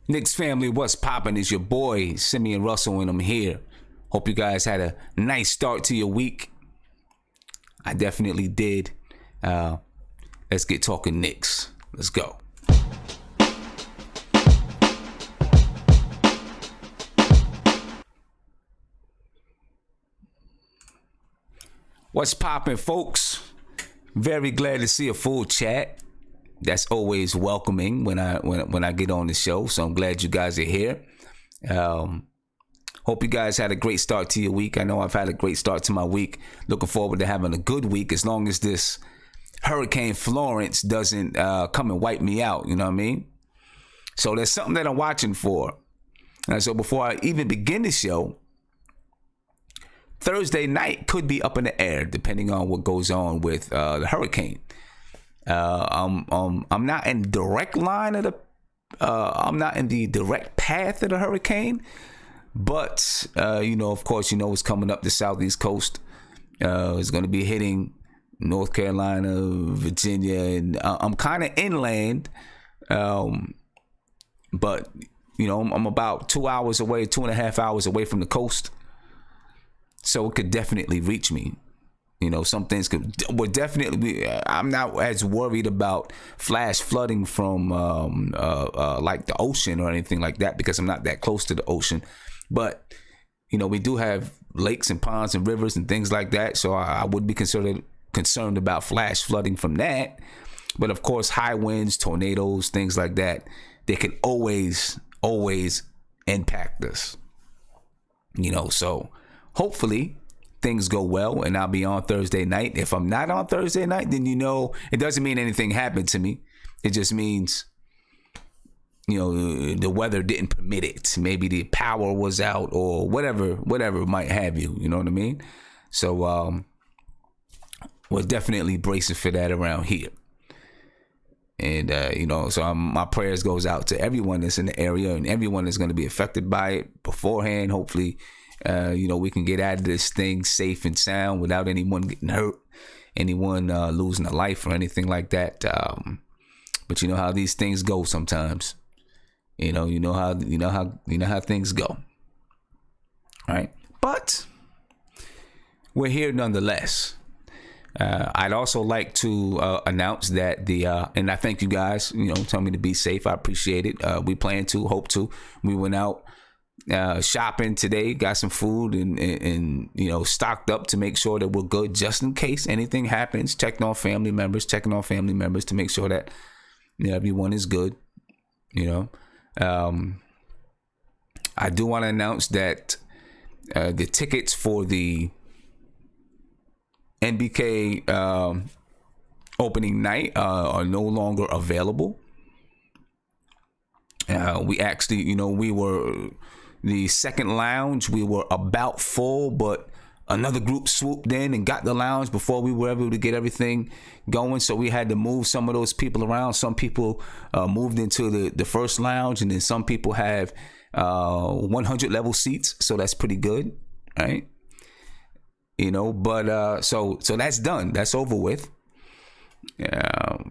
Knicks family, what's poppin'? Is your boy Simeon Russell, and I'm here. Hope you guys had a nice start to your week. I definitely did. Let's get talking Knicks. Let's go. What's poppin', folks? Very glad to see a full chat. That's always welcoming when I get on the show. So I'm glad you guys are here. Hope you guys had a great start to your week. I know I've had a great start to my week. Looking forward to having a good week, as long as this Hurricane Florence doesn't come and wipe me out. You know what I mean? So there's something that I'm watching for. And so before I even begin the show, Thursday night could be up in the air depending on what goes on with the hurricane. I'm not in direct line of the I'm not in the direct path of the hurricane, but of course, it's coming up the southeast coast. It's going to be hitting North Carolina, Virginia, and I'm kind of inland, but I'm about 2 hours away, 2.5 hours away from the coast, so it could definitely reach me. Some things would definitely be. I'm not as worried about flash flooding from like the ocean or anything like that, because I'm not that close to the ocean. But we do have lakes and ponds and rivers and things like that, so I would be concerned about flash flooding from that. But of course, high winds, tornadoes, things like that, they can always impact us. So hopefully things go well and I'll be on Thursday night. If I'm not on Thursday night, then it doesn't mean anything happened to me. It just means the weather didn't permit it. Maybe the power was out or whatever might have you. You know what I mean? So we're definitely bracing for that around here. And so my prayers goes out to everyone that's in the area and everyone that's going to be affected by it beforehand. Hopefully we can get out of this thing safe and sound without anyone getting hurt, anyone losing a life or anything like that. But you know how these things go sometimes. You know how things go. All right, but we're here nonetheless. I'd also like to announce that and I thank you guys. Tell me to be safe. I appreciate it. We plan to, hope to. We went out shopping today, got some food and stocked up to make sure that we're good just in case anything happens. Checking on family members to make sure that everyone is good. I do want to announce that the tickets for the NBK opening night are no longer available. We actually, we were the second lounge. We were about full, but another group swooped in and got the lounge before we were able to get everything going. So we had to move some of those people around. Some people moved into the first lounge, and then some people have 100 level seats. So that's pretty good, right? But so that's done. That's over with.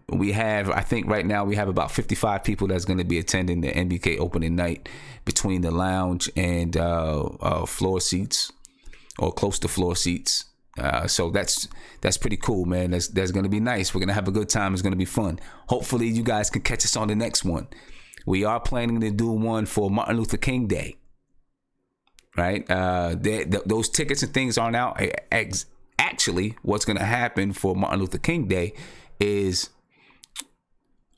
We have, I think right now we have about 55 people that's going to be attending the NBK opening night between the lounge and floor seats or close to floor seats. So that's pretty cool, man. That's going to be nice. We're going to have a good time. It's going to be fun. Hopefully you guys can catch us on the next one. We are planning to do one for Martin Luther King Day. Right? Those tickets and things aren't out. Actually, what's going to happen for Martin Luther King Day is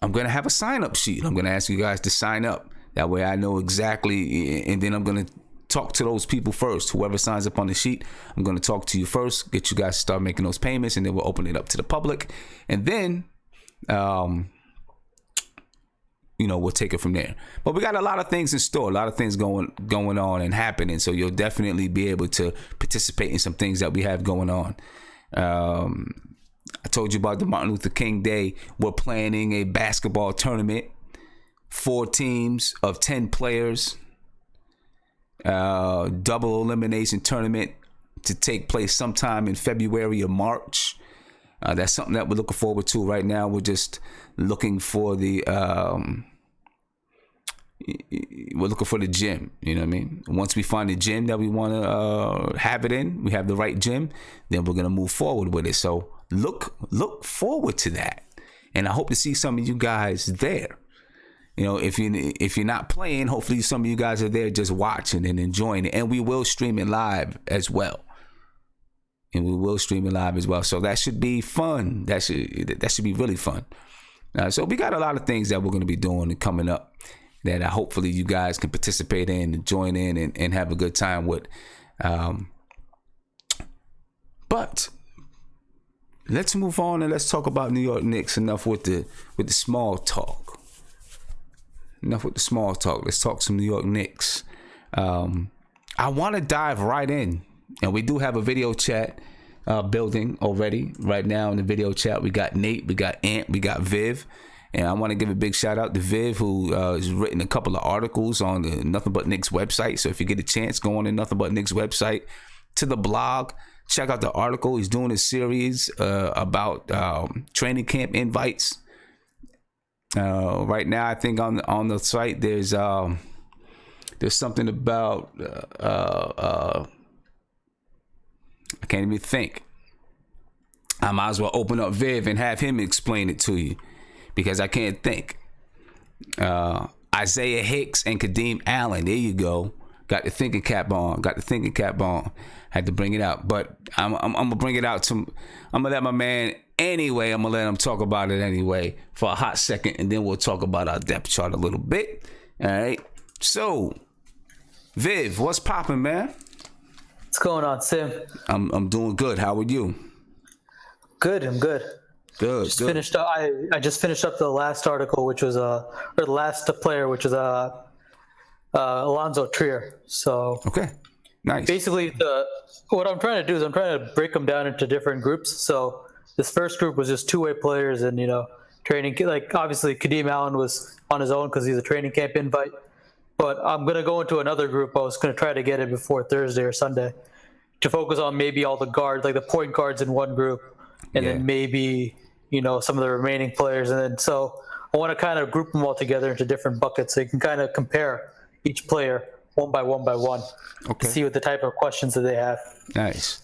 I'm going to have a sign-up sheet. I'm going to ask you guys to sign up. That way I know exactly, and then I'm going to talk to those people first. Whoever signs up on the sheet, I'm going to talk to you first, get you guys to start making those payments, and then we'll open it up to the public. And then, we'll take it from there. But we got a lot of things in store, a lot of things going on and happening. So you'll definitely be able to participate in some things that we have going on. I told you about the Martin Luther King Day. We're planning a basketball tournament, 4 teams of 10 players, double elimination tournament to take place sometime in February or March. That's something that we're looking forward to right now. We're just looking for the we're looking for the gym. You know what I mean? Once we find the gym that we want to have it in, we have the right gym, then we're gonna move forward with it. So look forward to that, and I hope to see some of you guys there. You know, if you're not playing, hopefully some of you guys are there just watching and enjoying it, and we will stream it live as well. So that should be fun. That should be really fun. So we got a lot of things that we're going to be doing and coming up that hopefully you guys can participate in and join in and have a good time with. But let's move on and let's talk about New York Knicks. Enough with the small talk. Let's talk some New York Knicks. I want to dive right in. And we do have a video chat building already. Right now in the video chat, we got Nate, we got Ant, we got Viv. And I want to give a big shout out to Viv, who has written a couple of articles on the Nothing But Knicks website. So if you get a chance, go on the Nothing But Knicks website to the blog. Check out the article. He's doing a series about training camp invites. Right now, I think on the site there's something about I can't even think. I might as well open up Viv and have him explain it to you because I can't think. Isaiah Hicks and Kadeem Allen. There you go. Got the thinking cap on. Had to bring it out, but I'm gonna bring it out I'm gonna let my man anyway. I'm gonna let him talk about it anyway for a hot second, and then we'll talk about our depth chart a little bit. All right. So, Viv, what's popping, man? What's going on, Sim? I'm doing good. How are you? Good. I'm good. Good. Finished. I just finished up the last article, which was or the last player, which was Alonzo Trier. So okay, nice. Basically, what I'm trying to do is I'm trying to break them down into different groups. So this first group was just two-way players, and training. Like obviously, Kadeem Allen was on his own because he's a training camp invite. But I'm gonna go into another group. I was gonna try to get it before Thursday or Sunday to focus on maybe all the guards, like the point guards in one group, and then maybe some of the remaining players, and then so I want to kind of group them all together into different buckets so you can kind of compare each player one by one. Okay. See what the type of questions that they have. Nice.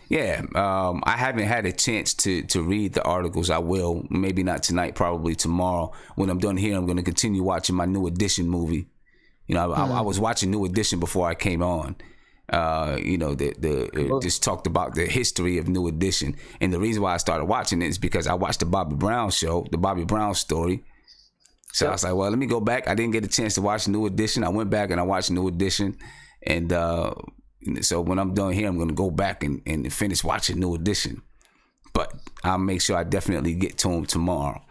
Yeah, I haven't had a chance to read the articles. I will, maybe not tonight, probably tomorrow. When I'm done here, I'm going to continue watching my New Edition movie. I was watching New Edition before I came on. Just talked about the history of New Edition. And the reason why I started watching it is because I watched the Bobby Brown show, the Bobby Brown story. So I was like, well, let me go back. I didn't get a chance to watch New Edition. I went back and I watched New Edition. And so when I'm done here, I'm going to go back and finish watching New Edition. But I'll make sure I definitely get to them tomorrow.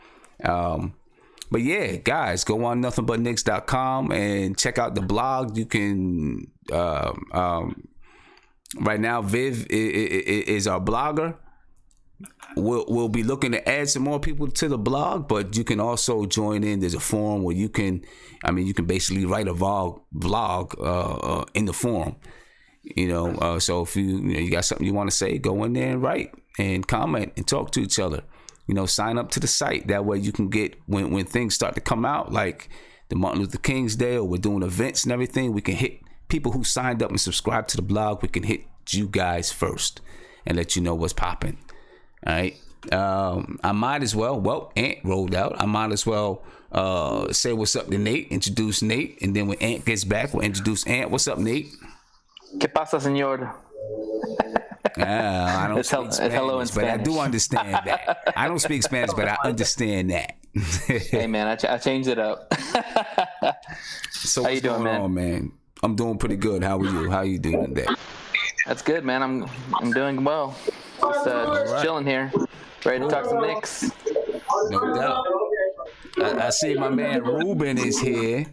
But yeah, guys, go on nothingbutnicks.com and check out the blog. You can, right now, Viv is our blogger. We'll be looking to add some more people to the blog, but you can also join in. There's a forum where you can basically write a blog in the forum. So if you got something you want to say, go in there and write and comment and talk to each other. Sign up to the site. That way you can get when things start to come out, like the Martin Luther King's Day, or we're doing events and everything, we can hit people who signed up and subscribed to the blog. We can hit you guys first and let you know what's popping. All right. I might as well, Ant rolled out. I might as well say what's up to Nate, introduce Nate, and then when Ant gets back, we'll introduce Ant. What's up, Nate? ¿Qué pasa, señor? I don't speak Spanish, but I do understand that. I don't speak Spanish, but I understand that. Hey, man, I changed it up. So how you doing, man? I'm doing pretty good. How are you? How you doing today? That's good, man. I'm doing well. Just chilling here, ready to talk some Knicks. No doubt. I see my man Ruben is here.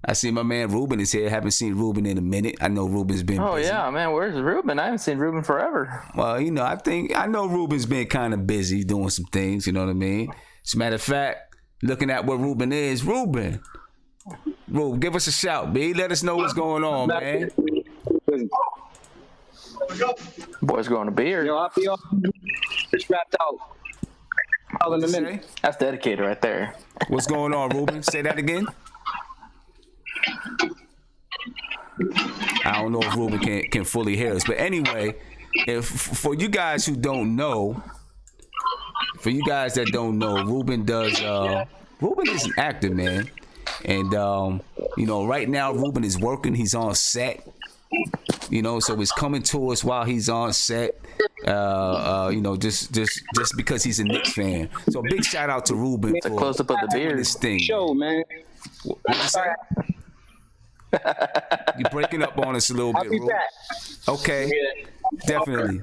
Haven't seen Ruben in a minute. I know Ruben's been busy. Oh, yeah, man. Where's Ruben? I haven't seen Ruben forever. Well, I know Ruben's been kind of busy doing some things, you know what I mean? As a matter of fact, looking at what Ruben is, Ruben, give us a shout, B. Let us know what's going on, man. Boy's growing a beard. Yo, I'll be on. It's wrapped out. All in a minute. That's dedicated right there. What's going on, Ruben? Say that again. I don't know if Ruben can fully hear us. But anyway, if for you guys who don't know, Ruben is an actor, man. And right now Ruben is working. He's on set. So he's coming to us while he's on set. Just because he's a Knicks fan. So a big shout out to Ruben for close up of the beard. This thing. Show, man. What you say? You're breaking up on us a little bit, Ruben. Okay, definitely.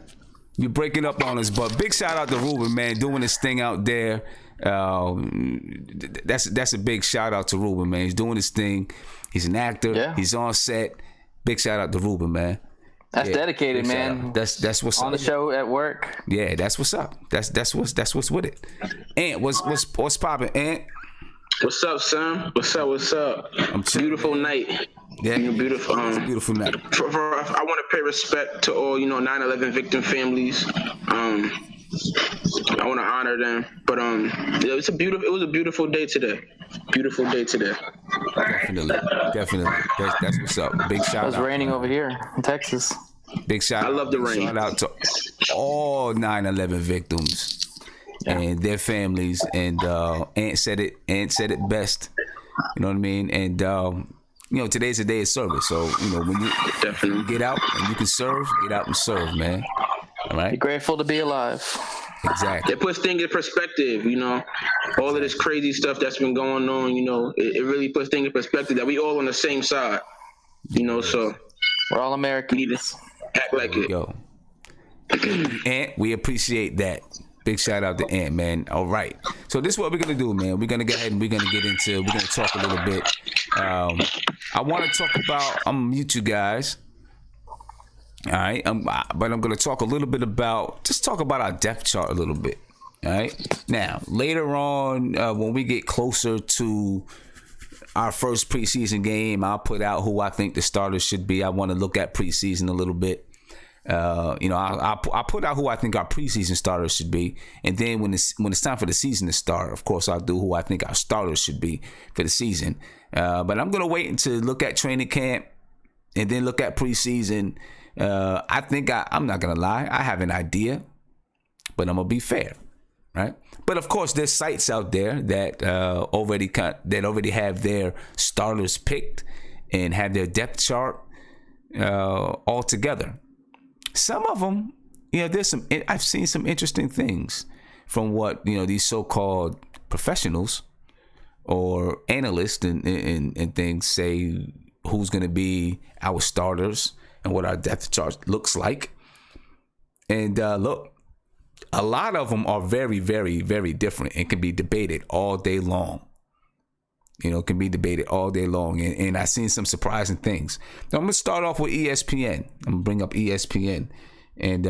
You're breaking up on us, but big shout out to Ruben, man, doing this thing out there. That's a big shout out to Ruben, man. He's doing his thing. He's an actor. Yeah. He's on set. Big shout out to Ruben, man. That's dedicated, man. That's what's on up. The show at work. Yeah, that's what's up. That's what's with it. Ant, what's popping, Ant? What's up, son? What's up? Beautiful night. Yeah, beautiful. It's a beautiful night. I want to pay respect to all 9/11 victim families. I want to honor them. But it was a beautiful day today. Definitely. That's what's up. Big shout out. It was raining over here in Texas. Big shout out. I love the rain. Shout out to all 9/11 victims and their families. And Ant said it best. You know what I mean? And today's a day of service. So when you definitely get out and you can serve, get out and serve, man. All right. Be grateful to be alive. Exactly. It puts things in perspective, all of this crazy stuff that's been going on, it really puts things in perspective that we all on the same side, so we're all Americans. We need to act like it. Yo, Ant, we appreciate that. Big shout out to Ant, man. All right. So this is what we're going to do, man. We're going to go ahead and we're going to talk a little bit. I want to talk about, I'm going to mute you guys. All right, but I'm going to talk a little bit about our depth chart a little bit. All right, now later on when we get closer to our first preseason game, I'll put out who I think the starters should be. I want to look at preseason a little bit. I'll put out who I think our preseason starters should be, and then when it's time for the season to start, of course I'll do who I think our starters should be for the season. But I'm going to wait until look at training camp and then look at preseason. I think I'm not gonna lie. I have an idea, but I'm gonna be fair, right? But of course, there's sites out there that already have their starters picked and have their depth chart all together. Some of them, I've seen some interesting things from what these so-called professionals or analysts and things say who's gonna be our starters and what our depth chart looks like. And look, a lot of them are very, very, very different and can be debated all day long. Can be debated all day long. And I've seen some surprising things. Now, I'm going to start off with ESPN. I'm going to bring up ESPN. And,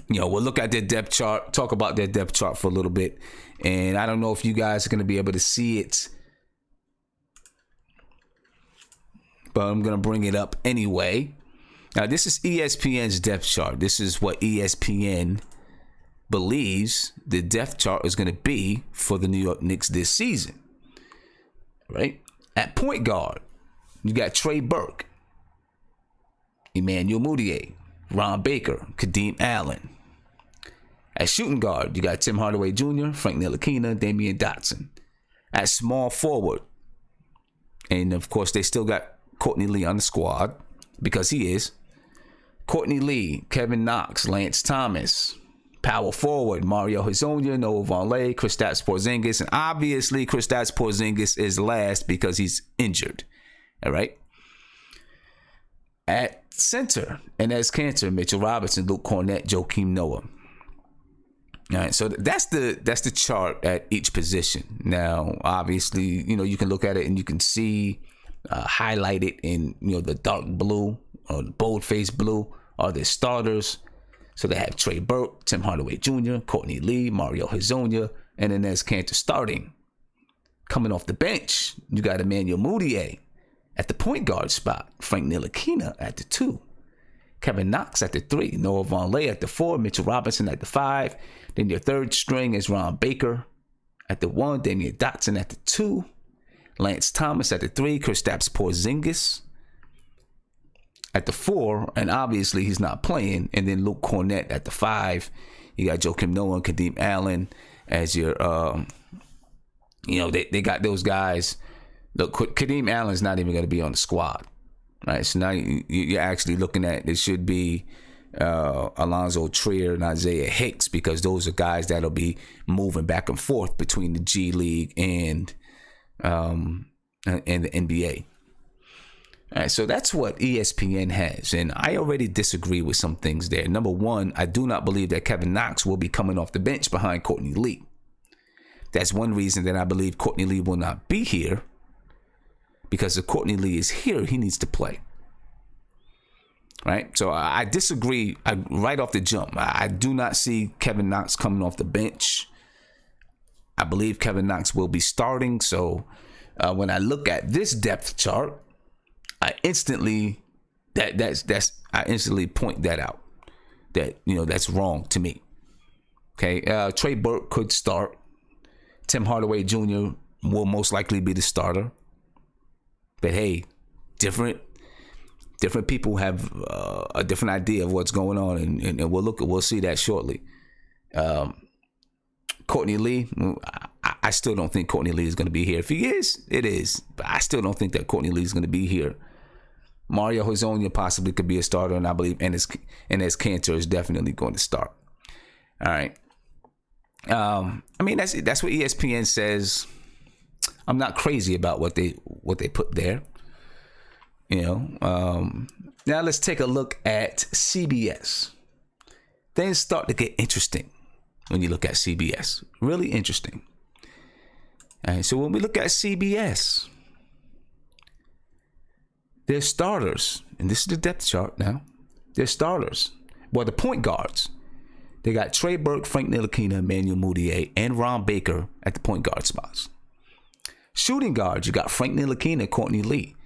we'll look at their depth chart, talk about their depth chart for a little bit. And I don't know if you guys are going to be able to see it, but I'm going to bring it up anyway. Now, this is ESPN's depth chart. This is what ESPN believes the depth chart is going to be for the New York Knicks this season. Right? At point guard, you got Trey Burke, Emmanuel Mudiay, Ron Baker, Kadeem Allen. At shooting guard, you got Tim Hardaway Jr., Frank Ntilikina, Damyeon Dotson. At small forward, and of course, they still got Courtney Lee on the squad because he is. Courtney Lee, Kevin Knox, Lance Thomas. Power forward, Mario Hezonja, Noah Vonleh, Kristaps Porzingis, and obviously Kristaps Porzingis is last because he's injured. All right. At center, Enes Kanter, Mitchell Robinson, Luke Cornett, Joakim Noah. All right, so that's the chart at each position. Now, obviously, you can look at it and you can see highlighted in the dark blue or the bold-faced blue are their starters. So they have Trey Burke, Tim Hardaway Jr., Courtney Lee, Mario Hezonja, and Enes Kanter starting. Coming off the bench, you got Emmanuel Mudiay at the point guard spot, Frank Ntilikina at the 2, Kevin Knox at the 3, Noah Vonleh at the 4, Mitchell Robinson at the 5. Then your third string is Ron Baker at the 1, Damyeon Dotson at the 2, Lance Thomas at the 3, Kristaps Porzingis at the 4, and obviously he's not playing. And then Luke Cornett at the 5. You got Joakim Noah and Kadeem Allen as your, they got those guys. Look, Kadeem Allen's not even going to be on the squad, right? So now you're actually looking at, it should be Alonzo Trier and Isaiah Hicks, because those are guys that'll be moving back and forth between the G League and the NBA. All right, so that's what ESPN has, and I already disagree with some things there. Number one, I do not believe that Kevin Knox will be coming off the bench behind Courtney Lee. That's one reason that I believe Courtney Lee will not be here, because if Courtney Lee is here, he needs to play. Right? So I disagree right off the jump. I do not see Kevin Knox coming off the bench. I believe Kevin Knox will be starting. So when I look at this depth chart, I instantly point that out. That, that's wrong to me. Okay, Trey Burke could start. Tim Hardaway Jr. will most likely be the starter. But hey, different people have a different idea of what's going on, and we'll see that shortly. Courtney Lee, I still don't think Courtney Lee is going to be here. If he is, it is. But I still don't think that Courtney Lee is going to be here. Mario Hezonja possibly could be a starter, and I believe Enes Kanter is definitely going to start. All right. That's what ESPN says. I'm not crazy about what they put there. Now let's take a look at CBS. Things start to get interesting when you look at CBS. Really interesting. All right, so when we look at CBS, their starters, and this is the depth chart now, their starters, well, the point guards, they got Trey Burke, Frank Ntilikina, Emmanuel Mudiay, and Ron Baker at the point guard spots. Shooting guards, you got Frank Ntilikina, Courtney Lee.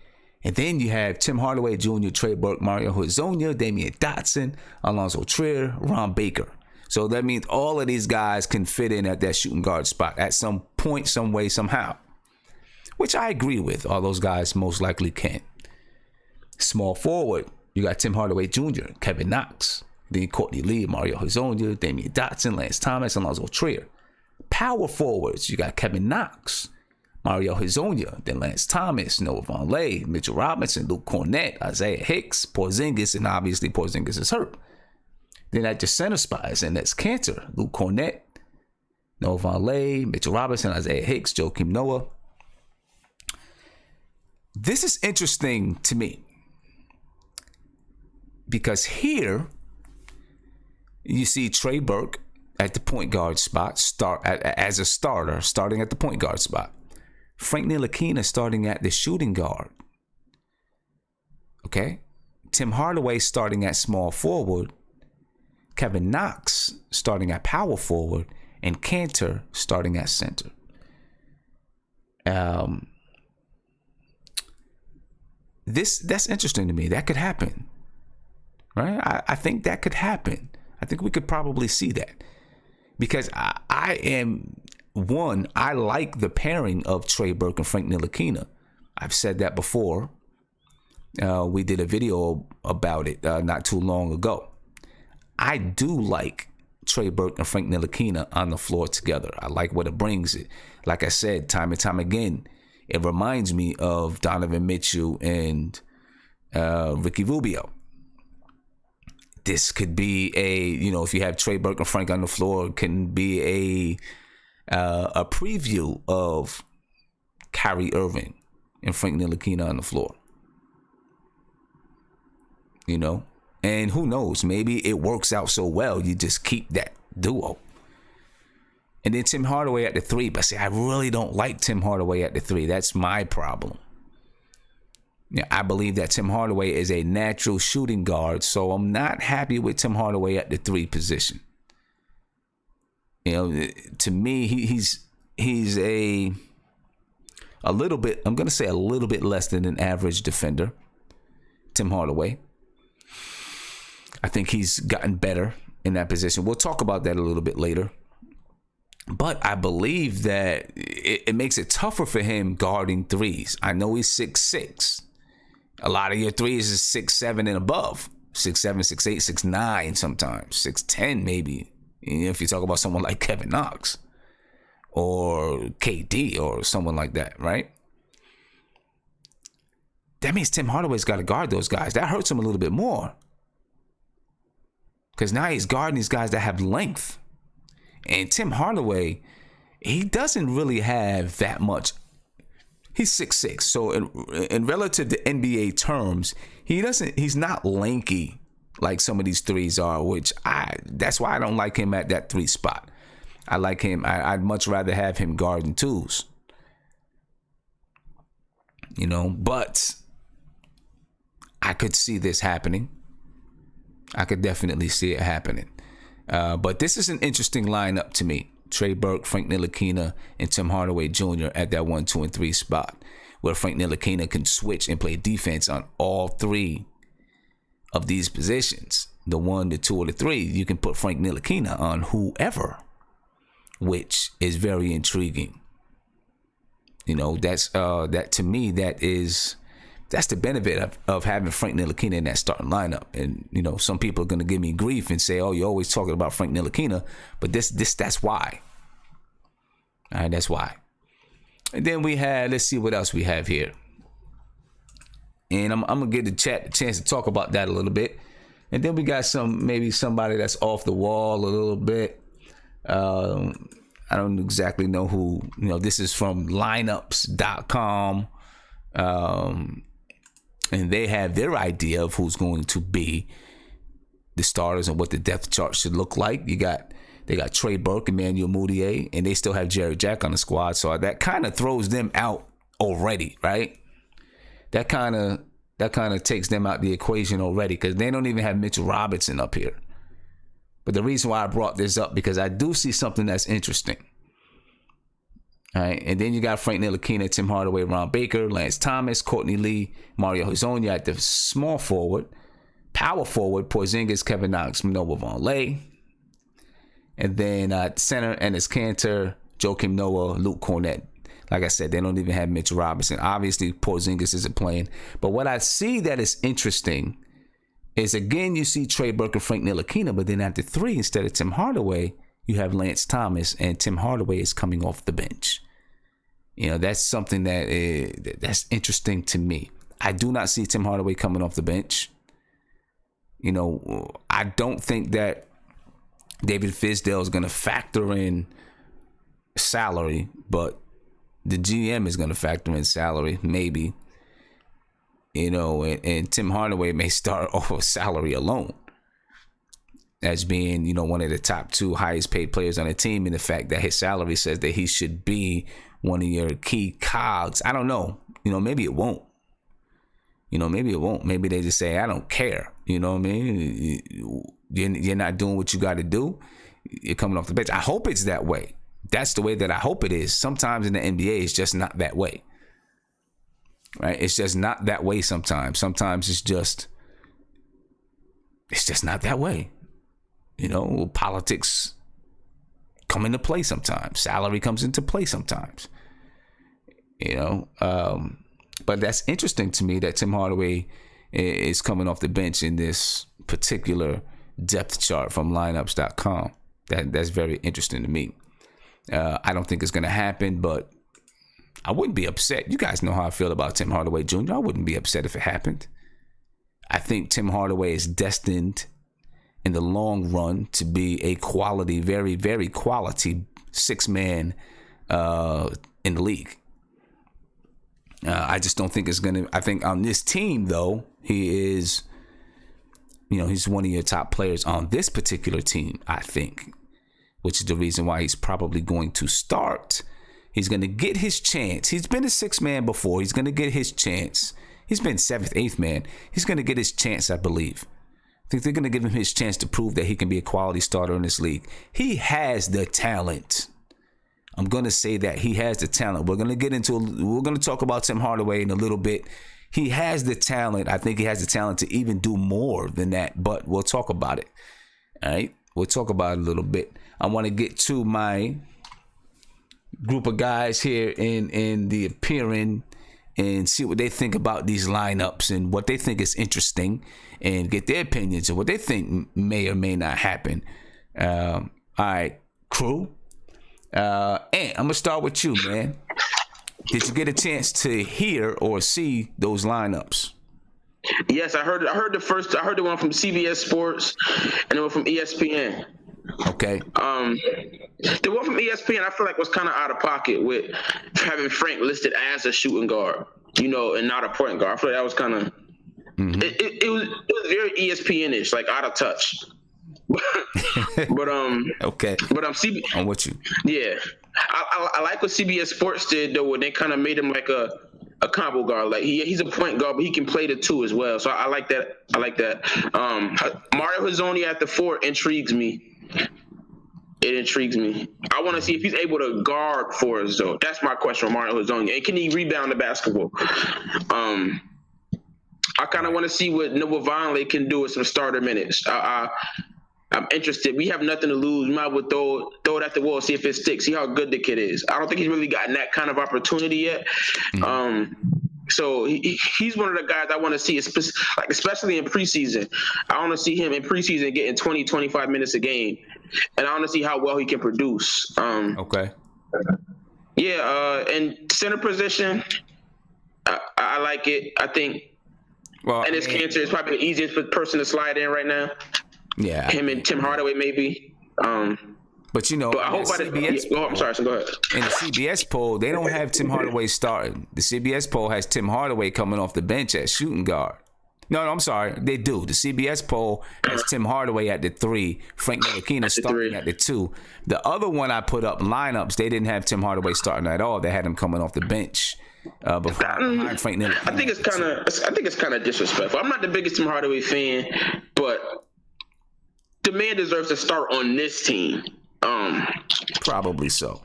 And then you have Tim Hardaway Jr., Trey Burke, Mario Hezonja, Damyeon Dotson, Alonzo Trier, Ron Baker. So that means all of these guys can fit in at that shooting guard spot at some point, some way, somehow. Which I agree with. All those guys most likely can. Small forward, you got Tim Hardaway Jr., Kevin Knox, then Courtney Lee, Mario Hezonja, Damyeon Dotson, Lance Thomas, Alonzo Trier. Power forwards, you got Kevin Knox, Mario Hezonja, then Lance Thomas, Noah Vonleh, Mitchell Robinson, Luke Cornett, Isaiah Hicks, Porzingis, and obviously Porzingis is hurt. Then at the center spot is Enes Kanter, Luke Cornett, Noah Vonleh, Mitchell Robinson, Isaiah Hicks, Joakim Noah. This is interesting to me because here you see Trey Burke at the point guard spot as a starter, starting at the point guard spot. Frank Ntilikina starting at the shooting guard. Okay. Tim Hardaway starting at small forward. Kevin Knox starting at power forward. And Kanter starting at center. That's interesting to me. That could happen. Right? I think that could happen. I think we could probably see that. Because I like the pairing of Trey Burke and Frank Ntilikina. I've said that before. We did a video about it not too long ago. I do like Trey Burke and Frank Ntilikina on the floor together. I like what it brings. It, like I said, time and time again, it reminds me of Donovan Mitchell and Ricky Rubio. This could be if you have Trey Burke and Frank on the floor, it can be a preview of Kyrie Irving and Frank Ntilikina on the floor. And who knows, maybe it works out so well, you just keep that duo. And then Tim Hardaway at the 3, but see, I really don't like Tim Hardaway at the 3. That's my problem. I believe that Tim Hardaway is a natural shooting guard, so I'm not happy with Tim Hardaway at the 3 position. To me, he's a little bit, I'm going to say a little bit less than an average defender, Tim Hardaway. I think he's gotten better in that position. We'll talk about that a little bit later. But I believe that it makes it tougher for him guarding threes. I know he's 6'6". A lot of your threes is 6'7" and above. 6'7", 6'8", 6'9", sometimes 6'10", maybe. If you talk about someone like Kevin Knox or KD or someone like that, right? That means Tim Hardaway's got to guard those guys. That hurts him a little bit more. Because now he's guarding these guys that have length. And Tim Hardaway, he doesn't really have that much. He's 6'6". So in relative to NBA terms, he's not lanky like some of these threes are, that's why I don't like him at that 3 spot. I like him. I'd much rather have him guarding 2s. But I could see this happening. I could definitely see it happening. But this is an interesting lineup to me. Trey Burke, Frank Ntilikina, and Tim Hardaway Jr. at that 1, 2, and 3 spot, where Frank Ntilikina can switch and play defense on all 3 of these positions. The 1, the 2, or the 3. You can put Frank Ntilikina on whoever, which is very intriguing. That's that to me. That's the benefit of having Frank Ntilikina in that starting lineup. And, some people are going to give me grief and say, oh, you're always talking about Frank Ntilikina. But that's why. All right, that's why. And then let's see what else we have here. And I'm going to give the chat a chance to talk about that a little bit. And then we got maybe somebody that's off the wall a little bit. I don't exactly know who. This is from lineups.com. And they have their idea of who's going to be the starters and what the depth chart should look like. They got Trey Burke, Emmanuel Mudiay, and they still have Jared Jack on the squad. So that kind of throws them out already, right? That kind of takes them out the equation already, because they don't even have Mitchell Robinson up here. But the reason why I brought this up, because I do see something that's interesting. All right, and then you got Frank Ntilikina, Tim Hardaway, Ron Baker, Lance Thomas, Courtney Lee, Mario Hezonja at the small forward. Power forward, Porzingis, Kevin Knox, Noah Vonleh. And then at center, Enes Kanter, Joakim Noah, Luke Cornett. Like I said, they don't even have Mitchell Robinson. Obviously, Porzingis isn't playing. But what I see that is interesting is, again, you see Trey Burke and Frank Ntilikina, but then at the 3, instead of Tim Hardaway, you have Lance Thomas, and Tim Hardaway is coming off the bench. That's something that's interesting to me. I do not see Tim Hardaway coming off the bench. I don't think that David Fizdale is going to factor in salary, but the GM is going to factor in salary, maybe. And Tim Hardaway may start off with salary alone as being, one of the top 2 highest paid players on the team, and the fact that his salary says that he should be one of your key cogs. I don't know. Maybe it won't. Maybe it won't. Maybe they just say, I don't care. You know what I mean? You're not doing what you got to do. You're coming off the bench. I hope it's that way. That's the way that I hope it is. Sometimes in the NBA, it's just not that way. Right? It's just not that way sometimes. Sometimes it's just not that way. Politics come into play sometimes. Salary comes into play sometimes. But that's interesting to me that Tim Hardaway is coming off the bench in this particular depth chart from lineups.com. That's very interesting to me. I don't think it's going to happen, but I wouldn't be upset. You guys know how I feel about Tim Hardaway Jr. I wouldn't be upset if it happened. I think Tim Hardaway is destined in the long run to be a quality, very, very quality 6-man in the league. I just don't think it's going to. I think on this team, though, he is, he's one of your top players on this particular team, I think, which is the reason why he's probably going to start. He's going to get his chance. He's been a 6-man before. He's going to get his chance. He's been 7th, 8th man. He's going to get his chance, I believe. I think they're going to give him his chance to prove that he can be a quality starter in this league. He has the talent. I'm going to say that he has the talent. We're going to talk about Tim Hardaway in a little bit. He has the talent. I think he has the talent to even do more than that, but we'll talk about it. All right. We'll talk about it a little bit. I want to get to my group of guys here in the appearing and see what they think about these lineups and what they think is interesting, and get their opinions of what they think may or may not happen. All right, crew. And I'm gonna start with you, man. Did you get a chance to hear or see those lineups? Yes, I heard the one from CBS Sports and the one from ESPN. Okay. The one from ESPN I feel like was kind of out of pocket with having Frank listed as a shooting guard, and not a point guard. I feel like that was kind of it was very ESPN-ish, like out of touch. But okay. But I'm with you. Yeah, I like what CBS Sports did though, when they kind of made him like a combo guard. Like he's a point guard, but he can play the two as well. So I like that. Mario Hezonja at the 4 intrigues me. It intrigues me. I want to see if he's able to guard for us, though. That's my question on Mario Hezonja. And can he rebound the basketball? I kind of want to see what Noah Vonleh can do with some starter minutes. I'm interested. We have nothing to lose. We might as well throw it at the wall, see if it sticks, see how good the kid is. I don't think he's really gotten that kind of opportunity yet. So he's one of the guys I want to see, especially in preseason. I want to see him in preseason getting 20, 25 minutes a game. And I want to see how well he can produce. Okay. Yeah, and center position, I like it. I think Enes Kanter is probably the easiest person to slide in right now. Yeah. Him and Tim Hardaway maybe. But I hope I'm sorry, so go ahead. In the CBS poll, they don't have Tim Hardaway starting. The CBS poll has Tim Hardaway coming off the bench at shooting guard. No, I'm sorry. They do. The CBS poll has Tim Hardaway at the 3, Frank Ntilikina starting at the 2. The other one I put up, lineups, they didn't have Tim Hardaway starting at all. They had him coming off the bench behind Frank Ntilikina. I think it's kind of disrespectful. I'm not the biggest Tim Hardaway fan, but the man deserves to start on this team. Probably so.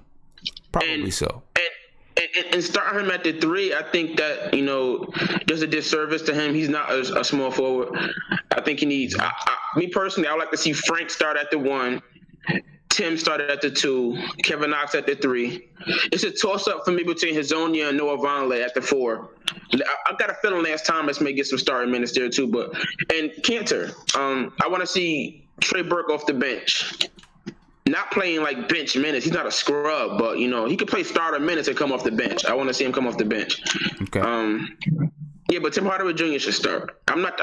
And starting him at the 3, I think that, there's a disservice to him. He's not a small forward. I think he needs, me personally, I would like to see Frank start at the 1, Tim started at the 2, Kevin Knox at the 3. It's a toss-up for me between Hezonja and Noah Vonleh at the 4. I've got a feeling Lance Thomas may get some starting minutes there too, and Kanter. I want to see Trey Burke off the bench. Not playing like bench minutes. He's not a scrub, but he could play starter minutes and come off the bench. I want to see him come off the bench. Okay. Yeah, but Tim Hardaway Jr. should start. I'm not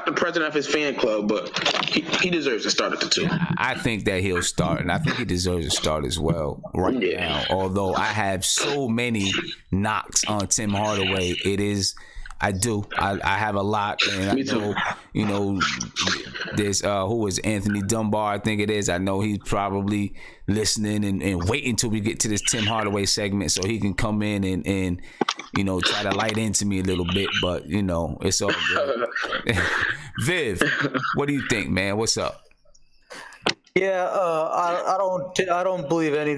the president of his fan club, but he deserves to start at the 2. I think that he'll start, and I think he deserves to start as well now. Although I have so many knocks on Tim Hardaway, I do. I have a lot, and I know, there's who is Anthony Dunbar, I think it is. I know he's probably listening and waiting till we get to this Tim Hardaway segment so he can come in and try to light into me a little bit, but it's all good. Viv, what do you think, man? What's up? Yeah, I don't believe any of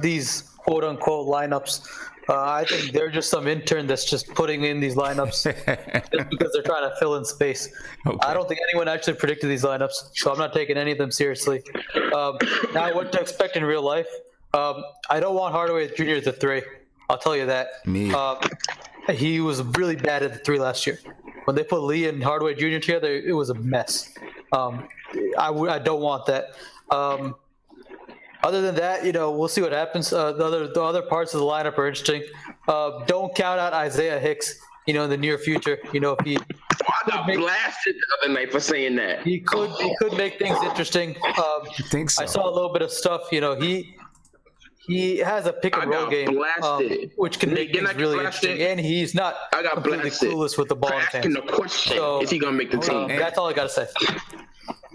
these quote unquote lineups. I think they're just some intern that's just putting in these lineups just because they're trying to fill in space. Okay. I don't think anyone actually predicted these lineups, so I'm not taking any of them seriously. Now, what to expect in real life? I don't want Hardaway Jr. at the 3. I'll tell you that. He was really bad at the 3 last year. When they put Lee and Hardaway Jr. together, it was a mess. I don't want that. Other than that, we'll see what happens. The other parts of the lineup are interesting. Don't count out Isaiah Hicks, in the near future. If he I got blasted the other night for saying that. He could make things interesting. I think so. I saw a little bit of stuff. He has a pick and roll game, which can make things really interesting. And he's not completely clueless with the ball in his hands. The question, is he gonna make the team? That's all I gotta say.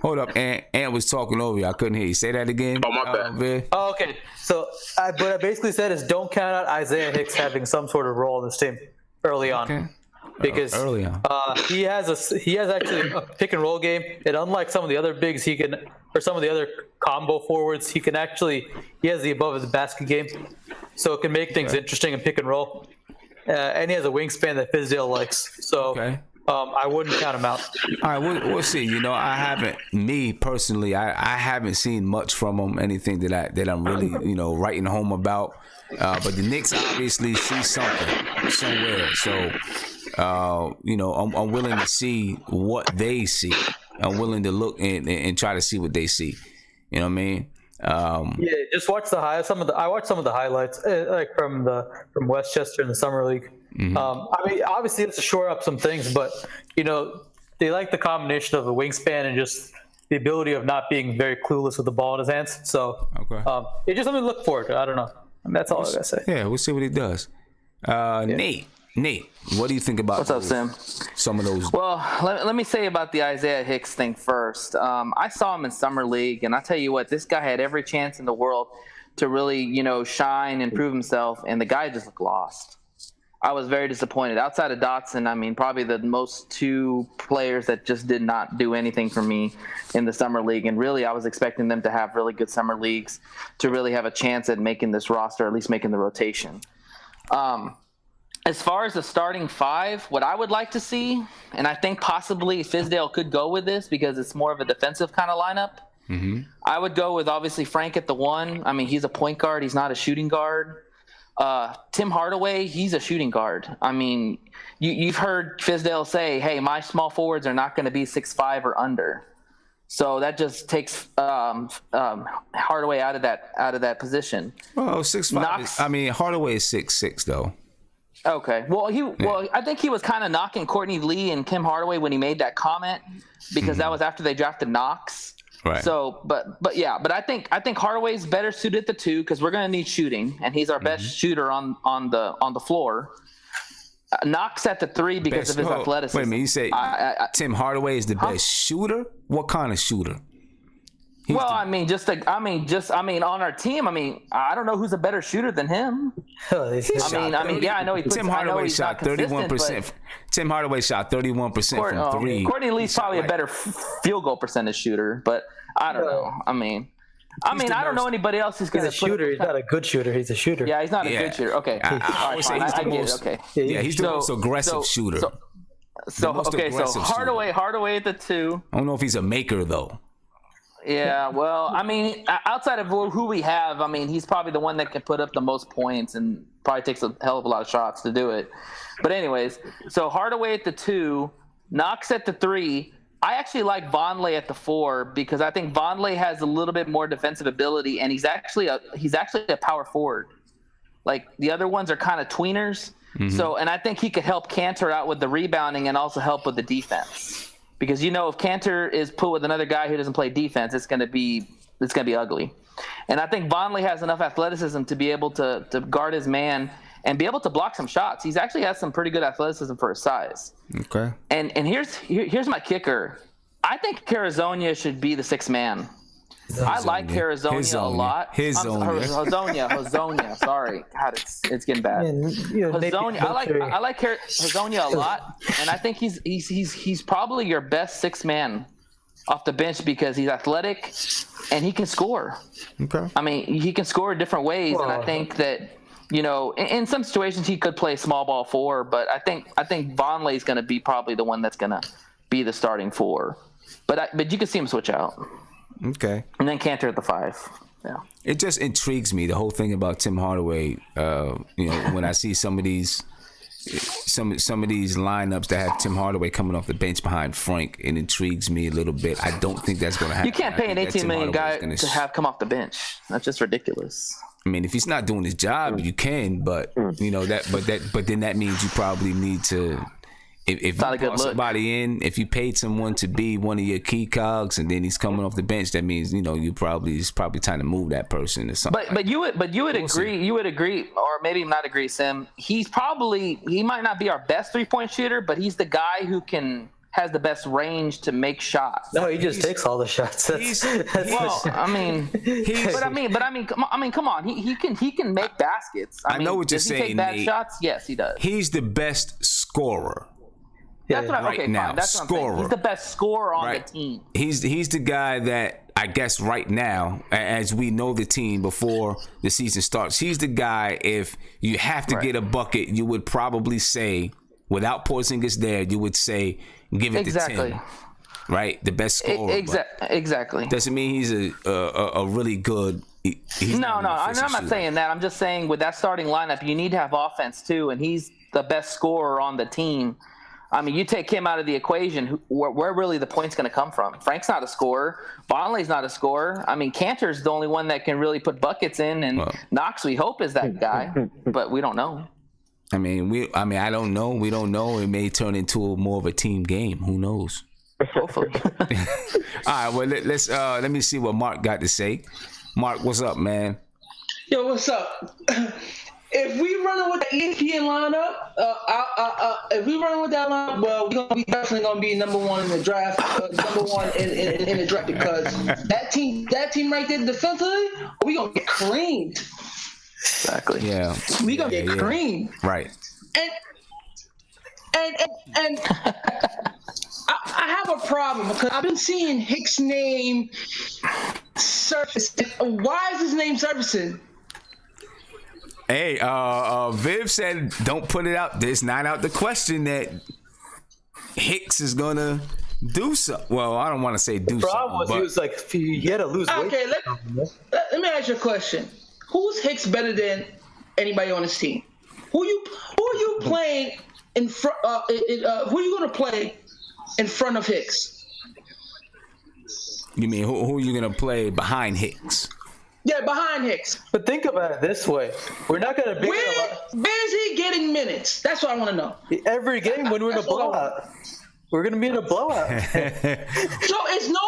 Hold up, Ant was talking over you. I couldn't hear you. Say that again. Oh, my bad. Okay. So what I basically said is don't count out Isaiah Hicks having some sort of role in this team early on. Okay. Because early on. he has actually a pick and roll game, and unlike some of the other bigs, some of the other combo forwards, he has the above the basket game, so it can make things interesting in pick and roll. And he has a wingspan that Fizdale likes. So I wouldn't count him out. All right, we'll see. I haven't seen much from him, anything that I'm really, writing home about. But the Knicks obviously see something. somewhere. So, I'm willing to see what they see. I'm willing to look and try to see what they see. You know what I mean? Yeah, just watch the highlights. I watched some of the highlights, like from Westchester in the summer league. I mean, obviously it's to shore up some things, but they like the combination of the wingspan and just the ability of not being very clueless with the ball in his hands. So, it's just something to look forward to. I don't know. And that's all I gotta say. Yeah, we'll see what he does. Nate, what do you think about What's up, Sim? Some of those? Well, let me say about the Isaiah Hicks thing first. I saw him in summer league, and I tell you what, this guy had every chance in the world to really, shine and prove himself, and the guy just looked lost. I was very disappointed. Outside of Dotson, I mean, probably the most two players that just did not do anything for me in the summer league. And really, I was expecting them to have really good summer leagues to really have a chance at making this roster, or at least making the rotation. As far as the starting five, what I would like to see, and I think possibly Fizdale could go with this because it's more of a defensive kind of lineup. I would go with obviously Frank at the one. I mean, he's a point guard. He's not a shooting guard. Tim Hardaway, he's a shooting guard. I mean, you've heard Fizdale say, hey, my small forwards are not going to be 6'5" or under. So that just takes Hardaway out of that position. Well, 6'5". I mean, Hardaway is 6'6" though. Okay. Well, I think he was kind of knocking Courtney Lee and Tim Hardaway when he made that comment because that was after they drafted Knox. Right. So, but I think Hardaway's better suited at the two because we're going to need shooting, and he's our best shooter on the floor. Knox at the three because of his athleticism. Wait a minute, you say Tim Hardaway is the best shooter? What kind of shooter? On our team. I mean, I don't know who's a better shooter than him. I know he puts. Tim Hardaway shot 31%. Tim Hardaway shot 31% from three. Courtney Lee's probably a better field goal percentage shooter, but I don't know. I don't know anybody else who's going to. He's a shooter. He's not a good shooter. He's a shooter. Yeah, he's not a good shooter. Okay, I would say he's the most. Okay. Yeah, he's the most aggressive shooter. So Hardaway at the two. I don't know if he's a maker though. Yeah, well, I mean, outside of who we have, I mean, he's probably the one that can put up the most points and probably takes a hell of a lot of shots to do it. But anyways, so Hardaway at the two, Knox at the three. I actually like Vonleh at the four because I think Vonleh has a little bit more defensive ability, and he's actually a power forward. Like the other ones are kind of tweeners. So, and I think he could help Cantor out with the rebounding and also help with the defense. Because if Cantor is put with another guy who doesn't play defense, it's gonna be ugly. And I think Vonleh has enough athleticism to be able to guard his man and be able to block some shots. He's actually has some pretty good athleticism for his size. Okay. And here's my kicker. I think Carazonia should be the sixth man. I like Carazonia a lot. Hazonia. Sorry, God, it's getting bad. Hazonia. I like Hazonia a lot, and I think he's probably your best sixth man off the bench because he's athletic and he can score. Okay. I mean, he can score different ways, and I think that in some situations he could play small ball four, but I think Vonleh is going to be probably the one that's going to be the starting four. But you can see him switch out. Okay. And then Cantor at the five. Yeah. It just intrigues me, the whole thing about Tim Hardaway. When I see some of these lineups that have Tim Hardaway coming off the bench behind Frank, it intrigues me a little bit. I don't think that's going to happen. You can't pay an $18 million guy to have come off the bench. That's just ridiculous. I mean, if he's not doing his job, you can, but but then that means you probably need to. If you brought somebody in, if you paid someone to be one of your key cogs, and then he's coming off the bench, that means it's probably time to move that person or something. But you would agree, or maybe not agree, Sim. He might not be our best 3-point shooter, but he's the guy who has the best range to make shots. No, he just takes all the shots. Come on. He can make baskets. I know what you're saying. Does he take bad shots? Yes, he does. He's the best scorer. That's what right now. Fine. That's what I'm saying. He's the best scorer on the team. He's the guy that I guess right now, as we know the team before the season starts, he's the guy. If you have to get a bucket, you would probably say, without Porzingis there, you would say, give it to Tim. Right, the best scorer. Exactly. Doesn't mean he's a really good. No. I'm not saying that. I'm just saying with that starting lineup, you need to have offense too, and he's the best scorer on the team. I mean, you take him out of the equation, where really the point's going to come from? Frank's not a scorer. Vonleh's not a scorer. I mean, Cantor's the only one that can really put buckets in, and Knox, we hope, is that guy, but we don't know. I mean, I don't know. We don't know. It may turn into more of a team game. Who knows? Hopefully. All right. Well, let me see what Mark got to say. Mark, what's up, man? Yo, what's up? If we running with the ESPN lineup, if we running with that lineup, well, we definitely gonna be number one in the draft, number one in the draft, because that team right there defensively, we gonna get creamed. Exactly. Yeah. We gonna get creamed. Right. And I have a problem because I've been seeing Hicks' name surface. Why is his name surfacing? Hey, Viv said, "Don't put it out. It's not out the question that Hicks is gonna do something." Well, I don't want to say do something. The problem was he was like, he had to lose weight. Okay, let me ask you a question. Who's Hicks better than anybody on his team? Who are you playing in front? Who are you gonna play in front of Hicks? You mean who are you gonna play behind Hicks? Yeah, behind Hicks. But think about it this way: we're not going to be where's he getting minutes? That's what I want to know. every game when we're in a blowout. We're going to be in a blowout. So it's no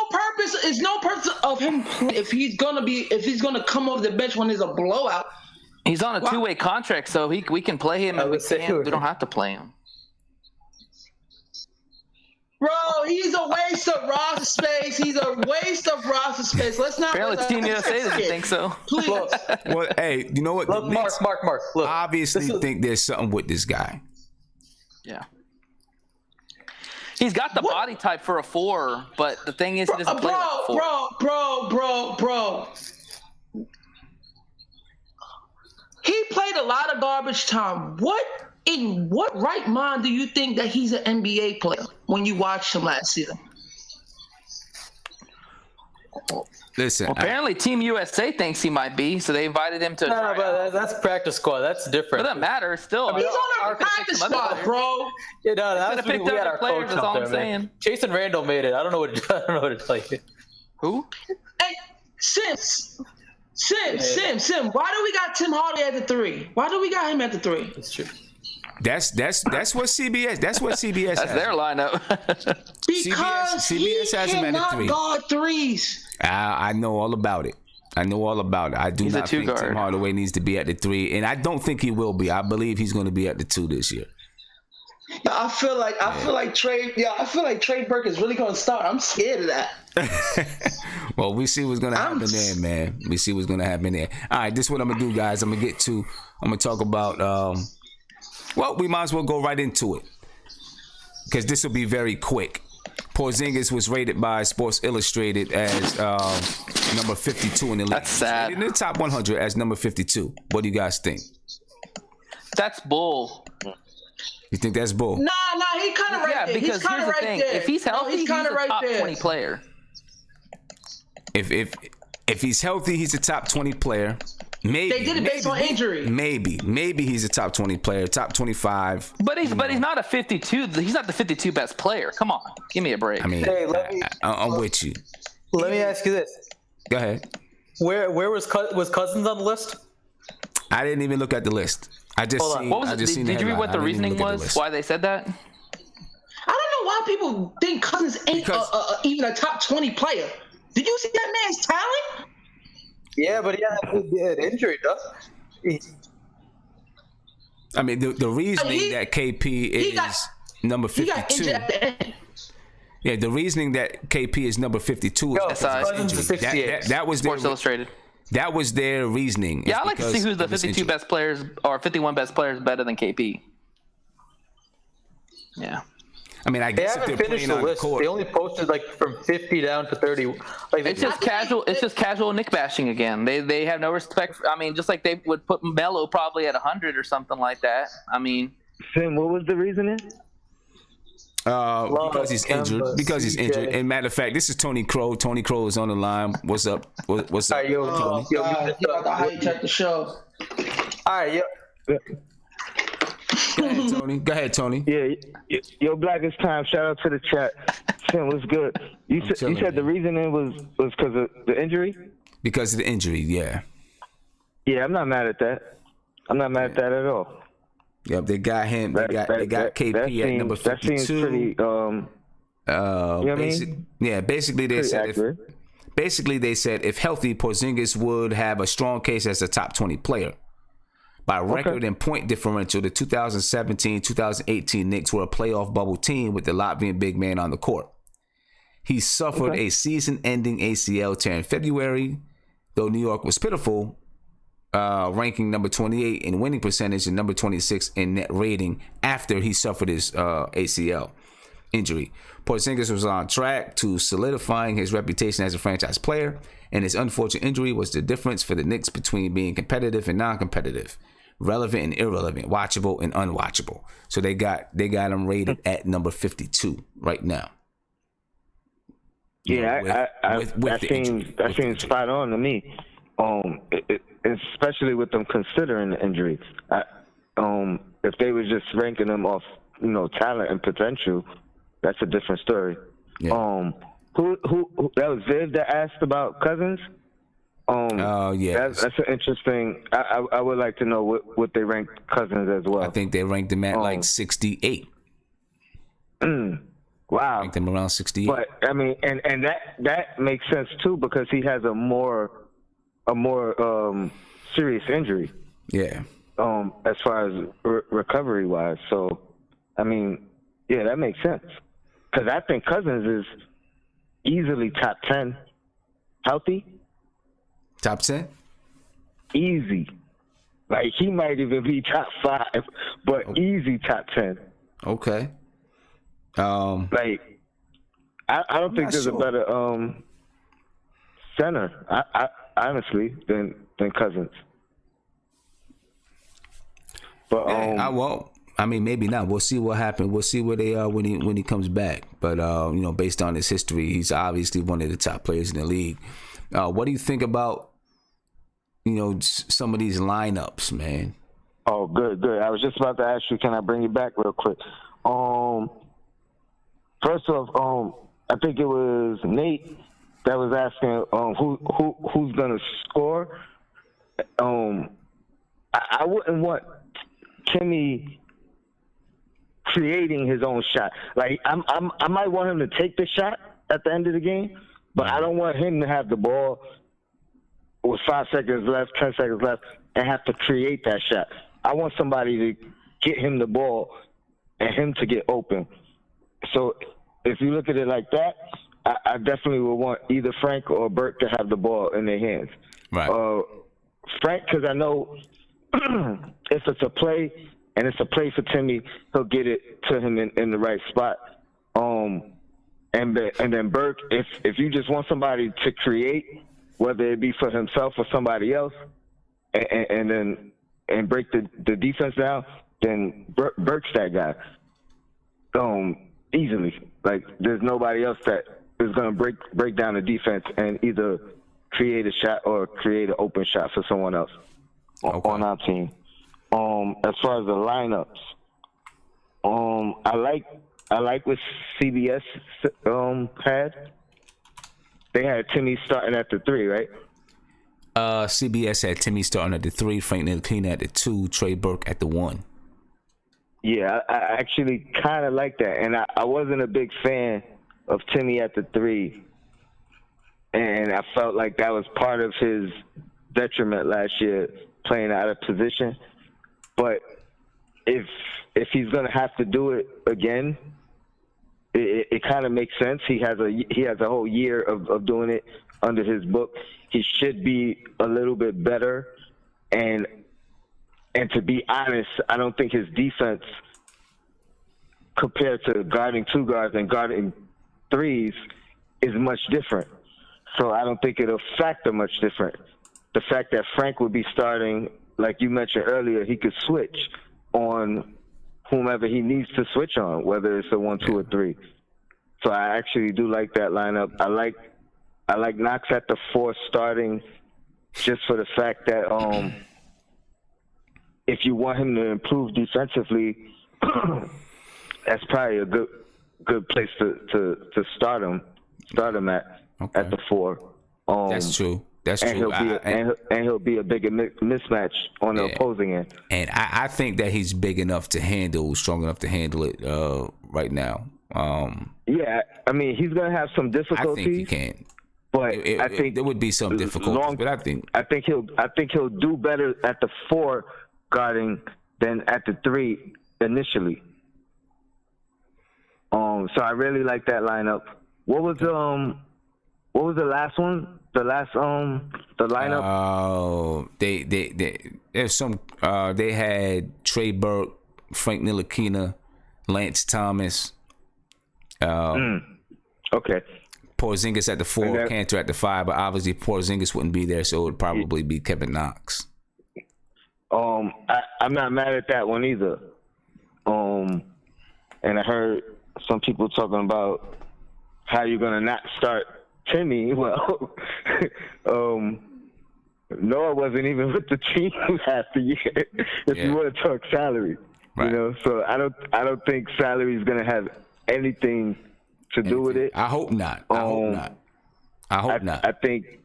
purpose of him if he's gonna come off the bench when there's a blowout. He's on a two-way contract, so we can play him and we don't have to play him. Bro, he's a waste of roster space. Let's not. Apparently, Team USA doesn't think so. Please. Well, hey, you know what? Look, Mark. Look, obviously think there's something with this guy. Yeah. He's got the body type for a 4, but the thing is, he doesn't play like a 4. Bro. He played a lot of garbage time. In what right mind do you think that he's an NBA player when you watched him last season? Listen, Well, apparently Team USA thinks he might be, so they invited him to. no, but that's practice squad. That's different. It doesn't matter. Still, He's on a practice squad, bro. Yeah, no, that's Could've picked we had other our players, coach that's up all there, I'm man. saying. Jason Randall made it. I don't know what to tell you. Who? Hey, Sim. Why do we got Tim Hardaway at the 3? Why do we got him at the 3? That's true. that's what CBS. That's what CBS. That's their lineup. Because CBS has him at the 3. He cannot guard threes. I know all about it. I do He's a not think two-guard. Tim Hardaway needs to be at the 3, and I don't think he will be. I believe he's going to be at the 2 this year. I feel like Trey Burke is really gonna start. I'm scared of that. Well, we see what's gonna happen there, man. We see what's gonna happen there. All right, this is what I'm gonna do, guys. I'm gonna talk about. Well, we might as well go right into it because this will be very quick. Porzingis was rated by Sports Illustrated as number 52 in the league. That's sad. In the top 100 as number 52. What do you guys think? That's bull. You think that's bull? Nah, he kind of right there. Because He's kind here's of the right thing: there. if he's healthy, he's kinda a right top there. 20 player. If he's healthy, he's a top 20 player. Maybe They did it based on injury. Maybe he's a top 20 player, top 25. But he's not a 52. He's not the 52 best player. Come on, give me a break. I mean, Hey, I'm with you. Let me ask you this: Go ahead. Where was Cousins on the list? I didn't even look at the list. I just Hold on. seen. What was I it? just seen Did you read headline. what the I didn't even reasoning look at the was? list. Why they said that? I don't know why people think Cousins ain't even a top 20 player. Did you see that man's talent? Yeah, but he had injury, though. I mean, the reasoning that KP is number He got 52. injured at the end. Yeah, the reasoning that KP is number 52 is Cousins is 68. that was Sports Illustrated. That was their reasoning. Yeah, I like to see because who's the of his 52 injury. best players or 51 best players better than KP. Yeah. I mean, I They guess if haven't they're finished playing the on the list. court. They only posted like from 50 down to 30. Like It's just casual. It's just casual Nick bashing again. They have no respect. I mean, just like they would put Melo probably at 100 or something like that. I mean, Sam, what was the reasoning? Because he's injured. Kemba, Because he's injured. CJ. And matter of fact, this is Tony Crow. Tony Crow is on the line. What's up? What's up? All right, yo, Oh, God, you about to hijack the show. all right, yo. ahead, Tony. Go ahead, Tony. Yeah, yo, Black is time. Shout out to the chat. Tim, what's good? You said the reasoning was because of the injury? Because of the injury, yeah. Yeah, I'm not mad at that. I'm not mad at that at all. Yep, they got him. They got KP at number 52. That seems pretty. You know what I mean? Yeah, basically they Pretty said accurate. if healthy, Porzingis would have a strong case as a top 20 player. By record and point differential, the 2017-2018 Knicks were a playoff bubble team with the Latvian big man on the court. He suffered a season-ending ACL tear in February, though New York was pitiful, ranking number 28 in winning percentage and number 26 in net rating after he suffered his ACL injury. Porzingis was on track to solidifying his reputation as a franchise player, and his unfortunate injury was the difference for the Knicks between being competitive and non-competitive, relevant and irrelevant, watchable and unwatchable. So they got him rated at number 52 right now. Yeah, that seems spot on to me. Especially with them considering the injury. If they were just ranking them off, talent and potential, that's a different story. Yeah. Who that was Viv that asked about Cousins? Yeah. That's an interesting. I would like to know what they ranked Cousins as well. I think they ranked him at like 68. Wow. Ranked him around 68. But I mean, and that makes sense too because he has a more serious injury. Yeah. As far as recovery wise, so I mean, yeah, that makes sense. Because I think Cousins is easily top 10 healthy. Top 10? Easy. Like, he might even be top 5, but easy top 10. Okay. Like, I don't think there's a better center, I honestly, than Cousins. But I mean, maybe not. We'll see what happens. We'll see where they are when he comes back. But based on his history, he's obviously one of the top players in the league. What do you think about some of these lineups, man? Oh, good. I was just about to ask you, can I bring you back real quick? First off, I think it was Nate that was asking who's gonna score. I wouldn't want Timmy creating his own shot. Like I might want him to take the shot at the end of the game, but I don't want him to have the ball with 5 seconds left, 10 seconds left, and have to create that shot. I want somebody to get him the ball and him to get open. So if you look at it like that, I definitely would want either Frank or Burke to have the ball in their hands. Right. Frank, because I know if it's a play and it's a play for Timmy, he'll get it to him in the right spot. And then Burke, if you just want somebody to create, whether it be for himself or somebody else, and break the defense down, then Burke's that guy. Easily. Like there's nobody else that is going to break down the defense and either create a shot or create an open shot for someone else on our team. As far as the lineups, I like what CBS had. They had Timmy starting at the 3, right? CBS had Timmy starting at the 3, Frank Ntilikina at the 2, Trey Burke at the 1. Yeah, I actually kind of like that, and I wasn't a big fan of Timmy at the 3, and I felt like that was part of his detriment last year, playing out of position. But if he's gonna have to do it again, it kind of makes sense. He has a whole year of doing it under his book. He should be a little bit better, and to be honest, I don't think his defense compared to guarding 2 guards and guarding 3s is much different. So I don't think it'll factor much different. The fact that Frank would be starting, like you mentioned earlier, he could switch on whomever he needs to switch on, whether it's a 1, 2, or 3. So I actually do like that lineup. I like Knox at the 4 starting, just for the fact that if you want him to improve defensively, that's probably a good place to start him at the 4. That's true. That's and true. He'll be a bigger mismatch on the opposing end. And I think that he's big enough to handle, strong enough to handle it right now. Yeah, I mean, he's gonna have some difficulties. I think he can. But I think there would be some difficulties. But I think he'll do better at the 4 guarding than at the 3 initially. So I really like that lineup. What was the last one? The lineup. There's some. They had Trey Burke, Frank Ntilikina, Lance Thomas. Okay. Porzingis at the 4, Cantor at the 5, but obviously Porzingis wouldn't be there, so it would probably be Kevin Knox. I'm not mad at that one either. And I heard some people talking about how you're gonna not start Timmy. Well, Noah wasn't even with the team half the year. If you want to talk salary, right. So I don't think salary is gonna have anything to do with it. I hope not. I hope not. I think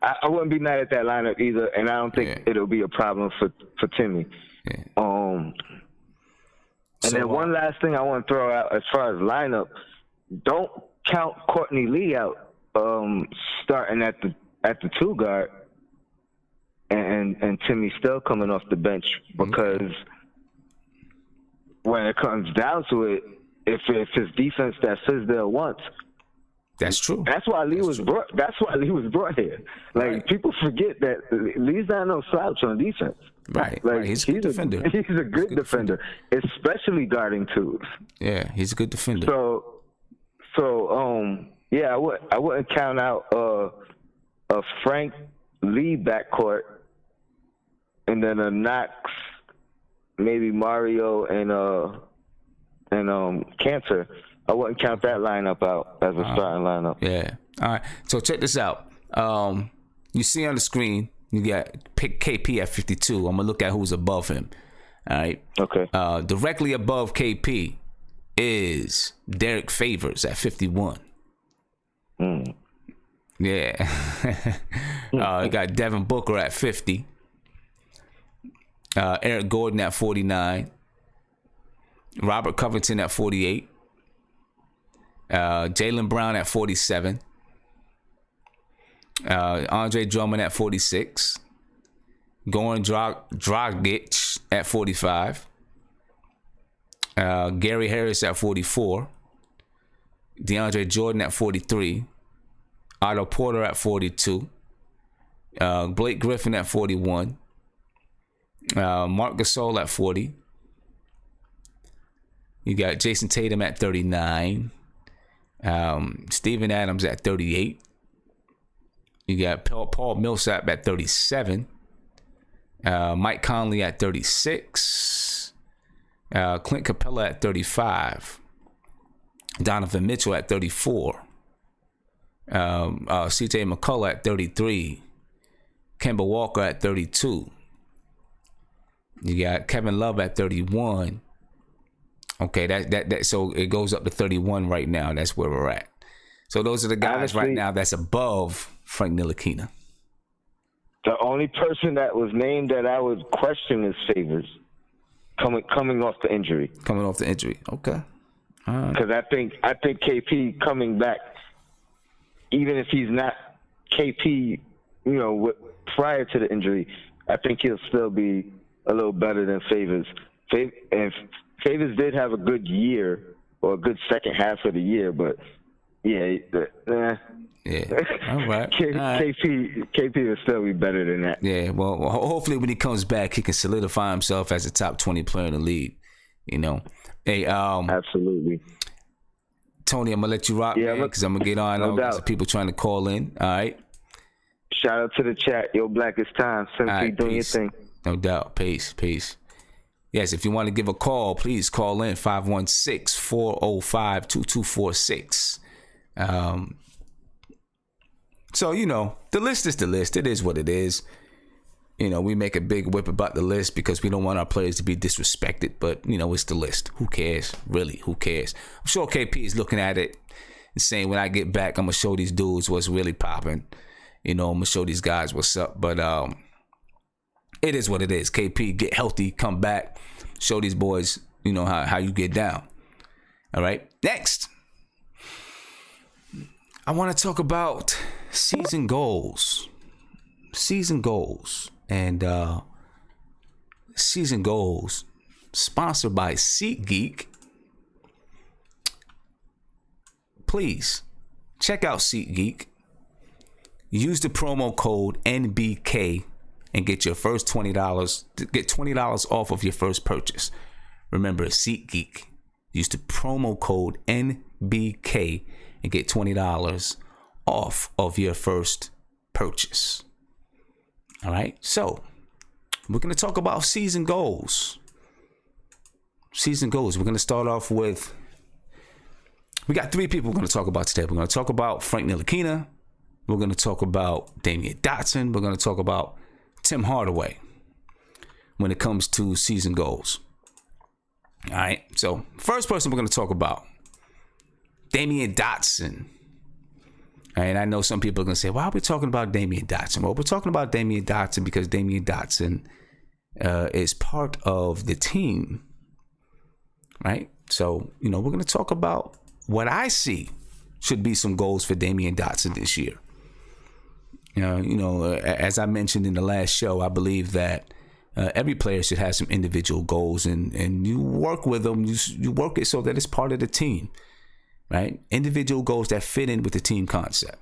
I wouldn't be mad at that lineup either, and I don't think it'll be a problem for Timmy. Yeah. And then one last thing I want to throw out as far as lineup, don't count Courtney Lee out starting at the 2 guard, and Timmy still coming off the bench, because when it comes down to it, if it's defense that Fizdale wants, that's true. That's why Lee was brought. That's why Lee was brought here. Like, people forget that Lee's not no slouch on defense. Right. Like, He's a good defender. He's a good defender, especially guarding 2s. Yeah, he's a good defender. Yeah, I wouldn't count out a Frank Lee backcourt, and then a Knox, maybe Mario and Cantor. I wouldn't count that lineup out as a starting lineup. Yeah. All right. So check this out. You see on the screen, you got KP at 52. I'm gonna look at who's above him. All right. Okay. Directly above KP is Derek Favors at 51. Yeah. You got Devin Booker at 50. Eric Gordon at 49. Robert Covington at 48. Jaylen Brown at 47. Andre Drummond at 46. Goran Dragic at 45. Gary Harris at 44. DeAndre Jordan at 43. Otto Porter at 42. Blake Griffin at 41. Marc Gasol at 40. You got Jason Tatum at 39. Steven Adams at 38. You got Paul Millsap at 37. Mike Conley at 36. Clint Capella at 35. Donovan Mitchell at 34. CJ McCullough at 33. Kemba Walker at 32. You got Kevin Love at 31. Okay, that so it goes up to 31 right now. That's where we're at. So those are the guys right now that's above Frank Ntilikina. The only person that was named that I would question is Favors, coming off the injury. Coming off the injury, okay. Because I think KP coming back, even if he's not KP, prior to the injury, I think he'll still be a little better than Favors. And Favors did have a good year, or a good second half of the year, but yeah. All right. KP will still be better than that. Yeah, well, hopefully when he comes back, he can solidify himself as a top 20 player in the league. Hey, absolutely. Tony, I'm gonna let you rock, man, because I'm gonna get on. No doubt. People trying to call in. All right. Shout out to the chat. Yo, Black, it's time. Simply doing your thing. No doubt. Peace. Yes, if you want to give a call, please call in 516-405-2246. So, the list is the list. It is what it is. we make a big whip about the list because we don't want our players to be disrespected. But, it's the list. Who cares? Really, who cares? I'm sure KP is looking at it and saying, when I get back, I'm going to show these dudes what's really popping. I'm going to show these guys what's up. But it is what it is. KP, get healthy, come back, show these boys, how you get down. All right. Next, I want to talk about season goals. And season goals sponsored by SeatGeek. Please check out SeatGeek. Use the promo code NBK and get your first $20. Get $20 off of your first purchase. Remember, SeatGeek. Use the promo code NBK and get $20 off of your first purchase. All right, so we're going to talk about season goals. We're going to start off with, we got 3 people we're going to talk about today. We're going to talk about Frank Ntilikina. We're going to talk about Damyeon Dotson. We're going to talk about Tim Hardaway when it comes to season goals. All right, so first person we're going to talk about, Damyeon Dotson. And I know some people are going to say, why are we talking about Damyeon Dotson? Well, we're talking about Damyeon Dotson because Damyeon Dotson is part of the team, right? So, we're going to talk about what I see should be some goals for Damyeon Dotson this year. As I mentioned in the last show, I believe that every player should have some individual goals, and you work with them. You work it so that it's part of the team. Right? Individual goals that fit in with the team concept.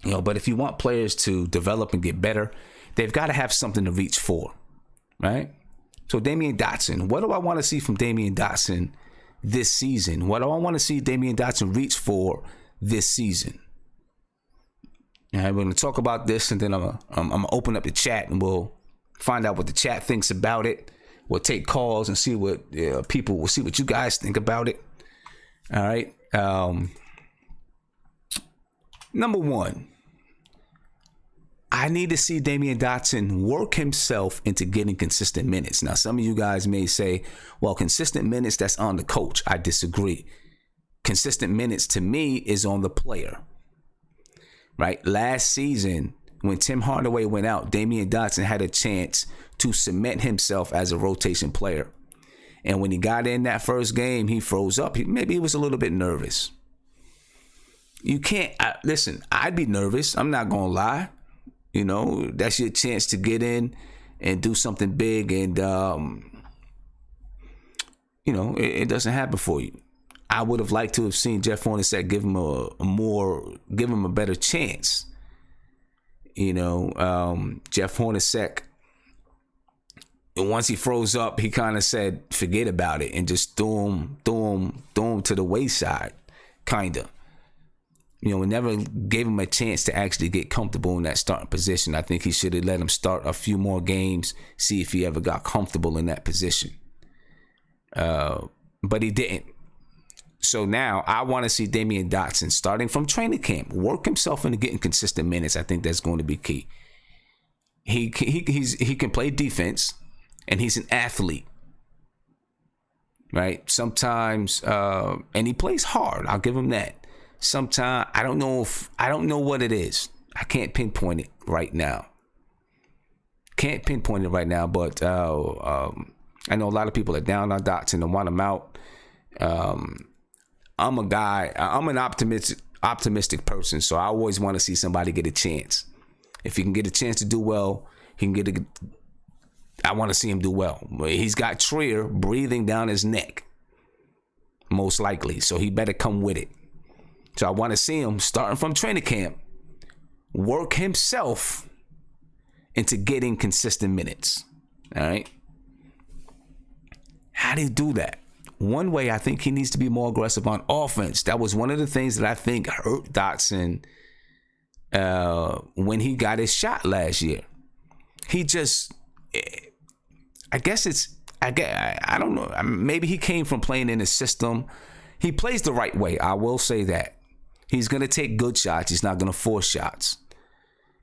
But if you want players to develop and get better, they've got to have something to reach for. Right? So Damyeon Dotson, what do I want to see from Damyeon Dotson this season? What do I want to see Damyeon Dotson reach for this season? All right, we're going to talk about this, and then I'm going to open up the chat, and we'll find out what the chat thinks about it. We'll take calls and see what people will see what you guys think about it. All right. Number 1, I need to see Damyeon Dotson work himself into getting consistent minutes. Now, some of you guys may say, well, consistent minutes, that's on the coach. I disagree. Consistent minutes to me is on the player. Right? Last season, when Tim Hardaway went out, Damyeon Dotson had a chance to cement himself as a rotation player. And when he got in that first game, he froze up. Maybe he was a little bit nervous. You can't, listen, I'd be nervous. I'm not going to lie. That's your chance to get in and do something big. And, it doesn't happen for you. I would have liked to have seen Jeff Hornacek give him a better chance. Jeff Hornacek, once he froze up, he kind of said, forget about it, and just threw him to the wayside, kind of. We never gave him a chance to actually get comfortable in that starting position. I think he should have let him start a few more games, see if he ever got comfortable in that position. But he didn't. So now I want to see Damyeon Dotson starting from training camp, work himself into getting consistent minutes. I think that's going to be key. He can play defense, and he's an athlete, right? Sometimes, and he plays hard. I'll give him that. Sometimes I don't know what it is. I can't pinpoint it right now. But I know a lot of people are down on Dotson and want him out. I'm an optimistic person, so I always want to see somebody get a chance. If he can get a chance to do well, I want to see him do well. He's got Trier breathing down his neck, most likely, so he better come with it. So I want to see him starting from training camp, work himself into getting consistent minutes. All right. How do you do that? One way, I think he needs to be more aggressive on offense. That was one of the things that I think hurt Dotson when he got his shot last year. He just, I don't know. Maybe he came from playing in a system. He plays the right way. I will say that. He's going to take good shots. He's not going to force shots.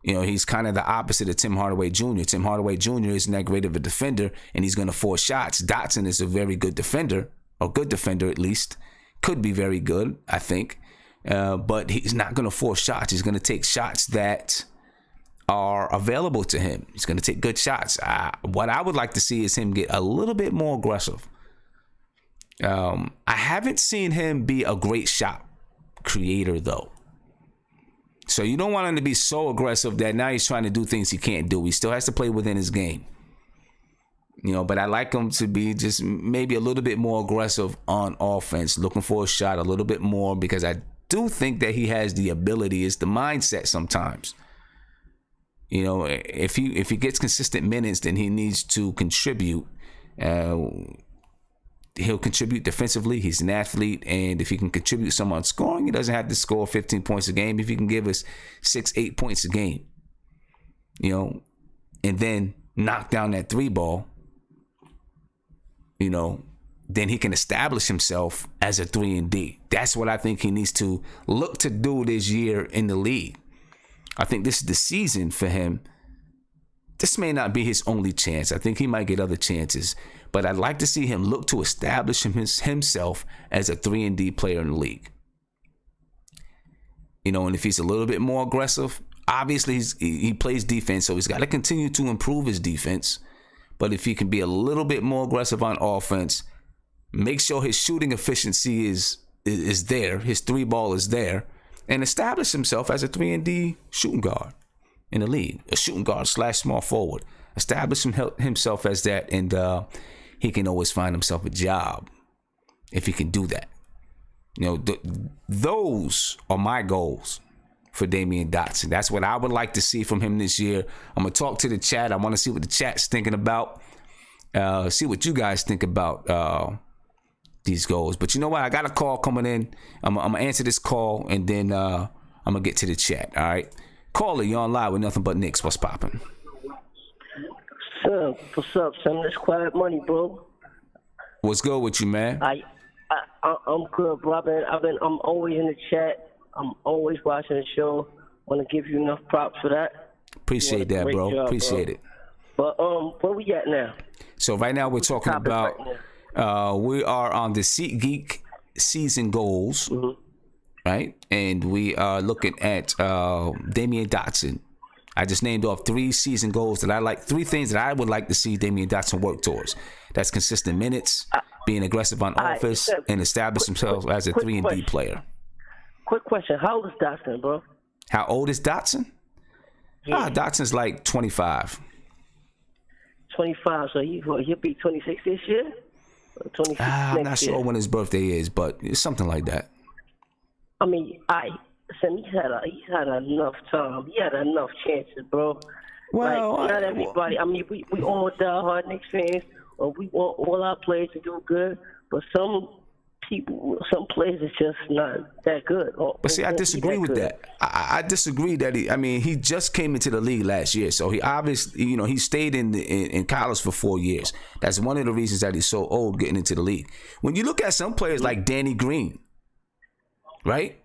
You know, he's kind of the opposite of Tim Hardaway Jr. Tim Hardaway Jr. isn't that great of a defender, and he's going to force shots. Dotson is a very good defender, or good defender at least. Could be very good, I think. But he's not going to force shots. He's going to take shots that are available to him. He's going to take good shots. What I would like to see is him get a little bit more aggressive. I haven't seen him be a great shot creator, though. So you don't want him to be so aggressive that now he's trying to do things he can't do. He still has to play within his game. You know, but I like him to be just maybe a little bit more aggressive on offense, looking for a shot a little bit more, because I do think that he has the ability. It's the mindset sometimes. You know, if he gets consistent minutes, then he needs to contribute. He'll contribute defensively. He's an athlete, and if he can contribute some on scoring, he doesn't have to score 15 points a game. If he can give us 6-8 points a game, you know, and then knock down that 3-ball, you know, then he can establish himself as a 3-and-D. That's what I think he needs to look to do this year in the league. I think this is the season for him. This may not be his only chance. I think he might get other chances. But I'd like to see him look to establish himself as a 3-and-D player in the league. You know, and if he's a little bit more aggressive, obviously he plays defense, so he's got to continue to improve his defense. But if he can be a little bit more aggressive on offense, make sure his shooting efficiency is there, his 3-ball is there, and establish himself as a 3-and-D shooting guard in the league, a shooting guard / small forward. Establish himself as that, and he can always find himself a job if he can do that. You know, those are my goals for Damyeon Dotson. That's what I would like to see from him this year. I'm going to talk to the chat. I want to see what the chat's thinking about. See what you guys think about these goals. But you know what? I got a call coming in. I'm going to answer this call, and then I'm going to get to the chat. All right? Caller, you're on live with Nothing But Knicks. What's popping? What's up, son? This Quiet Money, bro. What's good with you, man? I'm good, bro. I'm always in the chat. I'm always watching the show. Want to give you enough props for that. Appreciate that, bro. Job, Appreciate it. But where we at now? So right now we're talking about we are on the SeatGeek season goals, right? And we are looking at Damyeon Dotson. I just named off 3 season goals that I like, 3 things that I would like to see Damyeon Dotson work towards. That's consistent minutes, being aggressive on offense, and establish himself as a 3-and-D player. Quick question. How old is Dotson, bro? How old is Dotson? Yeah. Dotson's like 25. 25, so he'll be 26 this year? 26 I'm not sure year. when his birthday is, but it's something like that. I mean, he's had enough time. He had enough chances, bro. Well, not everybody. I mean, we all diehard Knicks fans. We want all our players to do good, but some players are just not that good. But see, I disagree with that. I disagree that he just came into the league last year, so he obviously, he stayed in college for 4 years. That's one of the reasons that he's so old getting into the league. When you look at some players like Danny Green, right?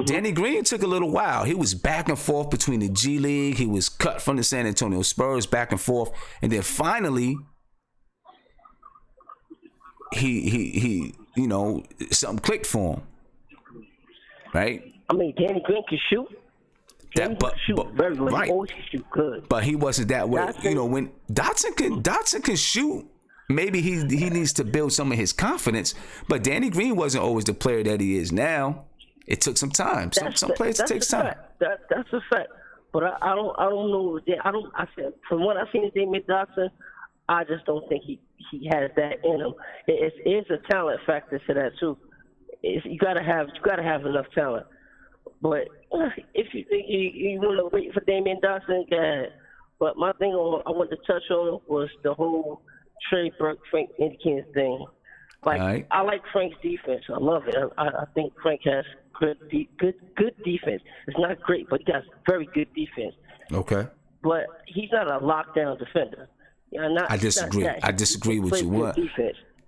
Danny Green took a little while. He was back and forth between the G League. He was cut from the San Antonio Spurs, back and forth, and then finally, he something clicked for him, right? I mean, Danny Green can shoot. But very well. Right. He always can shoot good. But he wasn't that way. When Dotson can shoot, maybe he needs to build some of his confidence. But Danny Green wasn't always the player that he is now. It took some time. Some players it takes time. That's a fact. But I don't know. I said from what I've seen of Damyeon Dotson, I just don't think he has that in him. It's a talent factor to that too. You gotta have enough talent. But if you think you want to wait for Damyeon Dotson, go ahead. But my thing I wanted to touch on was the whole Trey Burke, Frank Ntilikina thing. Right. I like Frank's defense. I love it. I think Frank has good defense. It's not great, but he has very good defense. Okay. But he's not a lockdown defender. I disagree. I disagree with you. What?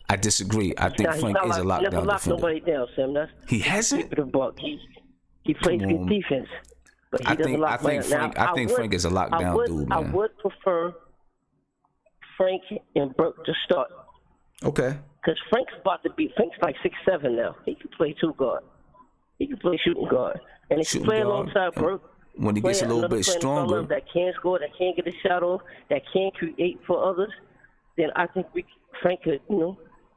I disagree. I think Frank is a lockdown defender. Never locked nobody down, Sam. He hasn't. He plays good defense. but he I doesn't think lock man. Frank. Now, I think Frank is a lockdown dude, man. I would prefer Frank and Burke to start. Okay. Because Frank's like 6'7" now. He can play two guard. He can play shooting guard. And if you play alongside Burke, when he gets a little bit stronger, that can score, that can get a shot off, that can create for others, then I think Frank could,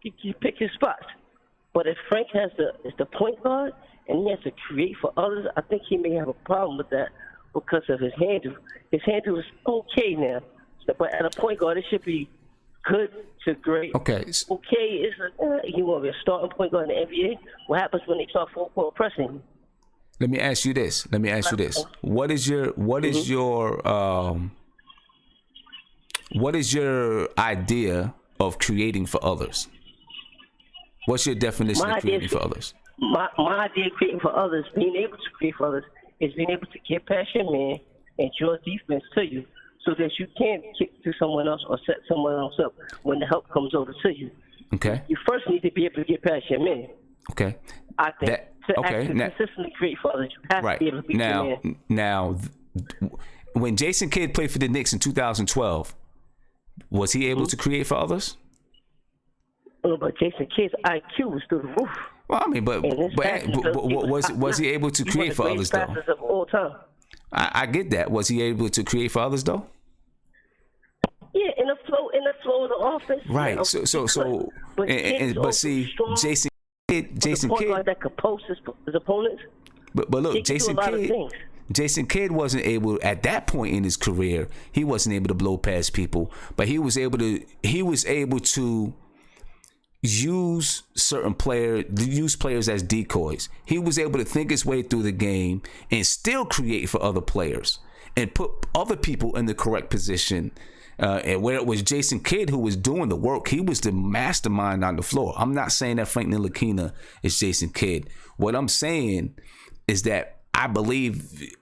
he pick his spots. But if Frank is the point guard and he has to create for others, I think he may have a problem with that because of his handle. His handle is okay now, but at a point guard, it should be good to great. Okay. Okay is you want to be a starting point guard in the NBA. What happens when they start full-court pressing? Let me ask you this. What is your idea of creating for others? What's your definition of creating for others? My idea of creating for others, being able to create for others, is being able to get past your man and draw defense to you so that you can kick to someone else or set someone else up when the help comes over to you. Okay. You first need to be able to get past your man. Okay. I think consistently create for others, you have to be able to beat your man. Now, when Jason Kidd played for the Knicks in 2012, was he able to create for others? Oh, but Jason Kidd's IQ was through the roof. Well, I mean, but was he able to create for others though? Of all time. I get that. Was he able to create for others though? Yeah, in the flow of the offense. Right. But see, Jason Kidd that could post his opponents. But look, Jason Kidd wasn't able at that point in his career. He wasn't able to blow past people, but he was able to use players as decoys. He was able to think his way through the game and still create for other players and put other people in the correct position. And where it was Jason Kidd who was doing the work, he was the mastermind on the floor. I'm not saying that Frank Ntilikina is Jason Kidd. What I'm saying is that I believe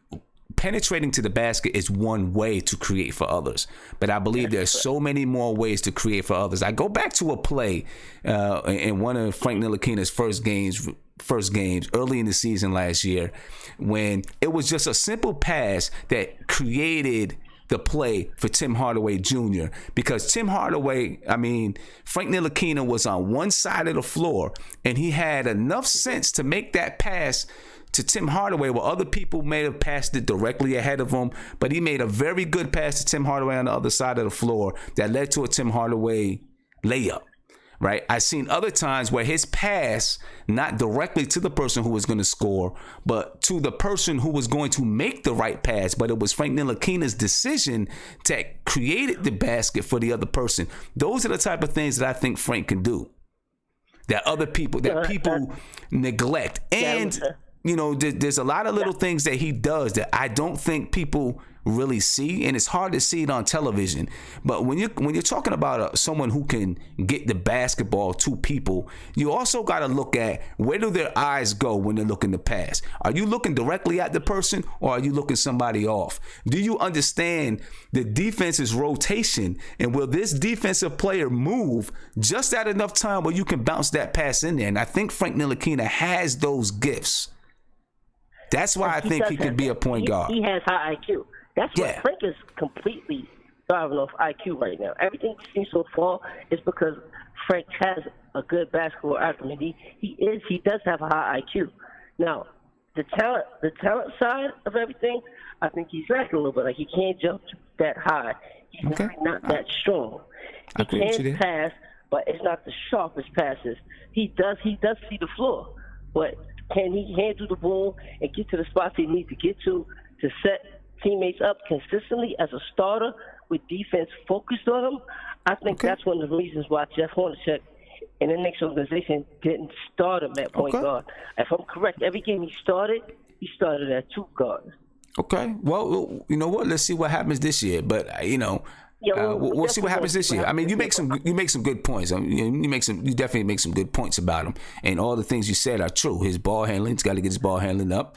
penetrating to the basket is one way to create for others, but I believe there's so many more ways to create for others. I go back to a play in one of Frank Ntilikina's first games early in the season last year, when it was just a simple pass that created the play for Tim Hardaway Jr. Because Frank Ntilikina was on one side of the floor and he had enough sense to make that pass to Tim Hardaway where other people may have passed it directly ahead of him, but he made a very good pass to Tim Hardaway on the other side of the floor that led to a Tim Hardaway layup. Right? I've seen other times where his pass, not directly to the person who was going to score, but to the person who was going to make the right pass, but it was Frank Ntilikina's decision that created the basket for the other person. Those are the type of things that I think Frank can do that people neglect. And there's a lot of little things that he does that I don't think people really see, and it's hard to see it on television. But when you're talking about someone who can get the basketball to people, you also got to look at where do their eyes go when they're looking to pass. Are you looking directly at the person, or are you looking somebody off? Do you understand the defense's rotation, and will this defensive player move just at enough time where you can bounce that pass in there? And I think Frank Ntilikina has those gifts. That's why I think he could be a point guard. He has high IQ. That's why Frank is completely thriving off IQ right now. Everything we've seen so far is because Frank has a good basketball acumen. He does have a high IQ. Now, the talent side of everything, I think he's lacking a little bit. Like, he can't jump that high. He's not that strong. He can pass, but it's not the sharpest passes. He does see the floor, but can he handle the ball and get to the spots he needs to get to set teammates up consistently as a starter with defense focused on him? I think that's one of the reasons why Jeff Hornacek and the Knicks organization didn't start him at point guard. If I'm correct, every game he started at two guards. Okay. Well, you know what? Let's see what happens this year. But we'll see what happens this year. I mean, you make some good points. I mean, you definitely make some good points about him, and all the things you said are true. His ball handling, he's got to get his ball handling up,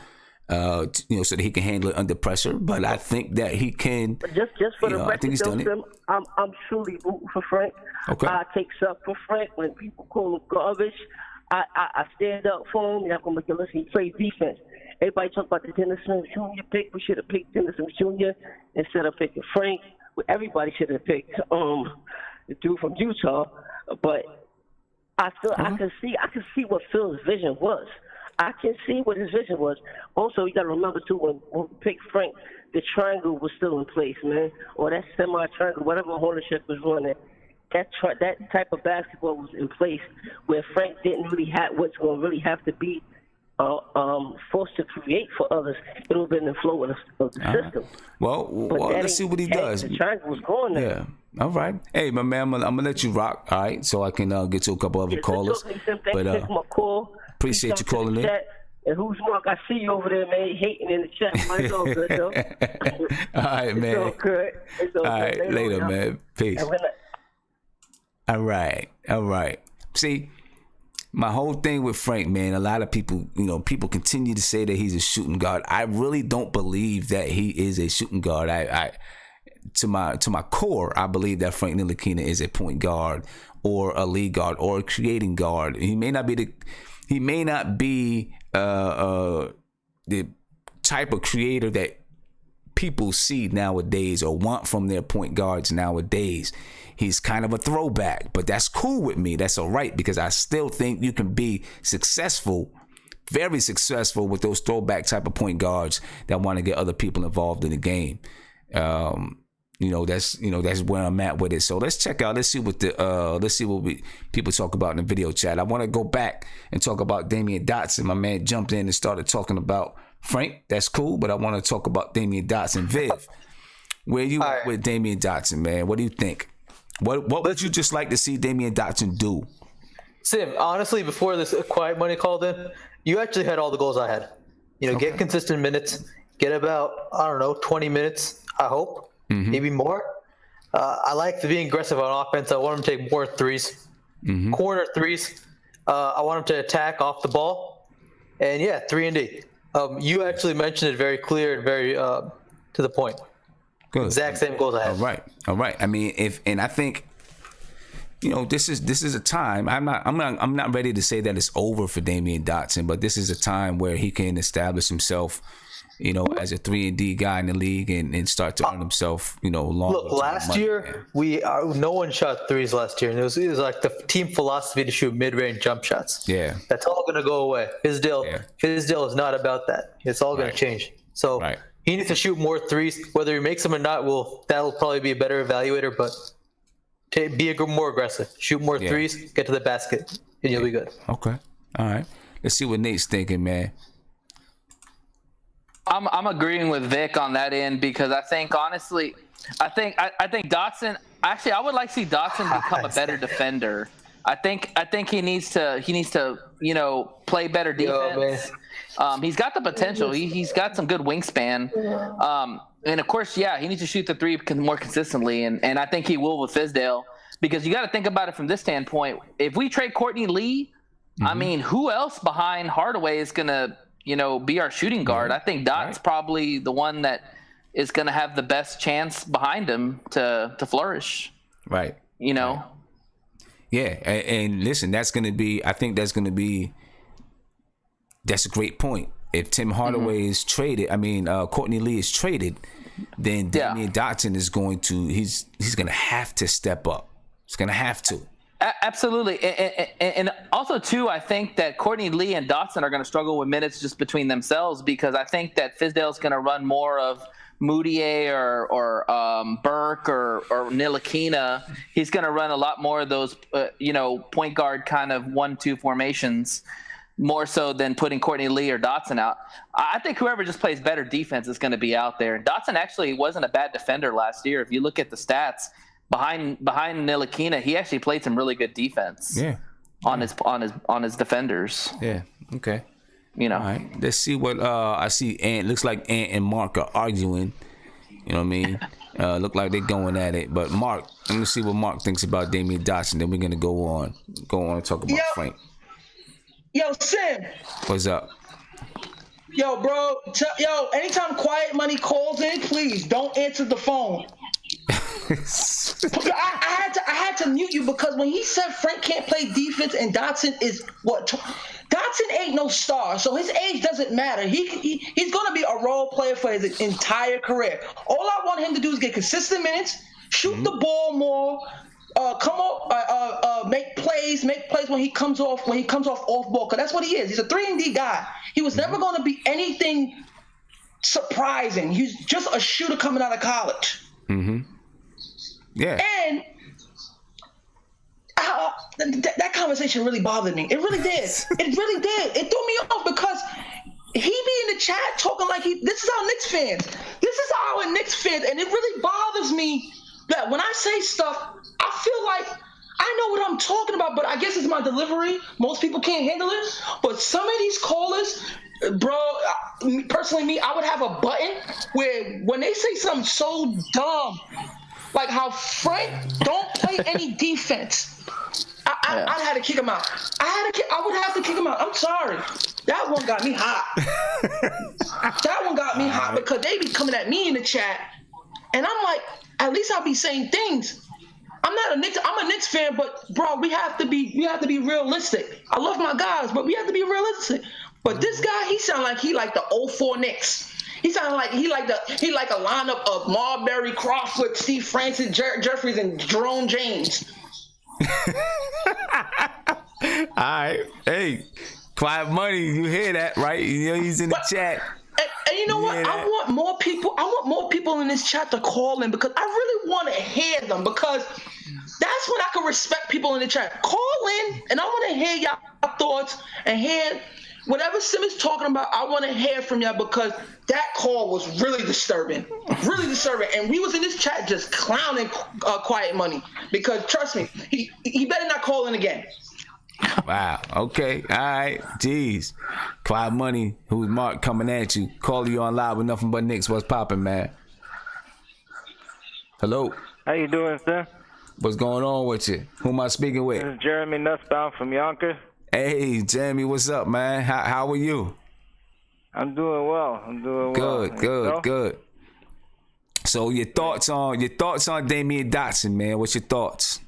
so that he can handle it under pressure. But I think that he can. Just for the record, I'm truly rooting for Frank. Okay. I take up for Frank when people call him garbage. I stand up for him. I'm gonna listen. He plays defense, everybody talk about the Dennis Smith Jr. pick. We should have picked Dennis Smith Jr. instead of picking Frank. Everybody should have picked the dude from Utah. But I can see what Phil's vision was. I can see what his vision was. Also, you got to remember too, when we picked Frank, the triangle was still in place, man, or that semi-triangle, whatever ownership was running. That type of basketball was in place where Frank didn't really have what's going to really have to be forced to create for others. It would have been the flow of the system. Well, let's see what he does. The triangle was going there. Yeah. All right. Hey, my man, I'm gonna let you rock. All right, so I can get to a couple other callers. But appreciate you calling in. And who's Mark? I see you over there, man, hating in the chat. But it's all good, though. All right, man. It's all good. It's all all good. right, later, man. Peace. All right. See, my whole thing with Frank, man, a lot of people, people continue to say that he's a shooting guard. I really don't believe that he is a shooting guard. I to my core, I believe that Frank Ntilikina is a point guard or a lead guard or a creating guard. He may not be the type of creator that people see nowadays or want from their point guards nowadays. He's kind of a throwback, but that's cool with me. That's all right, because I still think you can be successful, very successful with those throwback type of point guards that want to get other people involved in the game. That's where I'm at with it. So let's check out. Let's see what people talk about in the video chat. I want to go back and talk about Damyeon Dotson. My man jumped in and started talking about Frank. That's cool, but I want to talk about Damyeon Dotson. Viv, where you at with Damyeon Dotson, man? What do you think? What would you just like to see Damyeon Dotson do? Sim, honestly, before this quiet money called in, you actually had all the goals I had. Get consistent minutes, get about 20 minutes. I hope. Maybe more. I like being aggressive on offense. I want him to take more threes, corner threes. I want him to attack off the ball, and 3-and-D. You actually mentioned it very clear and very to the point. Good. Exact same goals I have. All right. I mean, I think this is a time. I'm not ready to say that it's over for Damyeon Dotson, but this is a time where he can establish himself, as a 3-and-D guy in the league and start to earn himself, long. Look, last year no one shot threes last year, and it was like the team philosophy to shoot mid-range jump shots. Yeah, that's all going to go away. His deal is not about that. It's all going to change. So he needs to shoot more threes. Whether he makes them or not, that'll probably be a better evaluator. But be more aggressive, shoot more threes, get to the basket, and you'll be good. Okay, all right. Let's see what Nate's thinking, man. I'm agreeing with Vic on that end because I think honestly, I think Dotson. Actually, I would like to see Dotson become a better defender. I think he needs to play better defense. He's got the potential. He's got some good wingspan. And of course, he needs to shoot the three more consistently. And I think he will with Fizdale, because you got to think about it from this standpoint. If we trade Courtney Lee, I mean, who else behind Hardaway is gonna be our shooting guard? I think Dot's probably the one that is going to have the best chance behind him to flourish. Right. Right. Yeah. And listen, that's a great point. If Tim Hardaway is traded, Courtney Lee is traded, then Damyeon Dotson is he's going to have to step up. He's going to have to. Absolutely. And also, too, I think that Courtney Lee and Dotson are going to struggle with minutes just between themselves, because I think that Fizdale's going to run more of Moutier or Burke or Ntilikina. He's going to run a lot more of those, point guard kind of 1-2 formations, more so than putting Courtney Lee or Dotson out. I think whoever just plays better defense is going to be out there. And Dotson actually wasn't a bad defender last year. If you look at the stats, behind Ntilikina, he actually played some really good defense. On his defenders. Yeah. Okay. All right. Let's see what I see. Looks like Ant and Mark are arguing. You know what I mean? Look like they're going at it. But Mark, let me see what Mark thinks about Damyeon Dotson. Then we're gonna go on and talk about Frank. Yo, Sim. What's up? Yo, bro. Anytime Quiet Money calls in, please don't answer the phone. I had to mute you, because when he said Frank can't play defense and Dotson is Dotson ain't no star, so his age doesn't matter. He's going to be a role player for his entire career. All I want him to do is get consistent minutes, shoot the ball more, come off, make plays when he comes off off ball. Cause that's what he is. He's a 3-and-D guy. He was never going to be anything surprising. He's just a shooter coming out of college. Yeah. And that conversation really bothered me. It really did. It really did. It threw me off because he be in the chat talking like this is our Knicks fans. This is our Knicks fans, and it really bothers me that when I say stuff, I feel like I know what I'm talking about, but I guess it's my delivery. Most people can't handle it. But some of these callers, bro, personally, I would have a button where when they say something so dumb, like how Frank don't play any defense, I'd have to kick him out. I would have to kick him out. I'm sorry. That one got me hot. That one got me hot because they be coming at me in the chat, and I'm like, at least I'll be saying things. I'm a Knicks fan, but bro, we have to be realistic. I love my guys, but we have to be realistic. But this guy, he sound like he like the 04 Knicks. He sounded like he like a lineup of Marbury, Crawford, Steve Francis, Jeffries, and Jerome James. All right. Hey, Quiet Money, you hear that, right? You know he's in the chat. And you know what? I want more people in this chat to call in because I really want to hear them because that's when I can respect people in the chat. Call in, and I want to hear y'all thoughts and hear whatever Sim is talking about. I want to hear from y'all because that call was really disturbing, and we was in this chat just clowning Quiet Money because trust me, he better not call in again. Wow. Okay. All right. Jeez. Quiet Money, who's Mark coming at you, calling you on live with nothing but Knicks. What's popping, man? Hello. How you doing, sir? What's going on with you? Who am I speaking with? This is Jeremy Nussbaum from Yonkers. Hey, Jeremy, what's up, man? How are you? I'm doing well. Good. So your thoughts on Damyeon Dotson, man? What's your thoughts?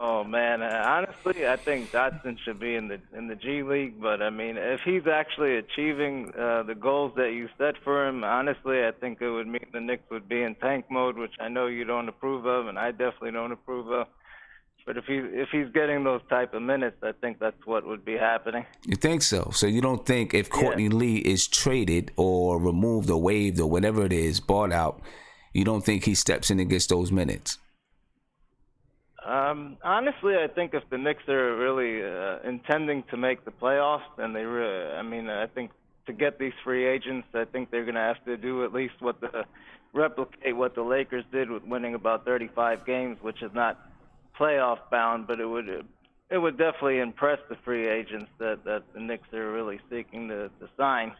Oh man, honestly, I think Dotson should be in the G League. But I mean, if he's actually achieving the goals that you set for him, honestly, I think it would mean the Knicks would be in tank mode, which I know you don't approve of, and I definitely don't approve of. But if he's getting those type of minutes, I think that's what would be happening. You think so? So you don't think if Courtney Lee is traded or removed or waived or whatever it is, bought out, you don't think he steps in and gets those minutes? Honestly, I think if the Knicks are really intending to make the playoffs, then I think to get these free agents, I think they're going to have to do at least replicate what the Lakers did with winning about 35 games, which is not playoff bound, but it would definitely impress the free agents that the Knicks are really seeking to sign.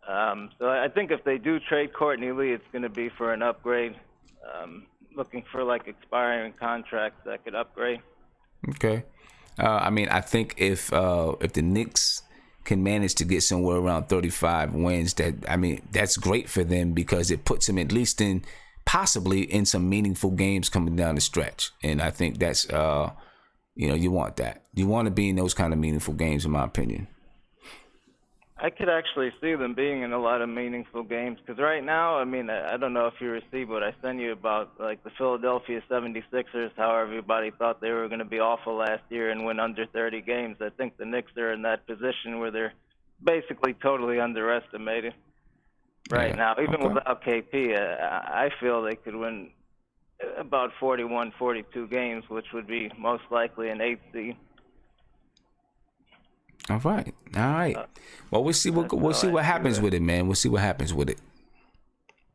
So I think if they do trade Courtney Lee, it's going to be for an upgrade. Looking for like expiring contracts that could upgrade. Okay. I think if the Knicks can manage to get somewhere around 35 wins, that's great for them because it puts them at least possibly in some meaningful games coming down the stretch. And I think that's you want that. You want to be in those kind of meaningful games, in my opinion. I could actually see them being in a lot of meaningful games because right now, I don't know if you received what I sent you about like the Philadelphia 76ers, how everybody thought they were going to be awful last year and win under 30 games. I think the Knicks are in that position where they're basically totally underestimated right now. Even without KP, I feel they could win about 41, 42 games, which would be most likely an 8th seed. All right. Well, we'll see what happens with it, man. We'll see what happens with it.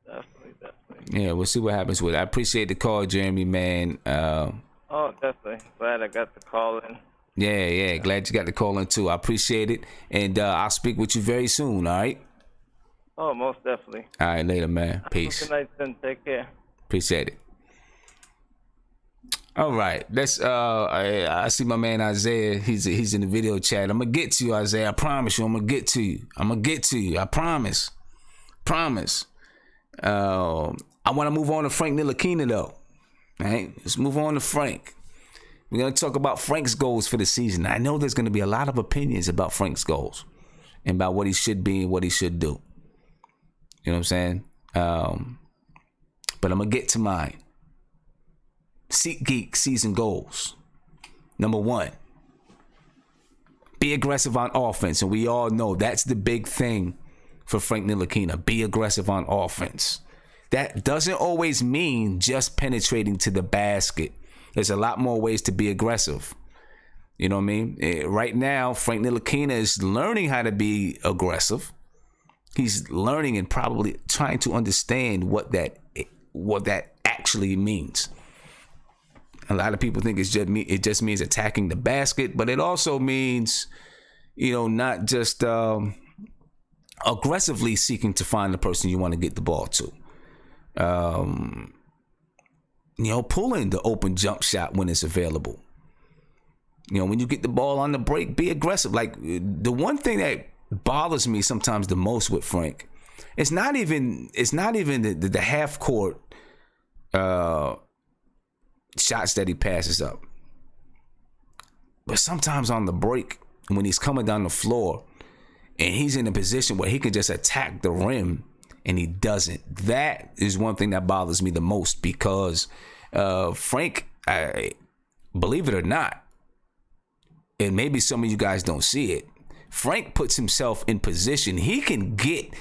Definitely. Yeah, we'll see what happens with it. I appreciate the call, Jeremy, man. Definitely. Glad I got the call in. Yeah. Glad you got the call in too. I appreciate it, and I'll speak with you very soon. All right. Oh, most definitely. All right, later, man. Peace. Good night, then. Take care. Appreciate it. All right, let's. I see my man Isaiah. He's in the video chat. I'm gonna get to you, Isaiah. I promise you. I'm gonna get to you. I promise. I want to move on to Frank Ntilikina though. All right, let's move on to Frank. We're going to talk about Frank's goals for the season. I know there's going to be a lot of opinions about Frank's goals and about what he should be and what he should do. You know what I'm saying? But I'm going to get to mine. SeatGeek season goals. Number 1, be aggressive on offense. And we all know that's the big thing for Frank Ntilikina. Be aggressive on offense. That doesn't always mean just penetrating to the basket. There's a lot more ways to be aggressive. You know what I mean? Right now, Frank Ntilikina is learning how to be aggressive. He's learning and probably trying to understand what that actually means. A lot of people think it just means attacking the basket, but it also means, not just aggressively seeking to find the person you want to get the ball to. Pulling the open jump shot when it's available. When you get the ball on the break, be aggressive. Like, the one thing that bothers me sometimes the most with Frank, it's not even the half court shots that he passes up. But sometimes on the break, when he's coming down the floor and he's in a position where he can just attack the rim and he doesn't. That is one thing that bothers me the most, because Frank, believe it or not, and maybe some of you guys don't see it, Frank puts himself in position. He can get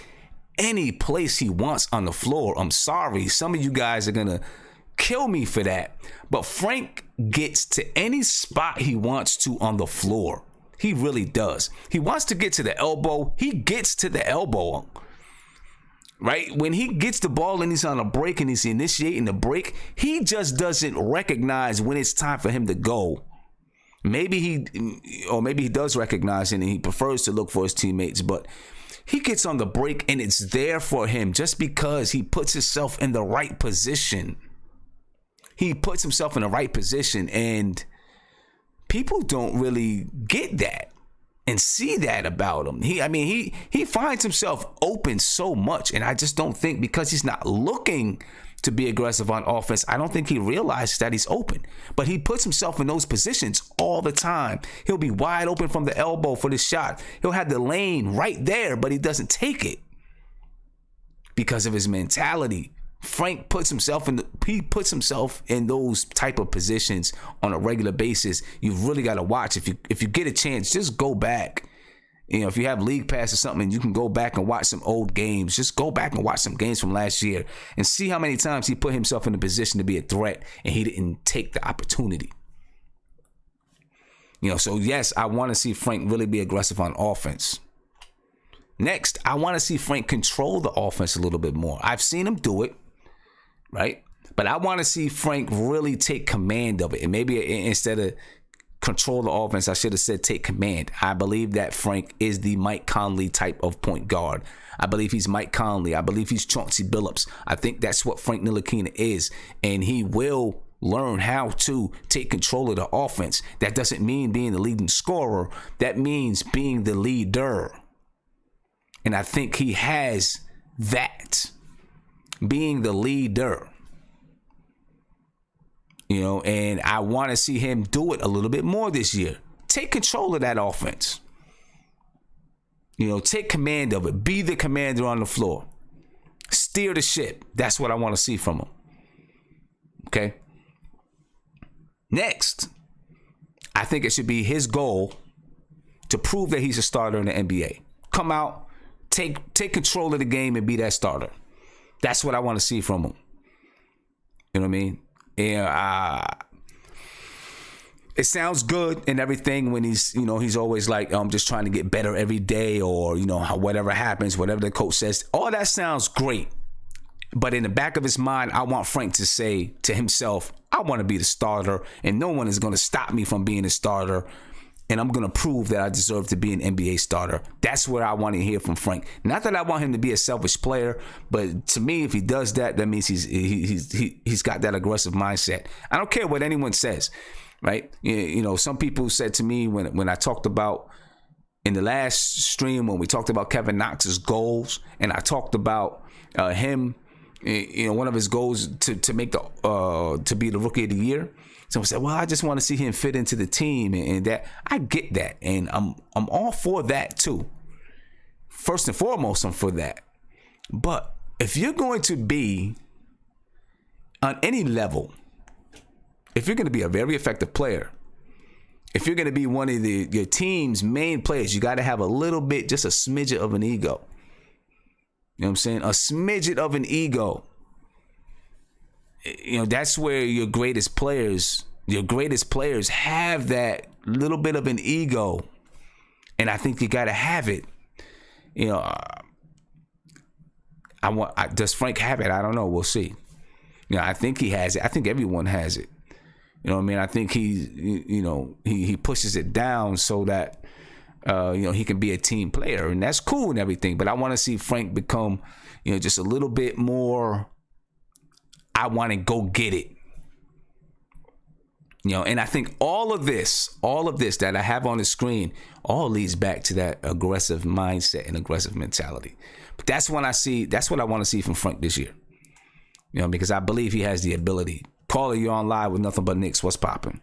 any place he wants on the floor. I'm sorry, some of you guys are going to kill me for that, but Frank gets to any spot he wants to on the floor. He really does. He wants to get to the elbow. He gets to the elbow. Right? When he gets the ball and he's on a break and he's initiating the break, he just doesn't recognize when it's time for him to go. Maybe he does recognize it and he prefers to look for his teammates, but he gets on the break and it's there for him just because he puts himself in the right position. He puts himself in the right position, and people don't really get that and see that about him. He finds himself open so much, and I just don't think, because he's not looking to be aggressive on offense, I don't think he realizes that he's open. But he puts himself in those positions all the time. He'll be wide open from the elbow for the shot. He'll have the lane right there, but he doesn't take it because of his mentality. Frank puts himself in those type of positions on a regular basis. You've really got to watch. If you get a chance, just go back. If you have League Pass or something, you can go back and watch some old games. Just go back and watch some games from last year and see how many times he put himself in a position to be a threat and he didn't take the opportunity. So yes, I want to see Frank really be aggressive on offense. Next, I want to see Frank control the offense a little bit more. I've seen him do it. Right? But I want to see Frank really take command of it. And maybe instead of control the offense, I should have said take command. I believe that Frank is the Mike Conley type of point guard. I believe he's Mike Conley. I believe he's Chauncey Billups. I think that's what Frank Ntilikina is. And he will learn how to take control of the offense. That doesn't mean being the leading scorer. That means being the leader. And I think he has that. Being the leader, and I want to see him do it a little bit more this year. Take control of that offense. Take command of it. Be the commander on the floor. Steer the ship. That's what I want to see from him. Okay. Next, I think it should be his goal to prove that he's a starter in the NBA. Come out, take control of the game and be that starter. That's what I want to see from him. You know what I mean? And it sounds good and everything when he's always like, I'm just trying to get better every day, or, whatever happens, whatever the coach says. All that sounds great. But in the back of his mind, I want Frank to say to himself, I want to be the starter, and no one is going to stop me from being a starter. And I'm going to prove that I deserve to be an NBA starter. That's what I want to hear from Frank. Not that I want him to be a selfish player, but to me, if he does that, that means he's got that aggressive mindset. I don't care what anyone says, right? Some people said to me when I talked about in the last stream, when we talked about Kevin Knox's goals, and I talked about him one of his goals to make to be the rookie of the year. Someone said, well, I just want to see him fit into the team, and that I get that, and I'm all for that too. First and foremost, I'm for that. But if you're going to be on any level, if you're going to be a very effective player, if you're going to be one of your team's main players, you got to have a little bit, just a smidget of an ego. You know what I'm saying? A smidget of an ego. That's where your greatest players have that little bit of an ego. And I think you got to have it. Does Frank have it? I don't know. We'll see. I think he has it. I think everyone has it. You know what I mean? I think he pushes it down so that he can be a team player, and that's cool and everything. But I want to see Frank become, just a little bit more. I want to go get it. And I think all of this that I have on the screen all leads back to that aggressive mindset and aggressive mentality. But that's what I want to see from Frank this year. Because I believe he has the ability. Caller, you're on live with Nothing But Knicks. What's popping?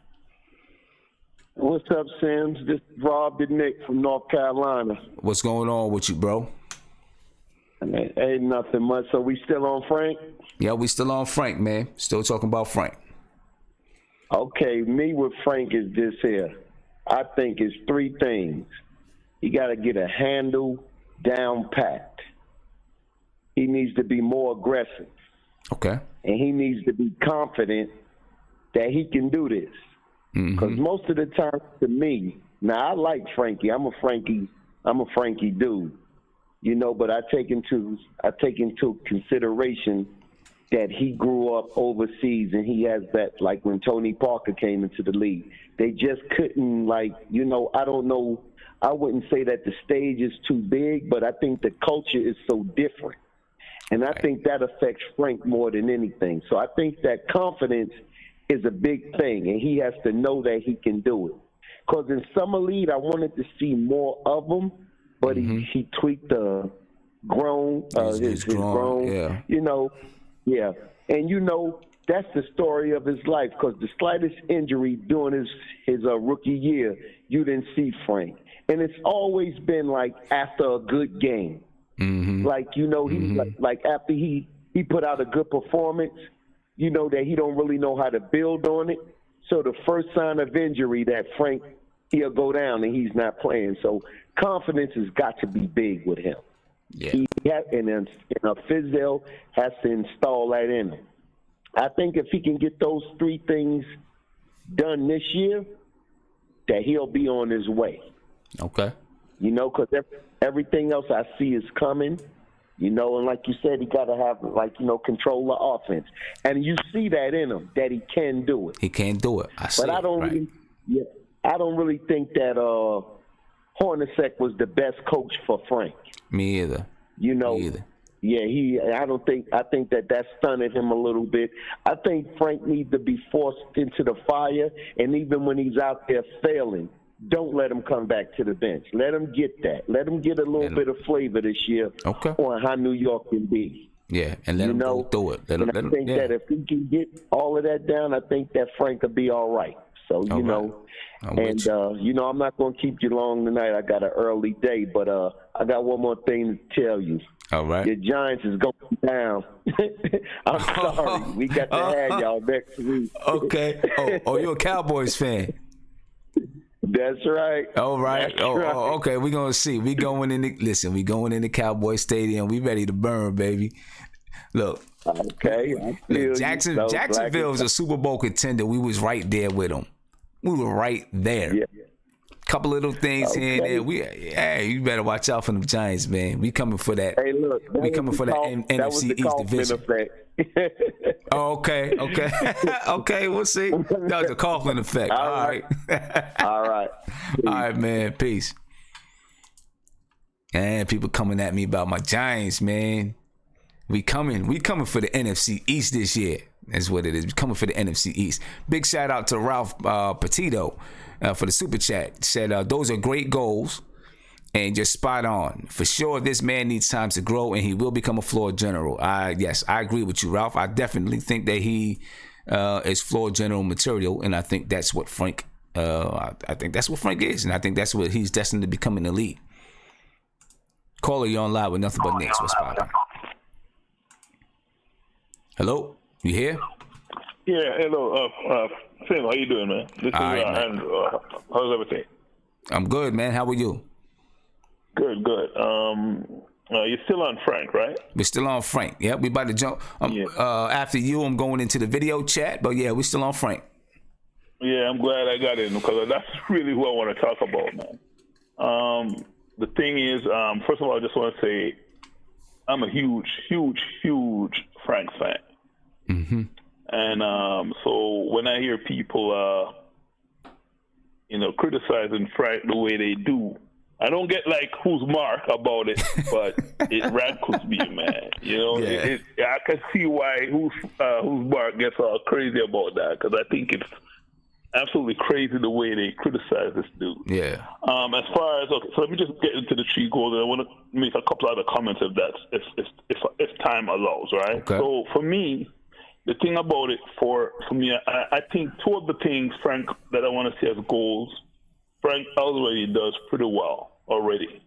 What's up, Sims? This is Rob the Knick from North Carolina. What's going on with you, bro? Ain't nothing much. So we still on Frank? Yeah, we still on Frank, man. Still talking about Frank. Okay, me with Frank is this here. I think it's three things. He got to get a handle down packed. He needs to be more aggressive. Okay. And he needs to be confident that he can do this. Because most of the time, to me, now I like Frankie. I'm a Frankie dude, But I take into consideration that he grew up overseas, and he has that, like when Tony Parker came into the league. They just couldn't, I don't know. I wouldn't say that the stage is too big, but I think the culture is so different. And I think that affects Frank more than anything. So I think that confidence is a big thing, and he has to know that he can do it. Because in Summer League, I wanted to see more of him, but he tweaked the grown, his grown, yeah. And, that's the story of his life, because the slightest injury during his rookie year, you didn't see Frank. And it's always been like after a good game. Like after he put out a good performance, that he don't really know how to build on it. So the first sign of injury that Frank, he'll go down and he's not playing. So confidence has got to be big with him. Yeah. And a physio has to install that in him. I think if he can get those three things done this year, that he'll be on his way. Okay. Because everything else I see is coming, and like you said, he got to have, control the offense. And you see that in him, that he can do it. He can do it. I don't really think that Hornacek was the best coach for Frank. Me either. Me either. Yeah, I think that stunted him a little bit. I think Frank needs to be forced into the fire, and even when he's out there failing, don't let him come back to the bench. Let him get that. Let him get a little bit of flavor this year on how New York can be. Yeah, and let him go through it. I think that if he can get all of that down, I think that Frank will be all right. So, I'm not going to keep you long tonight. I got an early day, but I got one more thing to tell you. All right. Your Giants is going down. I'm sorry. We got to have y'all next week. Okay. Oh, you're a Cowboys fan. That's right. All right. That's right. Okay. We're going to see. We going in the Cowboy Stadium. We ready to burn, baby. Look. Okay. Jacksonville was a Super Bowl contender. We was right there with them. We were right there. Yeah. Couple little things here and there. You better watch out for them Giants, man. We coming for that. Hey, look. We coming for that NFC East division. Okay. Okay, we'll see. That was a Coughlin effect. All right. All right. All right, man. Peace. And people coming at me about my Giants, man. We coming for the NFC East this year. That's what it is. We coming for the NFC East. Big shout out to Ralph Petito for the super chat. Said those are great goals, And just spot on. For sure, this man needs time to grow, and he will become a floor general. Yes, I agree with you, Ralph. I definitely think that he is floor general material, and I think that's what Frank. I think that's what Frank is, and I think that's what he's destined to become an elite. Caller, you're on live with nothing but Knicks. What's poppin'? Hello, you here? Yeah, hello. Sam, how you doing, man? This All is right, and how's everything? I'm good, man. How are you? Good. You're still on Frank, right? We're still on Frank. Yep, we about to jump. After you, I'm going into the video chat, but yeah, we're still on Frank. Yeah, I'm glad I got in because that's really who I want to talk about, man. The thing is, first of all, I just want to say I'm a huge Frank fan. Mm-hmm. And so when I hear people, criticizing Frank the way they do, I don't get like who's Mark about it, but it rankles me, man. I can see why who's Mark gets all crazy about that because I think it's absolutely crazy the way they criticize this dude. Yeah. As far as so let me just get into the 3 goals, and I want to make a couple other comments if time allows, right? Okay. So for me, the thing about it for me, I think 2 of the things Frank that I want to see as goals, Frank already does pretty well already.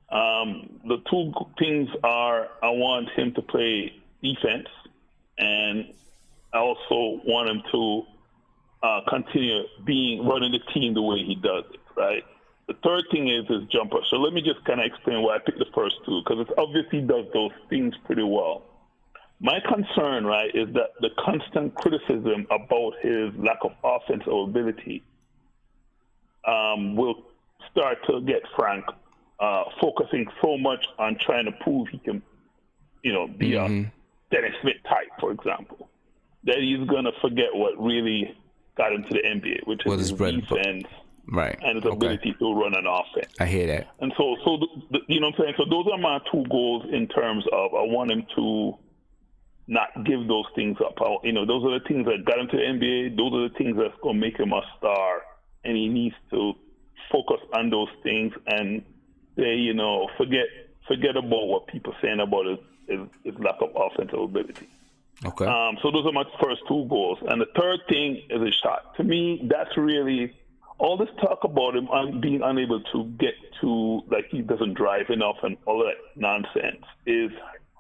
The 2 things are I want him to play defense, and I also want him to continue running the team the way he does it, right? The third thing is his jumper. So let me just kind of explain why I picked the first 2, because it's obvious he does those things pretty well. My concern, right, is that the constant criticism about his lack of offensive ability will start to get Frank focusing so much on trying to prove he can, be a Dennis Smith type, for example, that he's going to forget what really got him to the NBA, which is his defense, right, and his ability to run an offense. I hear that. And so you know what I'm saying? So those are my 2 goals in terms of I want him to not give those things up. Those are the things that got him to the NBA. Those are the things that's going to make him a star, and he needs to focus on those things and say, forget about what people are saying about his lack of offensive ability. Okay. So those are my first 2 goals. And the third thing is a shot. To me, that's really all this talk about him being unable to get to, like, he doesn't drive enough and all that nonsense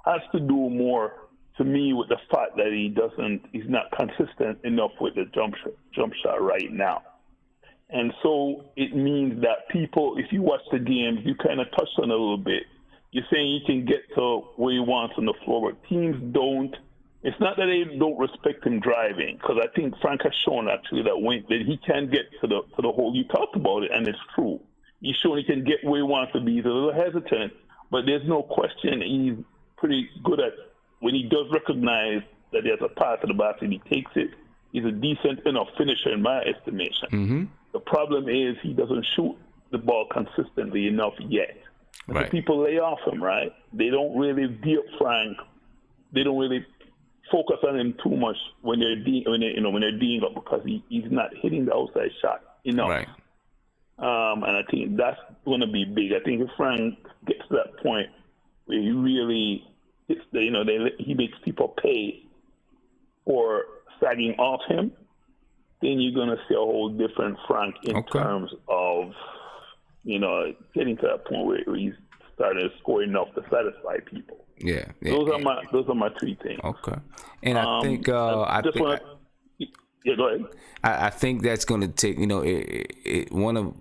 has to do more to me with the fact that he's not consistent enough with the jump shot right now. And so it means that people, if you watch the games, you kind of touched on it a little bit. You're saying he can get to where he wants on the floor, but teams don't. It's not that they don't respect him driving, because I think Frank has shown actually that he can get to the hole. You talked about it, and it's true. He's shown he can get where he wants to be. He's a little hesitant, but there's no question he's pretty good at when he does recognize that there's a path to the basket. He takes it. He's a decent enough finisher in my estimation. Mm-hmm. The problem is he doesn't shoot the ball consistently enough yet. Right. So people lay off him, right? They don't really deal Frank. They don't really focus on him too much when they're D'ing up because he's not hitting the outside shot enough. Right. And I think that's going to be big. I think if Frank gets to that point where he really hits he makes people pay for sagging off him, then you're going to see a whole different Frank in terms of, getting to that point where he's starting to score enough to satisfy people. Yeah. Those are my 3 things. Okay. And I think go ahead. I think that's going to take, one of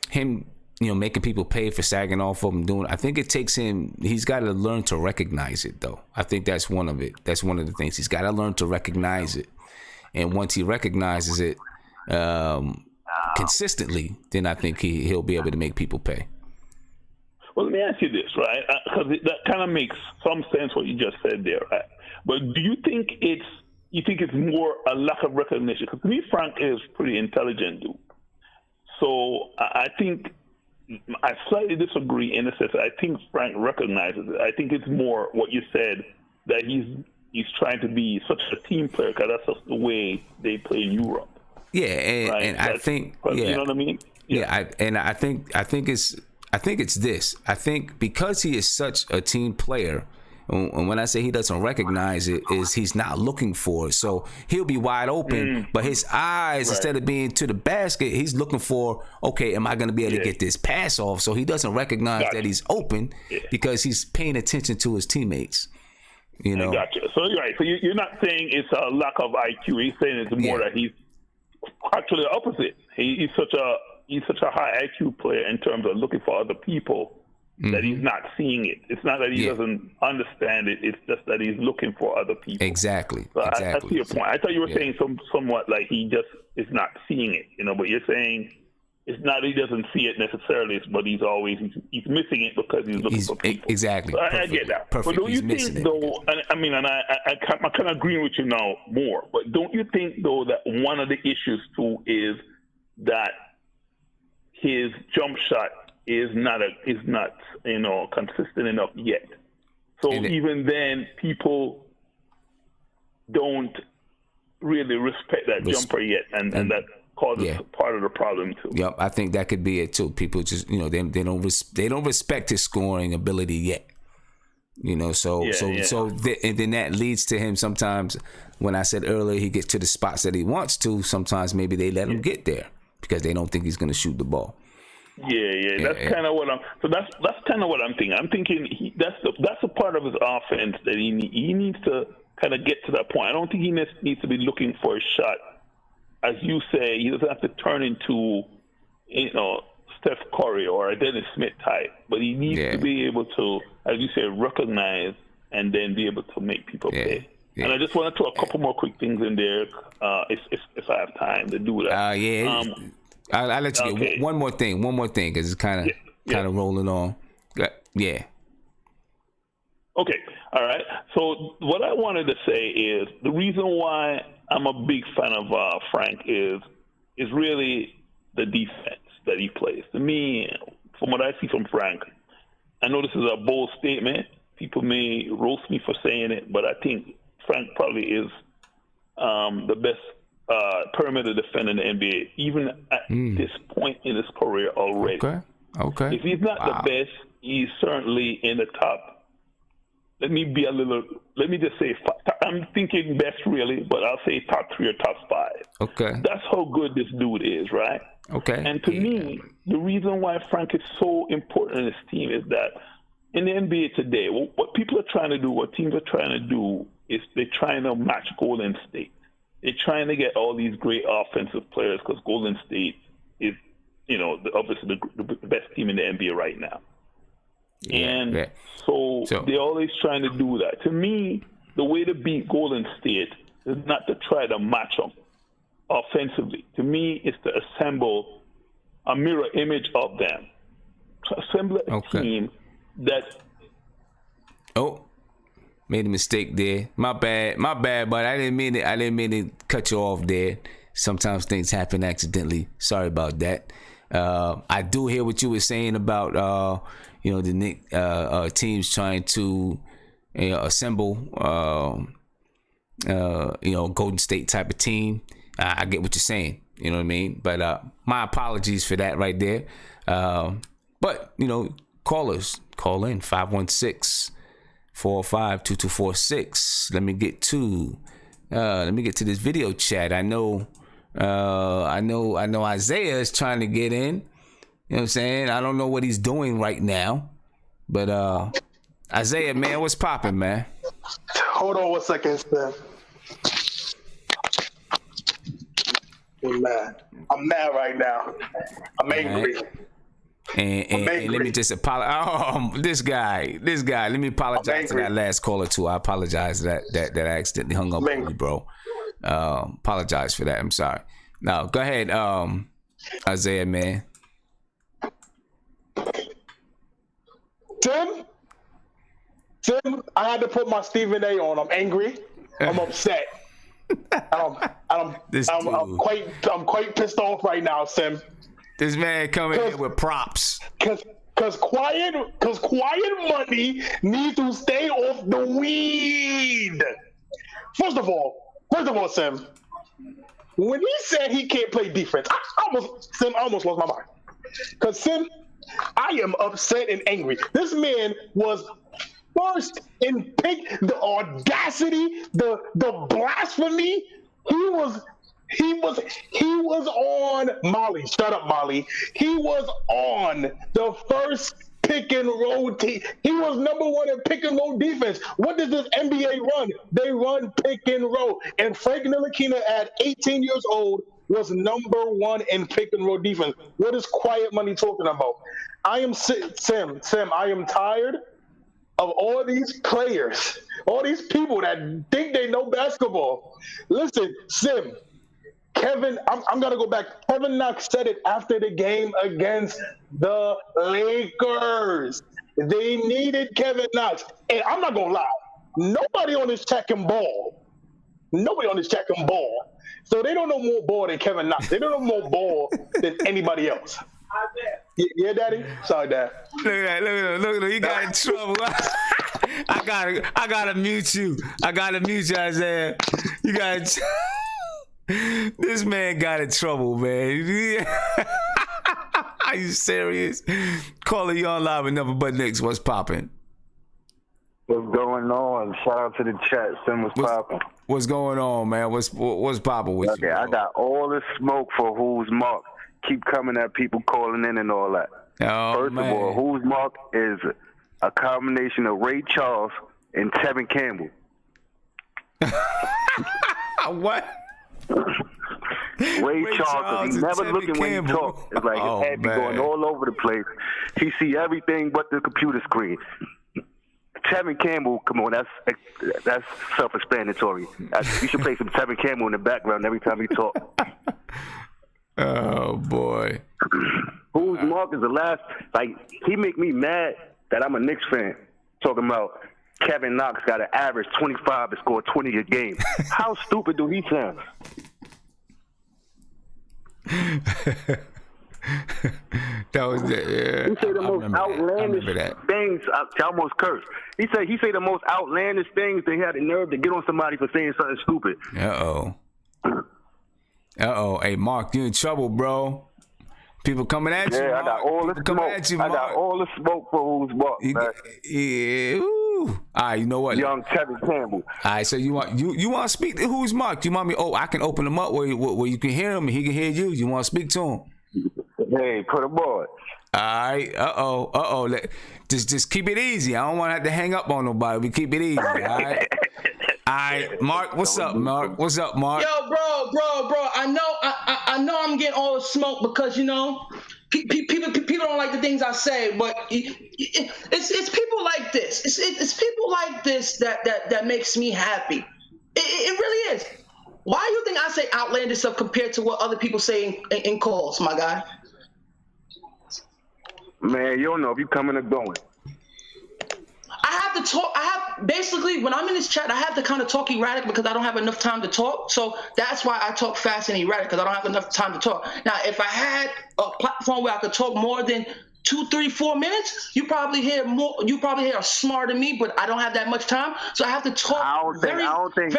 him, making people pay for sagging off of him I think it takes him, he's got to learn to recognize it though. I think that's one of it. That's one of the things. He's got to learn to recognize it. And once he recognizes it consistently, then I think he'll be able to make people pay. Well, let me ask you this, right? Because that kind of makes some sense what you just said there, right? But do you think it's more a lack of recognition? Because to me, Frank is pretty intelligent, dude. So I think I slightly disagree in the sense that I think Frank recognizes it. I think it's more what you said, that he's trying to be such a team player because that's just the way they play in Europe. Yeah, and I think, you know what I mean? Yeah, I think it's. I think it's this. I think because he is such a team player, and when I say he doesn't recognize it, is he's not looking for it. So he'll be wide open, but his eyes, instead of being to the basket, he's looking for, okay, am I going to be able to get this pass off? So he doesn't recognize that he's open because he's paying attention to his teammates. You know. Gotcha. So you're right. So you're not saying it's a lack of IQ. He's saying it's more that he's actually the opposite. He's such a high IQ player in terms of looking for other people. That he's not seeing it. It's not that he doesn't understand it. It's just that he's looking for other people. Exactly. So I see your point. I thought you were saying somewhat like he just is not seeing it, you know. But you're saying it's not that he doesn't see it necessarily, but he's missing it because he's looking for people. Exactly. So I get that. Perfect. But don't you think though? I'm kind of agreeing with you now more. But don't you think though that one of the issues too is that his jump shot is not consistent enough yet. So even then, people don't really respect that jumper yet, and that causes part of the problem too. Yep, I think that could be it too. People just they don't respect his scoring ability yet. You know, and then that leads to him sometimes. When I said earlier, he gets to the spots that he wants to. Sometimes maybe they let him get there because they don't think he's going to shoot the ball. That's kind of what I'm. So that's kind of what I'm thinking. I'm thinking that's a part of his offense that he needs to kind of get to that point. I don't think he needs to be looking for a shot, as you say. He doesn't have to turn into, Steph Curry or a Dennis Smith type, but he needs to be able to, as you say, recognize and then be able to make people pay. And I just want to throw a couple more quick things in there, if I have time to do that. I'll let you get one more thing, because it's kind of rolling on. Yeah. Okay. All right. So what I wanted to say is the reason why I'm a big fan of Frank is really the defense that he plays. To me, from what I see from Frank, I know this is a bold statement. People may roast me for saying it, but I think Frank probably is the best perimeter defender in the NBA, even at this point in his career already. Okay. If he's not the best, he's certainly in the top. Let me just say, I'm thinking best really, but I'll say top 3 or top 5. Okay. That's how good this dude is, right? Okay. And to me, the reason why Frank is so important in this team is that in the NBA today, what people are trying to do, what teams are trying to do, is they're trying to match Golden State. They're trying to get all these great offensive players because Golden State is, obviously the best team in the NBA right now. So they're always trying to do that. To me, the way to beat Golden State is not to try to match them offensively. To me, it's to assemble a mirror image of them. To assemble a team that... Made a mistake there. My bad, but I didn't mean to cut you off there. Sometimes things happen accidentally. Sorry about that. I do hear what you were saying about the Knicks teams trying to assemble Golden State type of team. I get what you're saying. You know what I mean? But my apologies for that right there. But callers, call in 516-405-2246. Let me get to this video chat. I know Isaiah is trying to get in. You know what I'm saying? I don't know what he's doing right now. But Isaiah, man, what's popping, man? Hold on 1 second, Sam. I'm mad right now. I'm angry. Right. And let me just apologize. This guy. Let me apologize to that last caller too. I apologize that I accidentally hung up on you, bro. Apologize for that. I'm sorry. Now go ahead, Isaiah, man. Tim, I had to put my Stephen A on. I'm angry. I'm upset. I'm quite pissed off right now, Sim. This man coming in with props. Cause quiet money needs to stay off the weed. First of all, Sim, when he said he can't play defense, I almost lost my mind. Cause Sim, I am upset and angry. This man was first in pick. The audacity, the blasphemy. He was on Molly. Shut up, Molly. He was on the first pick and roll team. He was number one in pick and roll defense. What does this NBA run? They run pick and roll. And Frank Ntilikina at 18 years old was number one in pick and roll defense. What is Quiet Money talking about? I am Sim. I am tired of all these players, all these people that think they know basketball. Listen, Sim. Kevin, I'm going to go back. Kevin Knox said it after the game against the Lakers. They needed Kevin Knox. And I'm not going to lie. Nobody on this chat can ball. So they don't know more ball than Kevin Knox. They don't know more ball than anybody else. Yeah, Daddy? Sorry, Dad. Look at that. You got in trouble. I gotta mute you. Isaiah. You got... This man got in trouble, man. Are you serious? Calling you on live with Nothing But Knicks. What's popping? What's going on? Shout out to the chat. Sim, what's popping? What's going on, man? What's popping with you? Okay, I got all the smoke for Who's Mark. Keep coming at people calling in and all that. First of all, Who's Mark is a combination of Ray Charles and Tevin Campbell. What? Ray Charles, he's never looking when he talks. It's like his head be going all over the place. He see everything but the computer screen. Tevin Campbell, come on, that's self-explanatory. You should play some Tevin Campbell in the background every time he talks. Oh boy. Who's Mark is the last, like, he make me mad that I'm a Knicks fan. Talking about Kevin Knox got an average 25 and scored 20 a game. How stupid do he sound? That was the He say the most outlandish things. I almost cursed. He say the most outlandish things. They had the nerve to get on somebody for saying something stupid. Hey, Mark, you in trouble, bro. People coming at you. Yeah, I got all the smoke. I got all the smoke for Who's Mark, man. Yeah. All right, you know what? Young Tevin Campbell. All right, so you want to speak to Who's Mark? You want me? Oh, I can open him up where you can hear him and he can hear you. You want to speak to him? Hey, put him on. All right. Just keep it easy. I don't want to have to hang up on nobody. We keep it easy. All right. All right, Mark. What's up, Mark? Yo, bro. I know I'm getting all the smoke because people don't like the things I say, but it's people like this. It's people like this that makes me happy. It really is. Why do you think I say outlandish stuff compared to what other people say in calls, my guy? Man, you don't know if you coming or going. I have to talk. Basically, when I'm in this chat, I have to kind of talk erratic because I don't have enough time to talk. So that's why I talk fast and erratic, because I don't have enough time to talk. Now, if I had a platform where I could talk more than 2, 3, 4 minutes, you probably hear more. You probably hear smarter than me, but I don't have that much time, so I have to talk I don't think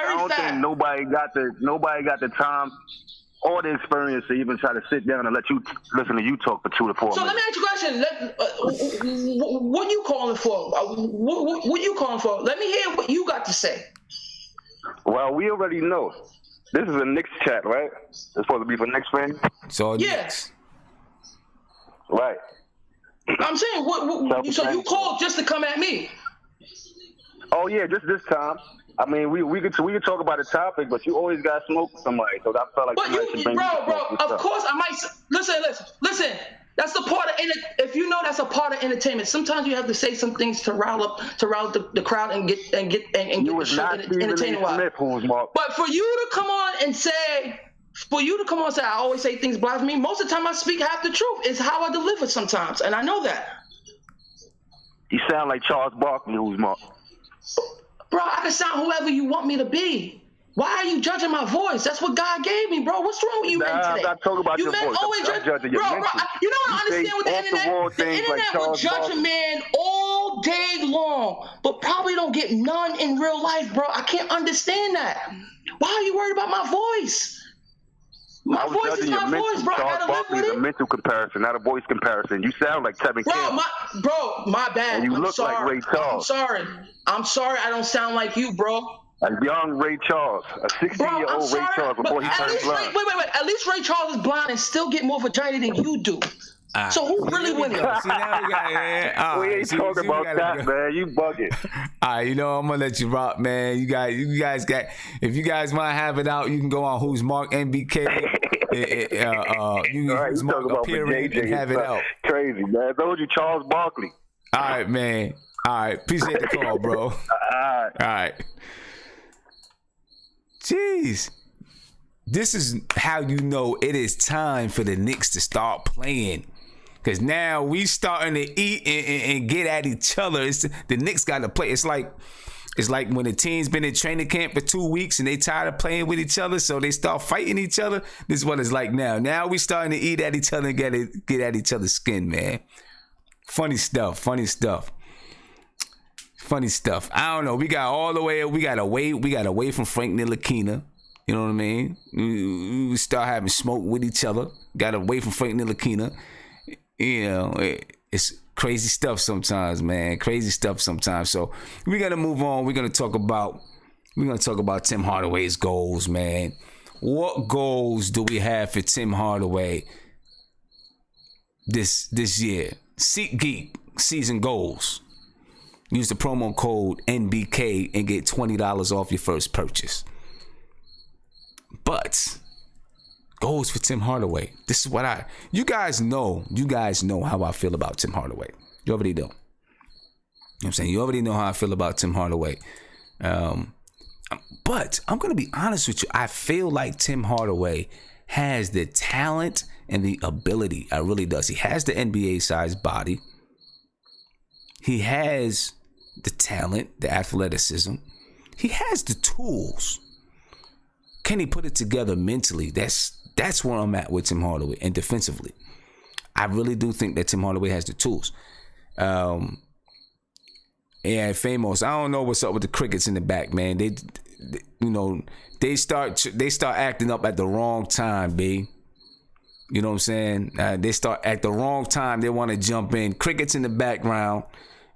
nobody got the time or the experience to even try to sit down and let you listen to you talk for 2 to 4 minutes. So let me ask you a question. What are you calling for? What are you calling for? Let me hear what you got to say. Well, we already know. This is a Knicks chat, right? It's supposed to be for Knicks fans? So yes. Right. I'm saying, so you called just to come at me? Oh yeah, just this time. I mean, we could talk about a topic, but you always got smoke with somebody, so I felt like. But of course I might listen. That's the part of if you know that's a part of entertainment. Sometimes you have to say some things to rile the crowd and get the show entertaining. But for you to come on and say. I always say things blasphemy. Most of the time I speak half the truth. It's how I deliver sometimes, and I know that. You sound like Charles Barkley, Who's Mark. Bro, I can sound whoever you want me to be. Why are you judging my voice? That's what God gave me, bro. What's wrong with you men today? I'm not talking about your voice. I'm judging your mental. You know what I understand with the internet? The internet will judge a man all day long, but probably don't get none in real life, bro. I can't understand that. Why are you worried about my voice? My I was voice is judging your my mental. voice, bro. I Charles gotta live Barkley is with a it. mental comparison, not a voice comparison. You sound like Tevin Campbell. My bad. And you I'm look sorry. like Ray Charles. I'm sorry. I don't sound like you, bro. A young Ray Charles, a 16-year-old Ray Charles before he turned blind. Wait. At least Ray Charles is blind and still get more vagina than you do. So who really winning? See, now we got We ain't talking about that, man. You bugging. All right, you know, I'm gonna let you rock, man. You guys got. If you guys want to have it out, you can go on Who's Mark NBK. You can Who's Mark appearing and have it out. Crazy, man. I told you, Charles Barkley. All right, man. All right, appreciate the call, bro. All right. Jeez. This is how you know it is time for the Knicks to start playing. Because now we starting to eat and get at each other. The Knicks got to play. It's like when the team's been in training camp for 2 weeks and they tired of playing with each other, so they start fighting each other. This is what it's like now. Now we starting to eat at each other and get at each other's skin, man. Funny stuff. I don't know. We got away from Frank Ntilikina. You know what I mean? We start having smoke with each other. Got away from Frank Ntilikina. You know, it's crazy stuff sometimes, man. Crazy stuff sometimes. So we gotta move on. We're gonna talk about Tim Hardaway's goals, man. What goals do we have for Tim Hardaway this year? SeatGeek season goals. Use the promo code NBK and get $20 off your first purchase. But goals for Tim Hardaway. This is what you guys know how I feel about Tim Hardaway. You already know. You know what I'm saying? You already know how I feel about Tim Hardaway. But I'm going to be honest with you. I feel like Tim Hardaway has the talent and the ability. I really does. He has the NBA sized body. He has the talent, the athleticism. He has the tools. Can he put it together mentally? That's where I'm at with Tim Hardaway. And defensively, I really do think that Tim Hardaway has the tools. And Famous, I don't know what's up with the crickets in the back, man. They start acting up at the wrong time, B. You know what I'm saying? They start at the wrong time. They want to jump in. Crickets in the background.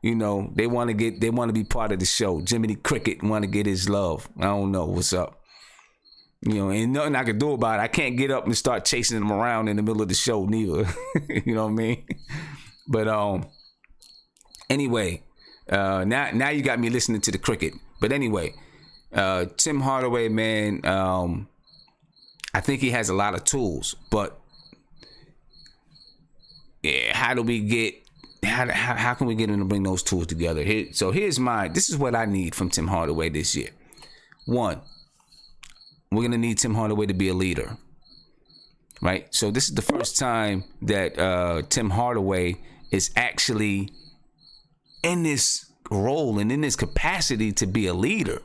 You know, they want to be part of the show. Jiminy Cricket want to get his love. I don't know what's up. You know, ain't nothing I can do about it. I can't get up and start chasing them around in the middle of the show neither. You know what I mean? But anyway, now you got me listening to the cricket. But anyway, Tim Hardaway, man, I think he has a lot of tools. But yeah, how can we get him to bring those tools together? This is what I need from Tim Hardaway this year. One, we're going to need Tim Hardaway to be a leader, right? So this is the first time that Tim Hardaway is actually in this role and in this capacity to be a leader.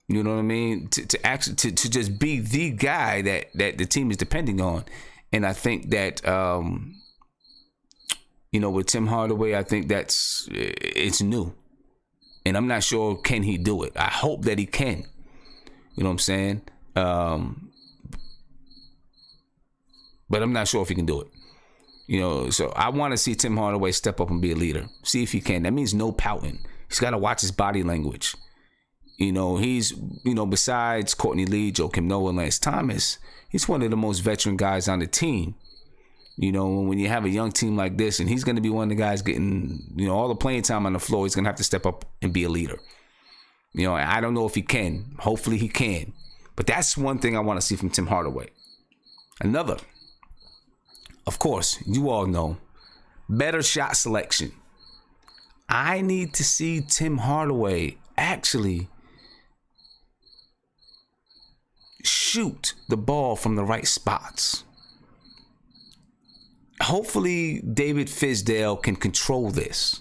You know what I mean? To just be the guy that the team is depending on. And I think that, with Tim Hardaway, I think it's new. And I'm not sure, can he do it? I hope that he can. You know what I'm saying? But I'm not sure if he can do it. You know, so I want to see Tim Hardaway step up and be a leader. See if he can. That means no pouting. He's got to watch his body language. You know, besides Courtney Lee, Joakim Noah, and Lance Thomas, he's one of the most veteran guys on the team. You know, when you have a young team like this, and he's going to be one of the guys getting, all the playing time on the floor, he's going to have to step up and be a leader. You know, I don't know if he can. Hopefully he can. But that's one thing I want to see from Tim Hardaway. Another, of course, you all know, better shot selection. I need to see Tim Hardaway actually shoot the ball from the right spots. Hopefully David Fizdale can control this.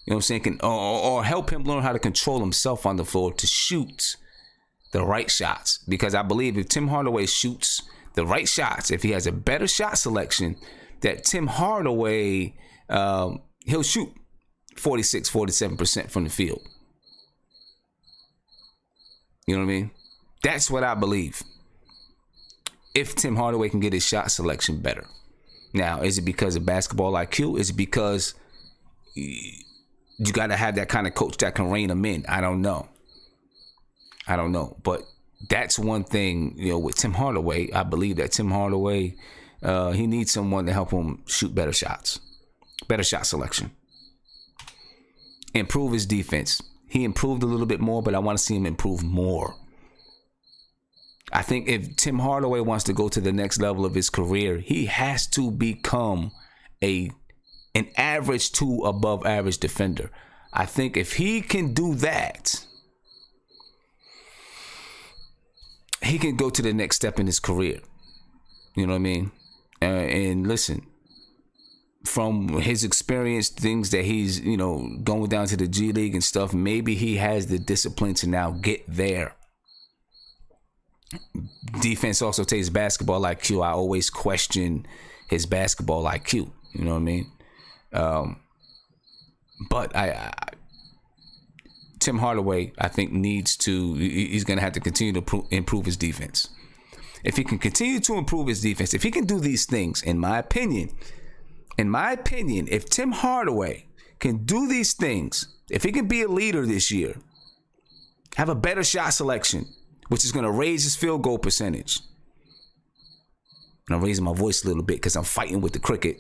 You know what I'm saying? Or help him learn how to control himself on the floor to shoot the right shots. Because I believe if Tim Hardaway shoots the right shots, if he has a better shot selection, that Tim Hardaway, he'll shoot 46, 47% from the field. You know what I mean? That's what I believe. if Tim Hardaway can get his shot selection better. Now, is it because of basketball IQ? Is it because you got to have that kind of coach that can rein him in? I don't know. But that's one thing, with Tim Hardaway. I believe that Tim Hardaway, he needs someone to help him shoot better shots, better shot selection, improve his defense. He improved a little bit more, but I want to see him improve more. I think if Tim Hardaway wants to go to the next level of his career, he has to become an average to above average defender. I think if he can do that, he can go to the next step in his career. You know what I mean? And listen, from his experience, things that he's, going down to the G League and stuff, maybe he has the discipline to now get there. Defense also takes basketball IQ. I always question his basketball IQ. You know what I mean? But Tim Hardaway, I think, he's going to have to continue to improve his defense. If he can continue to improve his defense, if he can do these things, in my opinion, if Tim Hardaway can do these things, if he can be a leader this year, have a better shot selection, which is going to raise his field goal percentage. And I'm raising my voice a little bit because I'm fighting with the cricket.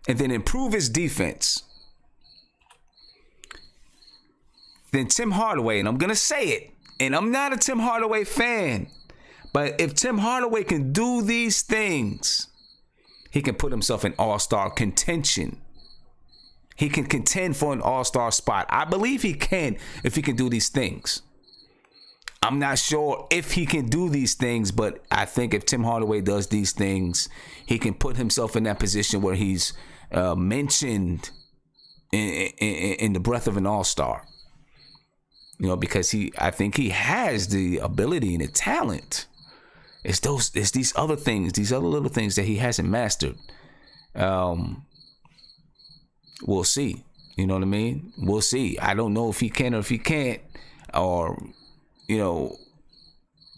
And then improve his defense. Then Tim Hardaway, and I'm going to say it, and I'm not a Tim Hardaway fan, but if Tim Hardaway can do these things, he can put himself in all-star contention. He can contend for an all-star spot. I believe he can if he can do these things. I'm not sure if he can do these things, but I think if Tim Hardaway does these things, he can put himself in that position where he's mentioned in the breath of an all-star. Because I think he has the ability and the talent. It's these other things, these other little things that he hasn't mastered. We'll see. You know what I mean? We'll see. I don't know if he can or if he can't, or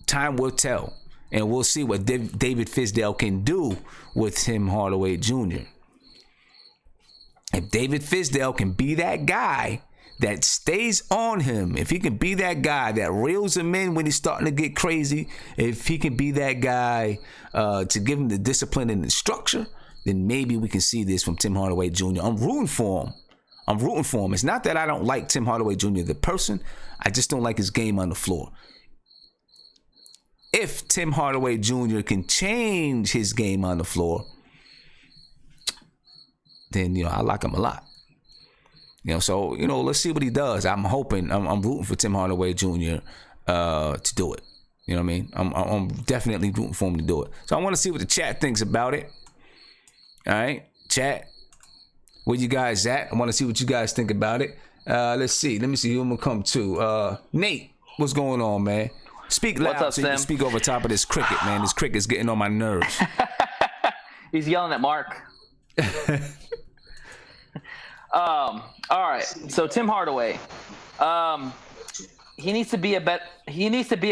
time will tell, and we'll see what David Fizdale can do with Tim Hardaway Jr. If David Fizdale can be that guy that stays on him, if he can be that guy that reels him in when he's starting to get crazy, if he can be that guy to give him the discipline and the structure, then maybe we can see this from Tim Hardaway Jr. I'm rooting for him. It's not that I don't like Tim Hardaway Jr. the person. I just don't like his game on the floor. If Tim Hardaway Jr. can change his game on the floor, then I like him a lot. So let's see what he does. I'm rooting for Tim Hardaway Jr. To do it. You know what I mean? I'm definitely rooting for him to do it. So I want to see what the chat thinks about it. All right, chat. Where you guys at? I want to see what you guys think about it. Let's see. Let me see who I'm gonna come to. Nate, what's going on, man? Speak loud. What's up, so you can speak over top of this cricket, man. This cricket's getting on my nerves. He's yelling at Mark. All right. So Tim Hardaway, he needs to be a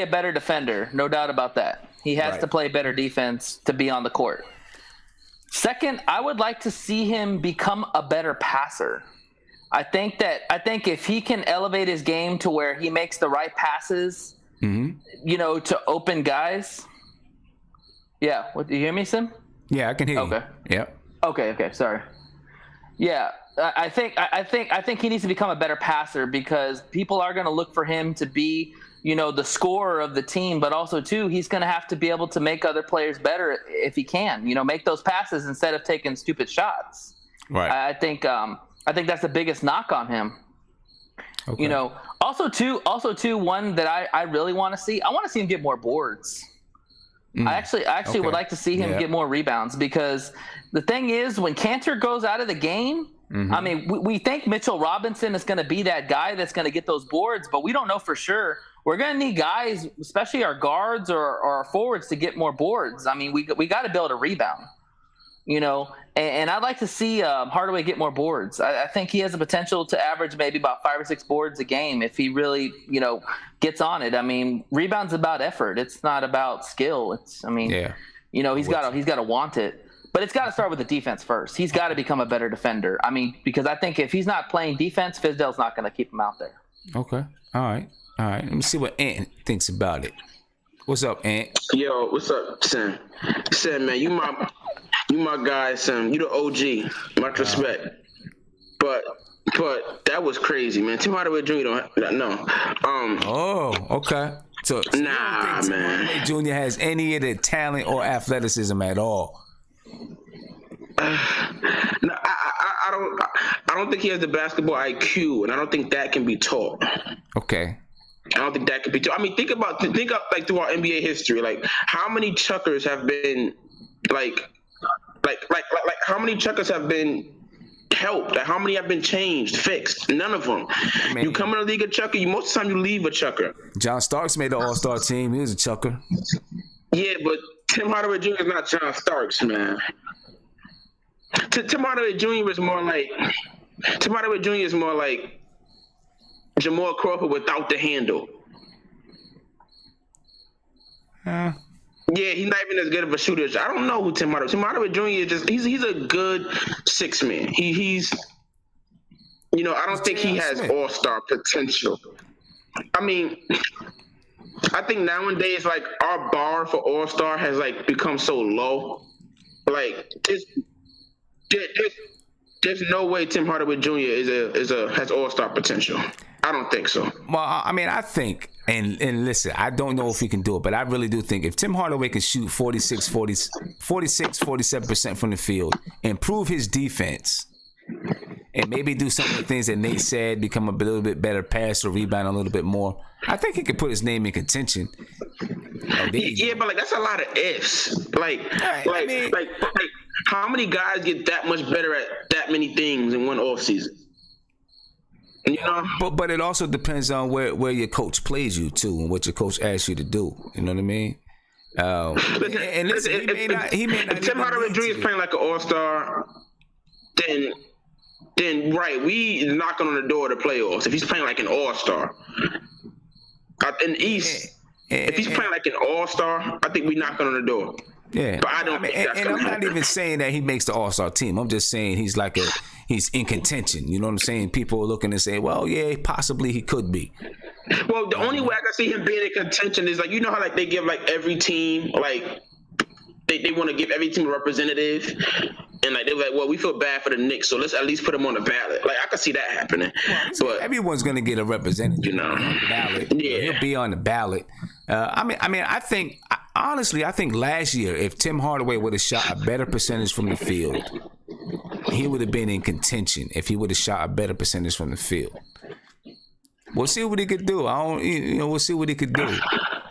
better defender, no doubt about that. He has to play better defense to be on the court. Second, I would like to see him become a better passer. I think if he can elevate his game to where he makes the right passes, to open guys. Yeah. What, do you hear me, Sim? Yeah, I can hear you. Okay. Yeah. Okay. Sorry. Yeah. I think he needs to become a better passer because people are going to look for him to be, the scorer of the team, but also too, he's going to have to be able to make other players better if he can, make those passes instead of taking stupid shots. Right. I think that's the biggest knock on him. Okay. Also too, one that I really want to see. I want to see him get more boards. I actually would like to see him get more rebounds because the thing is, when Cantor goes out of the game, I mean, we think Mitchell Robinson is going to be that guy that's going to get those boards, but we don't know for sure. We're going to need guys, especially our guards or our forwards, to get more boards. I mean, we got to be able to rebound. And I'd like to see Hardaway get more boards. I think he has the potential to average maybe about 5 or 6 boards a game if he really, gets on it. I mean, rebounds about effort. It's not about skill. He's got to want it. But it's got to start with the defense first. He's got to become a better defender. I mean, because I think if he's not playing defense, Fizdale's not going to keep him out there. Okay. All right. Let me see what Ant thinks about it. What's up, Ant? Yo, what's up, Sam? Sam, man, you my guy, Sam. You the OG. Much respect. But that was crazy, man. Tim Hardaway Jr. don't know. Okay. So nah, Tim man. Hardaway Jr. has any of the talent or athleticism at all. No, I don't think he has the basketball IQ, and I don't think that can be taught. Okay. I don't think that could be taught. I mean, think like throughout NBA history, like how many chuckers have been like how many chuckers have been helped? Like, how many have been changed, fixed? None of them. Man. You come in the league a chucker, most of the time you leave a chucker. John Starks made the All-Star team. He was a chucker. Yeah, but Tim Hardaway Jr. is not John Starks, man. Tim Hardaway Jr. is more like Jamal Crawford without the handle. Yeah, he's not even as good of a shooter. I don't know who Tim Hardaway Jr. is. He's a good six man. He's I don't think he has all-star potential. I mean, I think nowadays like our bar for all-star has like become so low. Like there's no way Tim Hardaway Jr. has all-star potential. I don't think so. Well, I mean, I think, and listen, I don't know if he can do it, but I really do think if Tim Hardaway can shoot 47% from the field, improve his defense, and maybe do some of the things that Nate said, become a little bit better passer, rebound a little bit more, I think he could put his name in contention. Yeah, but like that's a lot of ifs. Like how many guys get that much better at that many things in one offseason? But it also depends on where your coach plays you too, and what your coach asks you to do. You know what I mean? If Tim Hardaway Jr. is playing like an all-star, then right, we knocking on the door to playoffs. If he's playing like an all-star in the East, if he's playing like an all-star, I think we knocking on the door. Yeah, but I don't think that's and I'm not even saying that he makes the All-Star team. I'm just saying he's in contention. You know what I'm saying? People are looking and say, well, yeah, possibly he could be. Well, the only way I can see him being in contention is like, you know how like they give like every team like they want to give every team a representative, and like they're like, well, we feel bad for the Knicks, so let's at least put him on the ballot. Like I can see that happening. But everyone's gonna get a representative, on the ballot. Yeah, he'll be on the ballot. I think last year, if Tim Hardaway would have shot a better percentage from the field, he would have been in contention. If he would have shot a better percentage from the field, we'll see what he could do. We'll see what he could do.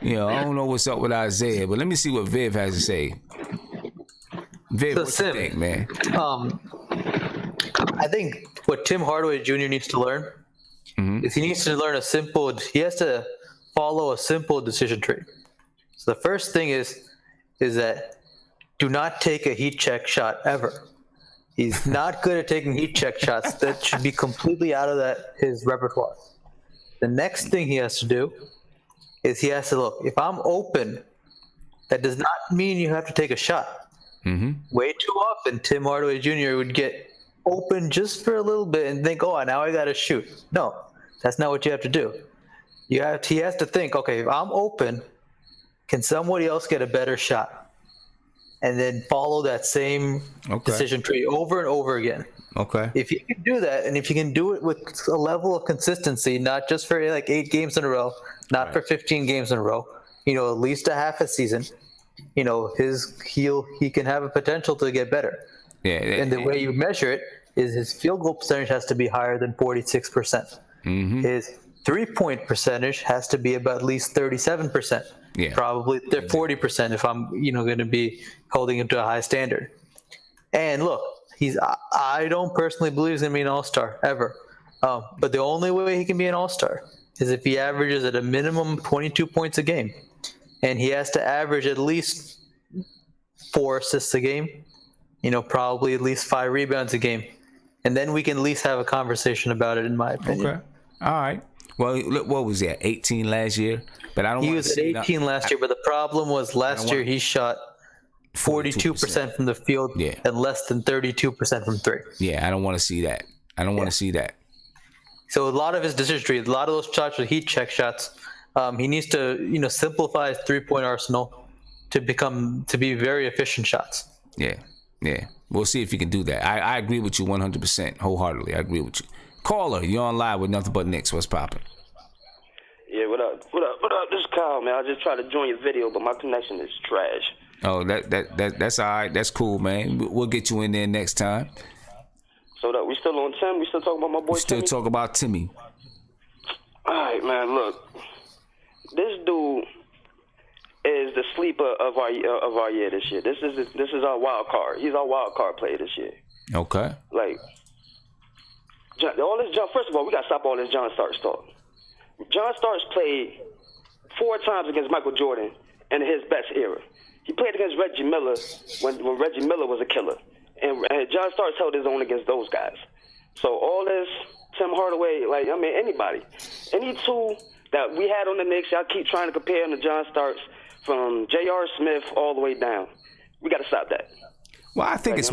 I don't know what's up with Isaiah, but let me see what Viv has to say. Viv, what you think, man? I think what Tim Hardaway Jr. needs to learn is he needs to learn he has to follow a simple decision tree. So the first thing is that do not take a heat check shot ever. He's not good at taking heat check shots. That should be completely out of his repertoire. The next thing he has to do is he has to look. If I'm open, that does not mean you have to take a shot. Way too often, Tim Hardaway Jr. would get open just for a little bit and think, oh, now I got to shoot. No, that's not what you have to do. He has to think, okay, if I'm open, can somebody else get a better shot? And then follow that same decision tree over and over again. Okay. If you can do that, and if you can do it with a level of consistency, not just for like 8 games in a row, not for 15 games in a row, at least a half a season, he can have a potential to get better. Yeah. And the way you measure it is his field goal percentage has to be higher than 46%. His 3-point percentage has to be about at least 37%. Yeah. Probably 40% if I'm, going to be holding him to a high standard. And look, I don't personally believe he's going to be an all-star ever. But the only way he can be an all-star is if he averages at a minimum 22 points a game. And he has to average at least 4 assists a game probably at least 5 rebounds a game. And then we can at least have a conversation about it, in my opinion. Okay. All right. Well, look, what was that? 18 last year? But I don't. He was at 18 last year, but the problem was last year he shot 42% from the field and less than 32% from 3. Yeah, I don't want to see that. I don't want to see that. So a lot of his decision tree, a lot of those shots are heat check shots. He needs to, simplify his 3-point arsenal to be very efficient shots. Yeah. We'll see if he can do that. I agree with you 100%, wholeheartedly. I agree with you. Caller, you're on live with Nothing But Knicks. What's poppin'? Yeah, what up? This is Kyle, man. I just tried to join your video, but my connection is trash. Oh, that's all right. That's cool, man. We'll get you in there next time. So that we still on Tim? We still talking about my boy Timmy? Still talk about Timmy. All right, man. Look, this dude is the sleeper of our year this year. This is our wild card. He's our wild card player this year. Okay. Like, all this first of all, we got to stop all this John Starks talk. John Starks played 4 times against Michael Jordan in his best era. He played against Reggie Miller when Reggie Miller was a killer. And John Starks held his own against those guys. So all this Tim Hardaway, anybody. Any 2 that we had on the Knicks, y'all keep trying to compare him to John Starks from J.R. Smith all the way down. We got to stop that. Well, I think it's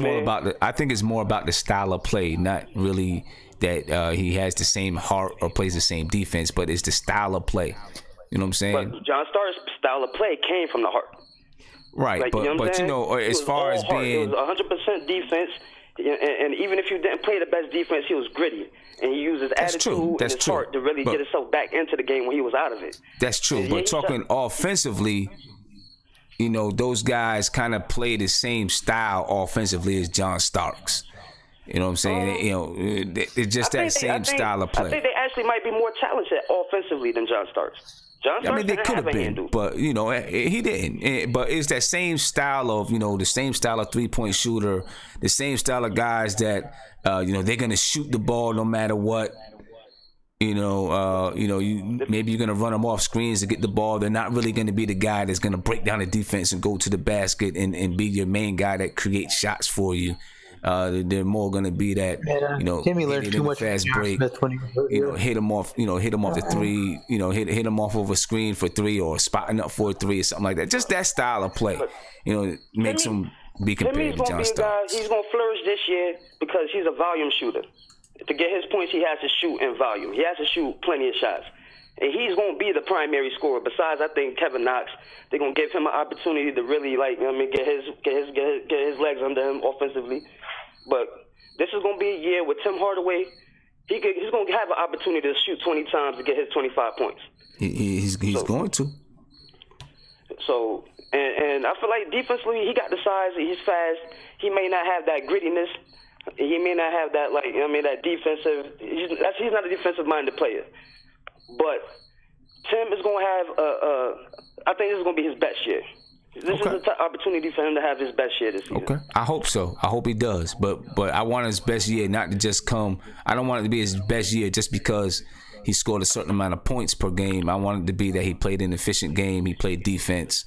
more about the style of play, not really that he has the same heart or plays the same defense, but it's the style of play. You know what I'm saying? But John Starks' style of play came from the heart. Right, as far as being... It was 100% defense, and even if you didn't play the best defense, he was gritty. And he used his attitude and his heart to really get himself back into the game when he was out of it. That's true, but talking offensively... those guys kind of play the same style offensively as John Starks. You know what I'm saying? It's just that same style of play. I think they actually might be more talented offensively than John Starks. John Starks they could have been, but he didn't. But it's that same style of the same style of 3-point shooter, the same style of guys that they're gonna shoot the ball no matter what. Maybe you're gonna run them off screens to get the ball. They're not really gonna be the guy that's gonna break down the defense and go to the basket and be your main guy that creates shots for you. They're more gonna be that Timmy learned too much fast break. Hit him off the 3. Hit him off of a screen for 3 or spotting up for a 3 or something like that. Just that style of play. Makes him be compared to John Starks. He's gonna flourish this year because he's a volume shooter. To get his points, he has to shoot in volume. He has to shoot plenty of shots. And he's going to be the primary scorer. Besides, I think Kevin Knox, they're going to give him an opportunity to really, get his legs under him offensively. But this is going to be a year with Tim Hardaway. He's going to have an opportunity to shoot 20 times to get his 25 points. He's going to. So, and I feel like defensively, he got the size. He's fast. He may not have that grittiness. He may not have that, that defensive. He's not a defensive-minded player. But Tim is going to have I think this is going to be his best year. This is an opportunity for him to have his best year this season. Okay, I hope so. I hope he does. But I want his best year not to just come. I don't want it to be his best year just because he scored a certain amount of points per game. I want it to be that he played an efficient game. He played defense.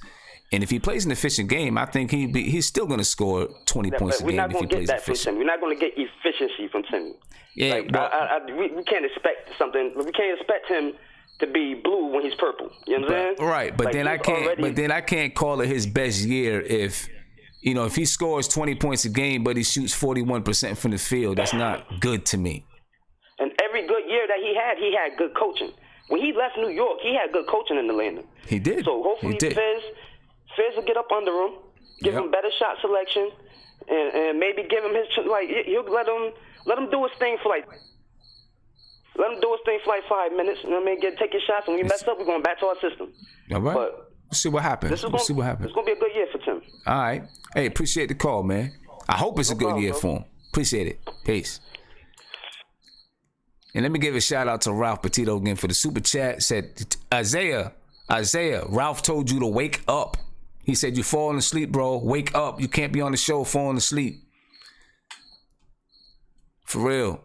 And if he plays an efficient game, I think he's still going to score 20 points a game if he plays efficient. We're not going to get efficiency from Timmy. Yeah, we can't expect something. We can't expect him to be blue when he's purple. You know what I'm saying? Right, but then I can't. But then I can't call it his best year if he scores 20 points a game, but he shoots 41% from the field. That's not good to me. And every good year that he had good coaching. When he left New York, he had good coaching in Atlanta. He did. So hopefully Fizz will get up under him, give him better shot selection, and maybe give him his he'll let him do his thing for 5 minutes. You know what I mean? Take your shots. When we mess up, we're going back to our system. All right. But we'll see what happens. We'll see what happens. It's gonna be a good year for Tim. All right. Hey, appreciate the call, man. I hope it's a good year for him. Appreciate it. Peace. And let me give a shout out to Ralph Petito again for the super chat. Said Isaiah, Ralph told you to wake up. He said, you falling asleep, bro. Wake up. You can't be on the show falling asleep. For real.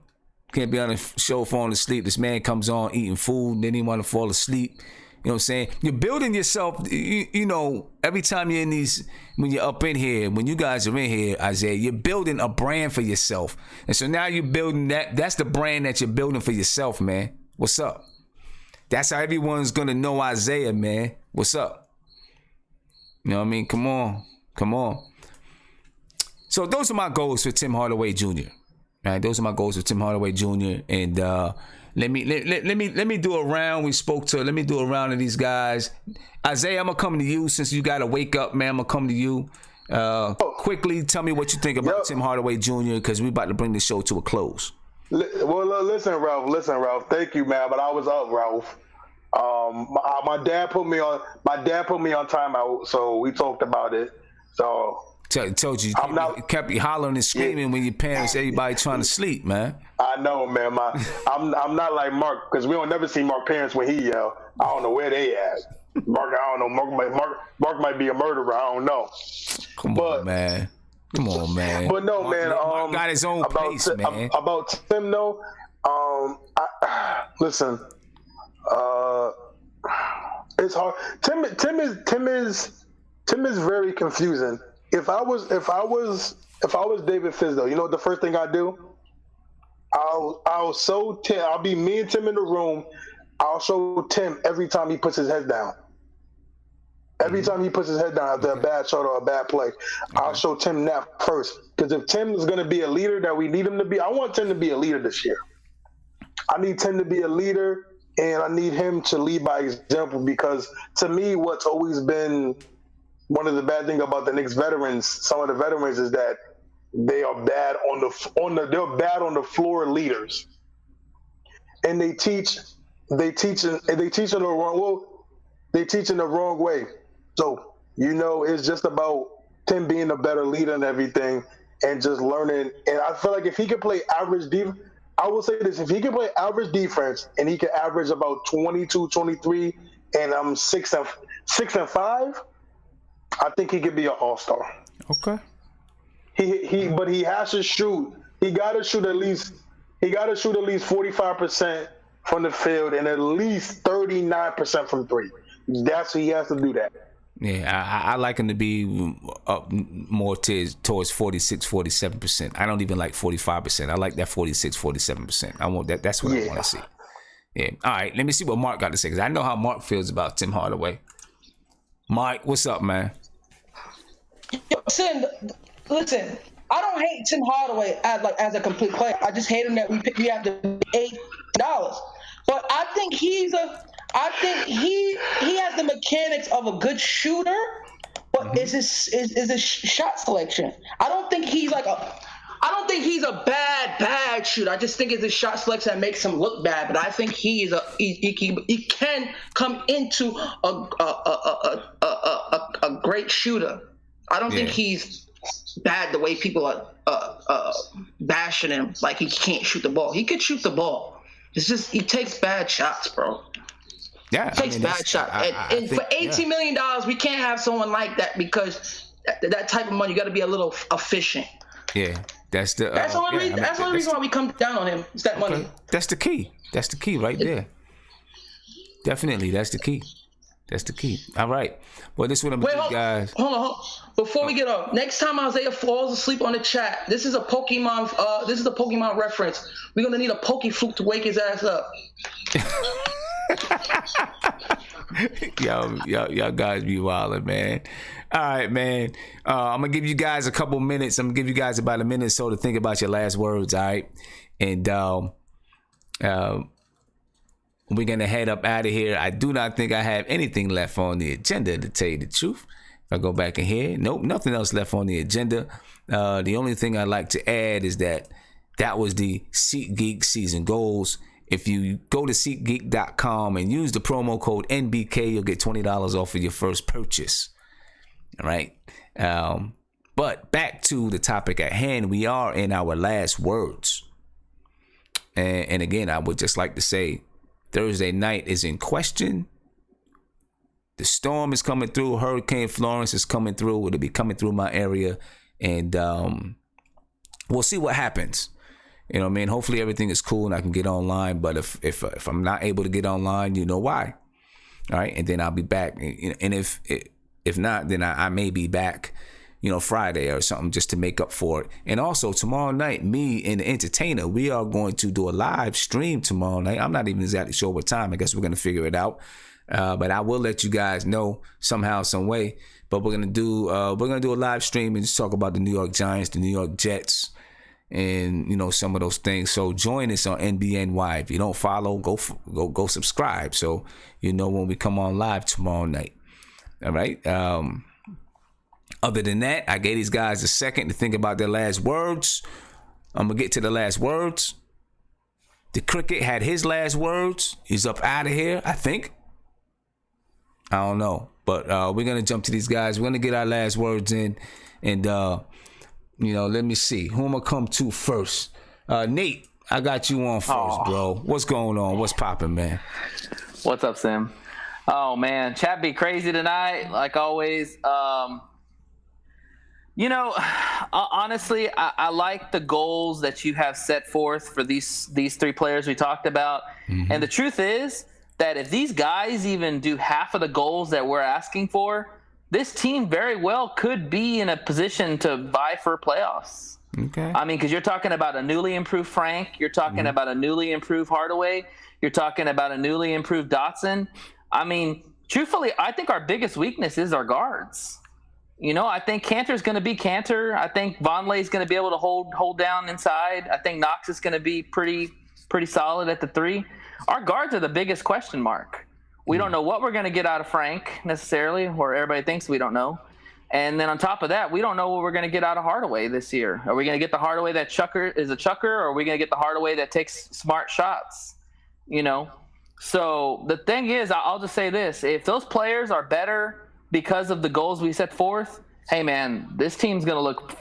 Can't be on the show falling asleep. This man comes on eating food, then he want to fall asleep. You know what I'm saying? You're building yourself, you know, every time you're in these, when you're up in here, when you guys are in here, Isaiah, you're building a brand for yourself. And so now you're building that's the brand that you're building for yourself, man. What's up? That's how everyone's going to know Isaiah, man. What's up? You know what I mean? Come on. Come on. So those are my goals for Tim Hardaway Jr. All right, those are my goals for Tim Hardaway Jr. And let me do a round. Let me do a round of these guys. Isaiah, I'm gonna come to you since you gotta wake up, man. I'm gonna come to you. Quickly, tell me what you think about Tim Hardaway Jr. because we about to bring the show to a close. Well, listen, Ralph. Thank you, man. But I was up, Ralph. My dad put me on timeout, so we talked about it. So. Told you, kept you hollering and screaming when your parents, everybody trying to sleep, man. I know, man. I'm not like Mark because we don't never see Mark parents when he yell. I don't know where they at. Mark, I don't know. Mark might be a murderer. I don't know. Come on, man. But no, man. Mark got his own pace, man. About Tim, though. Listen. It's hard. Tim is very confusing. If I was David Fizz, though, you know what the first thing I do? I'll be me and Tim in the room. I'll show Tim every time he puts his head down. Every time he puts his head down after a bad shot or a bad play, I'll show Tim that first. Because if Tim is going to be a leader that we need him to be, I want Tim to be a leader this year. I need Tim to be a leader, and I need him to lead by example because to me, what's always been one of the bad things about the Knicks veterans, some of the veterans, is that they are bad they're bad on the floor leaders, and they teach in the wrong way. So you know, it's just about Tim being a better leader and everything, and just learning. And I feel like if he could play average defense, I will say this: if he can play average defense and he can average about 22, 23, and I'm 6 and 5. I think he could be an all-star. Okay. But he has to shoot. He got to shoot at least 45% from the field and at least 39% from three. That's he has to do that. Yeah, I like him to be up more towards 46, 47%. I don't even like 45%. I like that 46, 47%. I want that. That's what I want to see. Yeah. All right. Let me see what Mark got to say because I know how Mark feels about Tim Hardaway. Mike, what's up, man? Listen, I don't hate Tim Hardaway as a complete player. I just hate him that we have to pay $8. But I think he has the mechanics of a good shooter, but is his shot selection. I don't think he's a bad shooter. I just think it's his shot selection that makes him look bad. But I think he can come into a great shooter. I don't think he's bad the way people are bashing him like he can't shoot the ball. He could shoot the ball. It's just he takes bad shots, bro. Yeah, he takes bad shots. And for $18 million, we can't have someone like that because that type of money, you got to be a little efficient. Yeah, that's the only reason why we come down on him. Is that money? That's the key. That's the key right there. Definitely, that's the key. That's the key. All right. Well, this is what I'm going to do, guys. Hold on. Before we get off, next time Isaiah falls asleep on the chat, this is a Pokemon. This is a Pokemon reference. We're gonna need a Pokefluke to wake his ass up. Y'all guys be wildin', man. All right, man. I'm gonna give you guys a couple minutes. I'm gonna give you guys about a minute or so to think about your last words. All right, and we're going to head up out of here. I do not think I have anything left on the agenda, to tell you the truth. If I go back in here, nope, nothing else left on the agenda. The only thing I'd like to add is that was the SeatGeek season goals. If you go to SeatGeek.com and use the promo code NBK, you'll get $20 off of your first purchase. All right. But back to the topic at hand, we are in our last words. And again, I would just like to say, Thursday night is in question. The storm is coming through. Hurricane Florence is coming through. It'll be coming through my area. And we'll see what happens. You know what I mean? Hopefully everything is cool and I can get online. But if I'm not able to get online, you know why. All right, and then I'll be back. And if not, then I may be back, Friday or something, just to make up for it. And also tomorrow night, me and the entertainer, we are going to do a live stream tomorrow night. I'm not even exactly sure what time. I guess we're gonna figure it out. But I will let you guys know somehow, some way. But we're gonna do a live stream and just talk about the New York Giants, the New York Jets, and some of those things. So join us on NBNY. If you don't follow, go subscribe, so when we come on live tomorrow night. All right. Other than that, I gave these guys a second to think about their last words. I'm gonna get to the last words. The cricket had his last words. He's up out of here, I think. I don't know, but we're gonna jump to these guys. We're gonna get our last words in, and let me see who I'm gonna come to first. Nate, I got you on first, bro. What's going on? What's popping, man? What's up, Sam? Oh man, chat be crazy tonight, like always. Honestly, I like the goals that you have set forth for these three players we talked about, and the truth is that if these guys even do half of the goals that we're asking for, this team very well could be in a position to vie for playoffs. Okay. I mean, because you're talking about a newly improved Frank, you're talking about a newly improved Hardaway, you're talking about a newly improved Dotson. I mean, truthfully, I think our biggest weakness is our guards. I think Cantor's going to be Cantor. I think Vonleh's going to be able to hold down inside. I think Knox is going to be pretty solid at the three. Our guards are the biggest question mark. We don't know what we're going to get out of Frank necessarily, or everybody thinks we don't know. And then on top of that, we don't know what we're going to get out of Hardaway this year. Are we going to get the Hardaway that is a chucker, or are we going to get the Hardaway that takes smart shots? So the thing is, I'll just say this. If those players are better because of the goals we set forth, hey, man, this team's going to look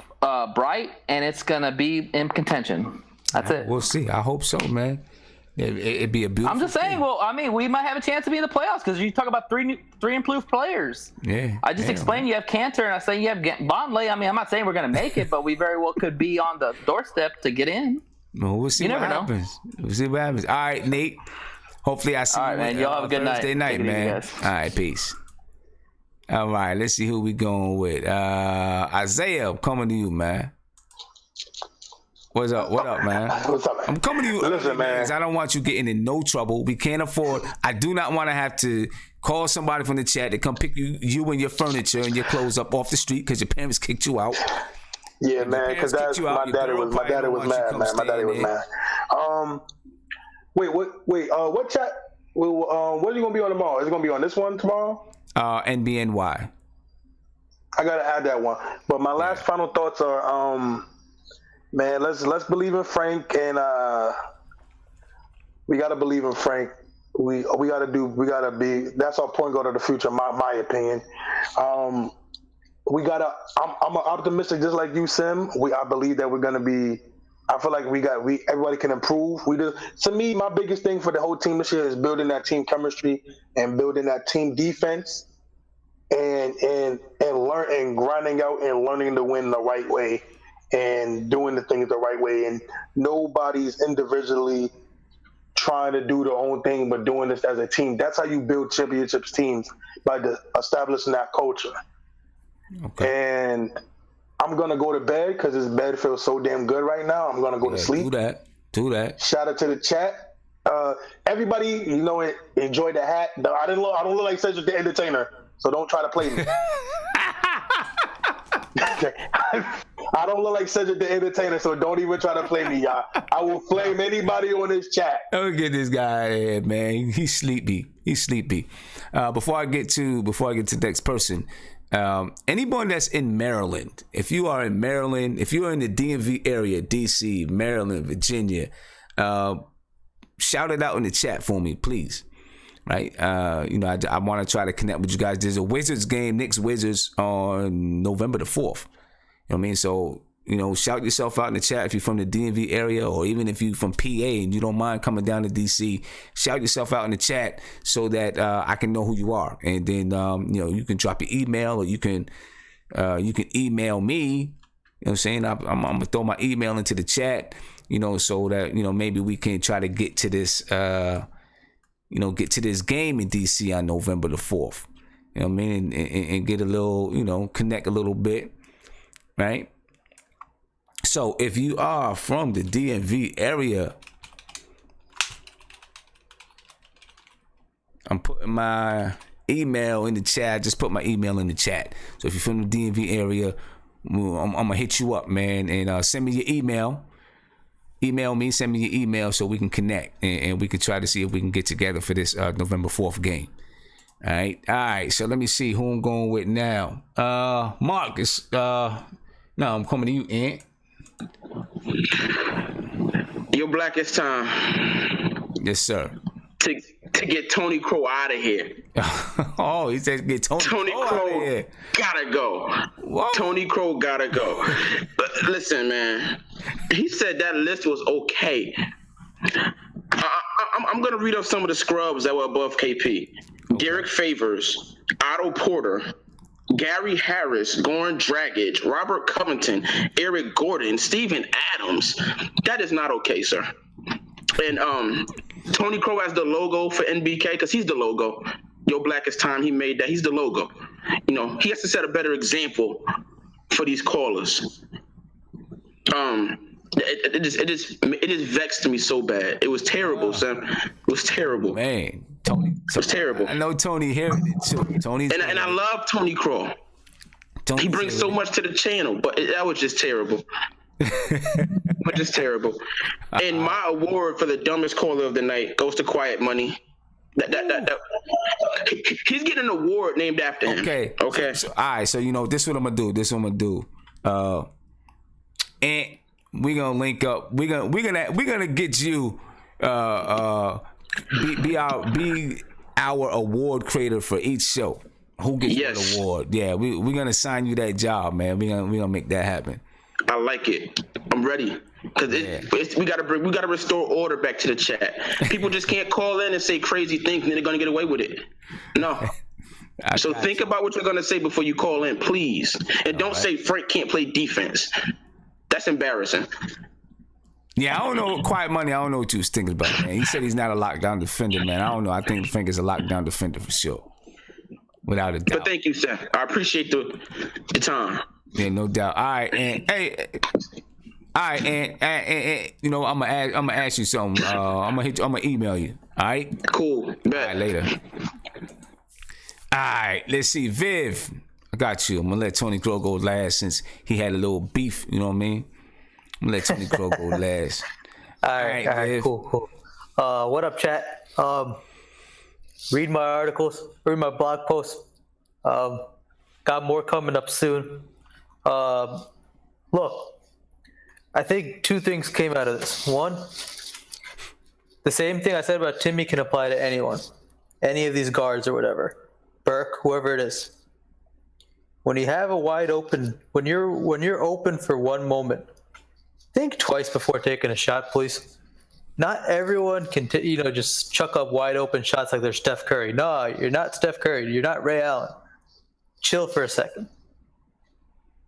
bright, and it's going to be in contention. That's it. We'll see. I hope so, man. It'd be a beautiful I'm just saying, thing. well, I mean, we might have a chance to be in the playoffs because you talk about three improved players. Yeah. I just explained you have Cantor, and I say you have Vonleh. I mean, I'm not saying we're going to make it, but we very well could be on the doorstep to get in. Well, we'll see what happens. We'll see what happens. All right, Nate. Hopefully I see you man. Y'all have a good Thursday night, man. All right, peace. All right, let's see who we going with. Isaiah, I'm coming to you, man. What's up? What up, man? What's up, man? I'm coming to you. Listen, man. I don't want you getting in no trouble. We can't afford. I do not want to have to call somebody from the chat to come pick you and your furniture and your clothes up off the street because your parents kicked you out. Yeah, man. Because my daddy was mad, man. My daddy was mad. Wait. What chat? What are you gonna be on tomorrow? Is it gonna be on this one tomorrow? NBNY. I gotta add that one. But my last final thoughts are, man, let's believe in Frank, and we gotta believe in Frank. We gotta be. That's our point guard of the future, my opinion. I'm optimistic, just like you, Sim. I believe that we're gonna be. I feel like everybody can improve. To me, my biggest thing for the whole team this year is building that team chemistry and building that team defense, and grinding out and learning to win the right way and doing the things the right way. And nobody's individually trying to do their own thing, but doing this as a team. That's how you build championships teams, by establishing that culture. Okay. And I'm going to go to bed because this bed feels so damn good right now. I'm going to go to sleep. Do that. Shout out to the chat. Everybody, enjoy the hat. I don't look like Cedric the Entertainer, so don't try to play me. I don't look like Cedric the Entertainer, so don't even try to play me, y'all. I will flame anybody on this chat. Don't get this guy out of here, man. He's sleepy. Before I get to the next person, anyone that's in Maryland, if you are in Maryland, if you are in the DMV area, DC, Maryland, Virginia, shout it out in the chat for me, please. Right? I want to try to connect with you guys. There's a Wizards game, Knicks Wizards, on November the 4th. You know what I mean? So, shout yourself out in the chat if you're from the DMV area, or even if you're from PA and you don't mind coming down to DC. Shout yourself out in the chat so that I can know who you are. And then, you can drop your email, or you can email me. You know what I'm saying? I'm going to throw my email into the chat, so that, maybe we can try to get to this get to this game in DC on November the 4th. You know what I mean? And get a little, connect a little bit, right? So if you are from the DMV area, I'm putting my email in the chat. Just put my email in the chat. So if you're from the DMV area, I'm gonna hit you up, man, and send me your email. Email me, send me your email so we can connect and we can try to see if we can get together for this November 4th game. All right. So let me see who I'm going with now. Marcus. No, I'm coming to you, Ant. Your Blackest time. Yes, sir. To get Tony Crow out of here. Oh, he said get Tony Crow out of here. Gotta go. Whoa. Tony Crow gotta go. But listen, man. He said that list was okay. I'm gonna read off some of the scrubs that were above KP. Derek Favors, Otto Porter, Gary Harris, Goran Dragic, Robert Covington, Eric Gordon, Steven Adams. That is not okay, sir. And Tony Crow has the logo for NBK because he's the logo. Your Blackest time, he made that. He's the logo. He has to set a better example for these callers. It just vexed me so bad. It was terrible, son. It was terrible. Man, Tony. It was terrible. I know Tony hearing it too. And I love Tony Crow. He brings so much to the channel, but that was just terrible. But just terrible. And my award for the dumbest caller of the night goes to Quiet Money. He's getting an award named after him. Okay. So, all right. So this is what I'm gonna do. And we're gonna link up. We're gonna get you. Be our award creator for each show. Who gets an award? Yeah, we're gonna assign you that job, man. We're gonna make that happen. I like it. I'm ready. Because we gotta restore order back to the chat. People just can't call in and say crazy things and they're gonna get away with it. No. So think about what you're gonna say before you call in, please. And don't say Frank can't play defense. That's embarrassing. Yeah, I don't know. Quiet Money, I don't know what you was thinking about, man. He said he's not a lockdown defender, man. I don't know. I think Frank is a lockdown defender for sure. Without a doubt. But thank you, sir. I appreciate the time. Yeah, no doubt. All right, and I'm gonna ask you something. I'm gonna email you. All right. Cool. Bet. All right, later. All right. Let's see, Viv. I got you. I'm gonna let Tony Crow go last since he had a little beef. You know what I mean? I'm gonna let Tony Crow go last. All right. Cool. What up, chat? Read my articles. Read my blog posts. Got more coming up soon. Look, I think two things came out of this. One, the same thing I said about Timmy can apply to anyone, any of these guards or whatever, Burke, whoever it is. When you have a wide open, when you're open for one moment, think twice before taking a shot, please. Not everyone can, just chuck up wide open shots like they're Steph Curry. No, you're not Steph Curry. You're not Ray Allen. Chill for a second.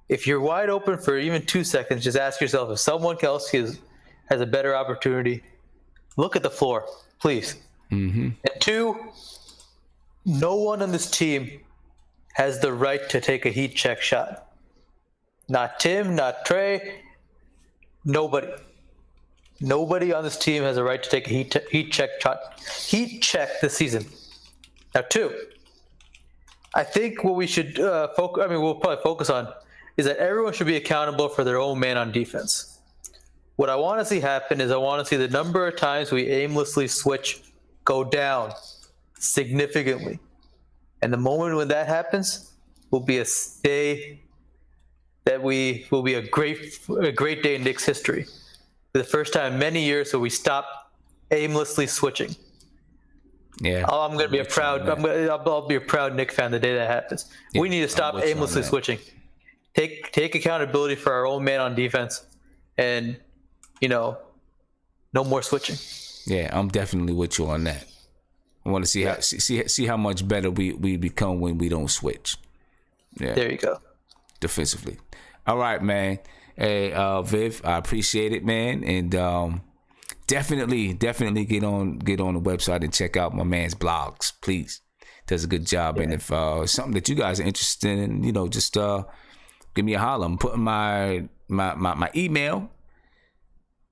If you're wide open for even 2 seconds, just ask yourself if someone else has a better opportunity. Look at the floor, please. Mm-hmm. And two, no one on this team has the right to take a heat check shot. Not Tim, not Trey, nobody. Nobody on this team has a right to take a heat check shot. Heat check this season. Now, two, I think what we should we'll probably focus on is that everyone should be accountable for their own man on defense. What I want to see happen is I want to see the number of times we aimlessly switch go down significantly. And the moment when that happens will be a day that will be a great day in Knicks history. For the first time in many years, so we stop aimlessly switching. Yeah, I'm gonna be I'll be a proud Knicks fan the day that happens. Yeah, we need to stop aimlessly switching. Take accountability for our own man on defense, and no more switching. Yeah, I'm definitely with you on that. I want to see how much better we become when we don't switch. Yeah, there you go. Defensively. All right, man. Hey, Viv, I appreciate it, man. And definitely get on the website and check out my man's blogs, please. Does a good job. And if something that you guys are interested in, just give me a holler. I'm putting my email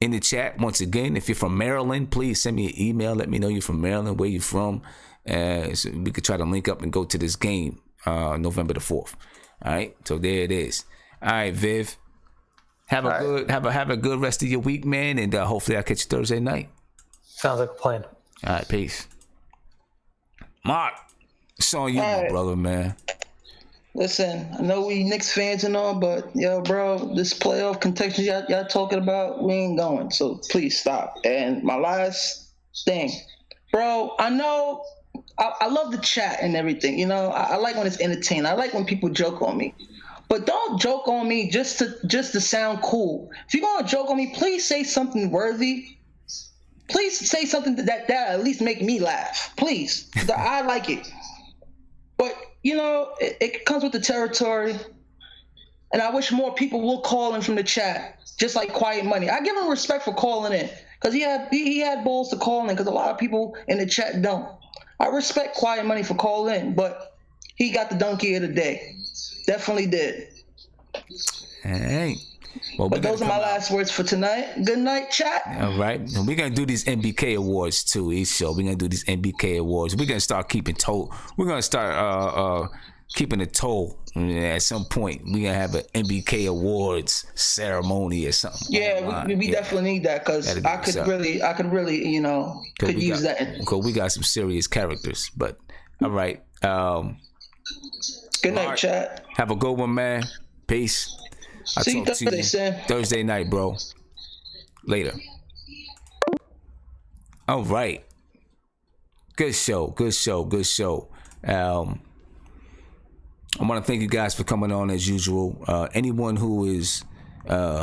in the chat once again. If you're from Maryland, please send me an email. Let me know you're from Maryland, where you're from, so we could try to link up and go to this game November the 4th. All right, so there it is. All right, Viv, have a good rest of your week, man, and hopefully I'll catch you Thursday night. Sounds like a plan. All right, peace. Mark, it's on you, my brother, man. Listen, I know we Knicks fans and all, but yo, bro, this playoff contention y'all talking about, we ain't going. So please stop. And my last thing, bro, I know I love the chat and everything. I like when it's entertaining. I like when people joke on me, but don't joke on me just to sound cool. If you're gonna joke on me, please say something worthy. Please say something that at least make me laugh. Please, I like it. But it comes with the territory, and I wish more people will call in from the chat, just like Quiet Money. I give him respect for calling in, because he had balls to call in, because a lot of people in the chat don't. I respect Quiet Money for calling in, but he got the donkey of the day. Definitely did. Hey. Well, but those are my last words for tonight. Good night, chat. All right. And we're going to do these MBK awards too, each show. We're going to do these MBK awards. We're going to start keeping toll. We're going to start keeping a toll. At some point, we're going to have an MBK awards ceremony or something. Yeah, we definitely need that, because I could really, could use that. Because we got some serious characters. But, all right. Good night, chat. Have a good one, man. Peace. I'll See you Thursday, Sam. Thursday night, bro. Later. All right. Good show. I want to thank you guys for coming on as usual. Anyone who is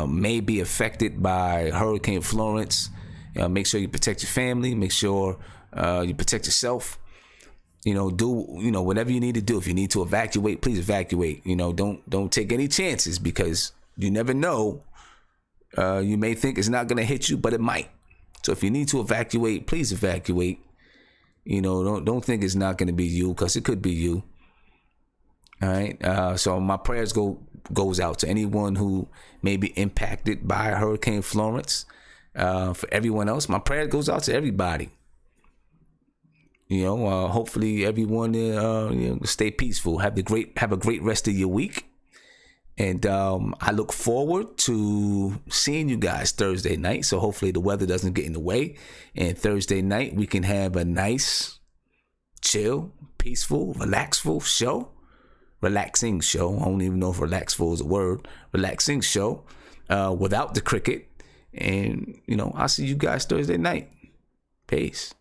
may be affected by Hurricane Florence, make sure you protect your family. Make sure you protect yourself. Do whatever you need to do. If you need to evacuate, please evacuate. Don't take any chances, because you never know. You may think it's not gonna hit you, but it might. So if you need to evacuate, please evacuate. Don't think it's not gonna be you, because it could be you. All right. So my prayers goes out to anyone who may be impacted by Hurricane Florence. For everyone else, my prayer goes out to everybody. Hopefully everyone stay peaceful. Have a great rest of your week, and I look forward to seeing you guys Thursday night. So hopefully the weather doesn't get in the way, and Thursday night we can have a nice, chill, peaceful, relaxing show. I don't even know if relaxful is a word. Relaxing show without the cricket, and I'll see you guys Thursday night. Peace.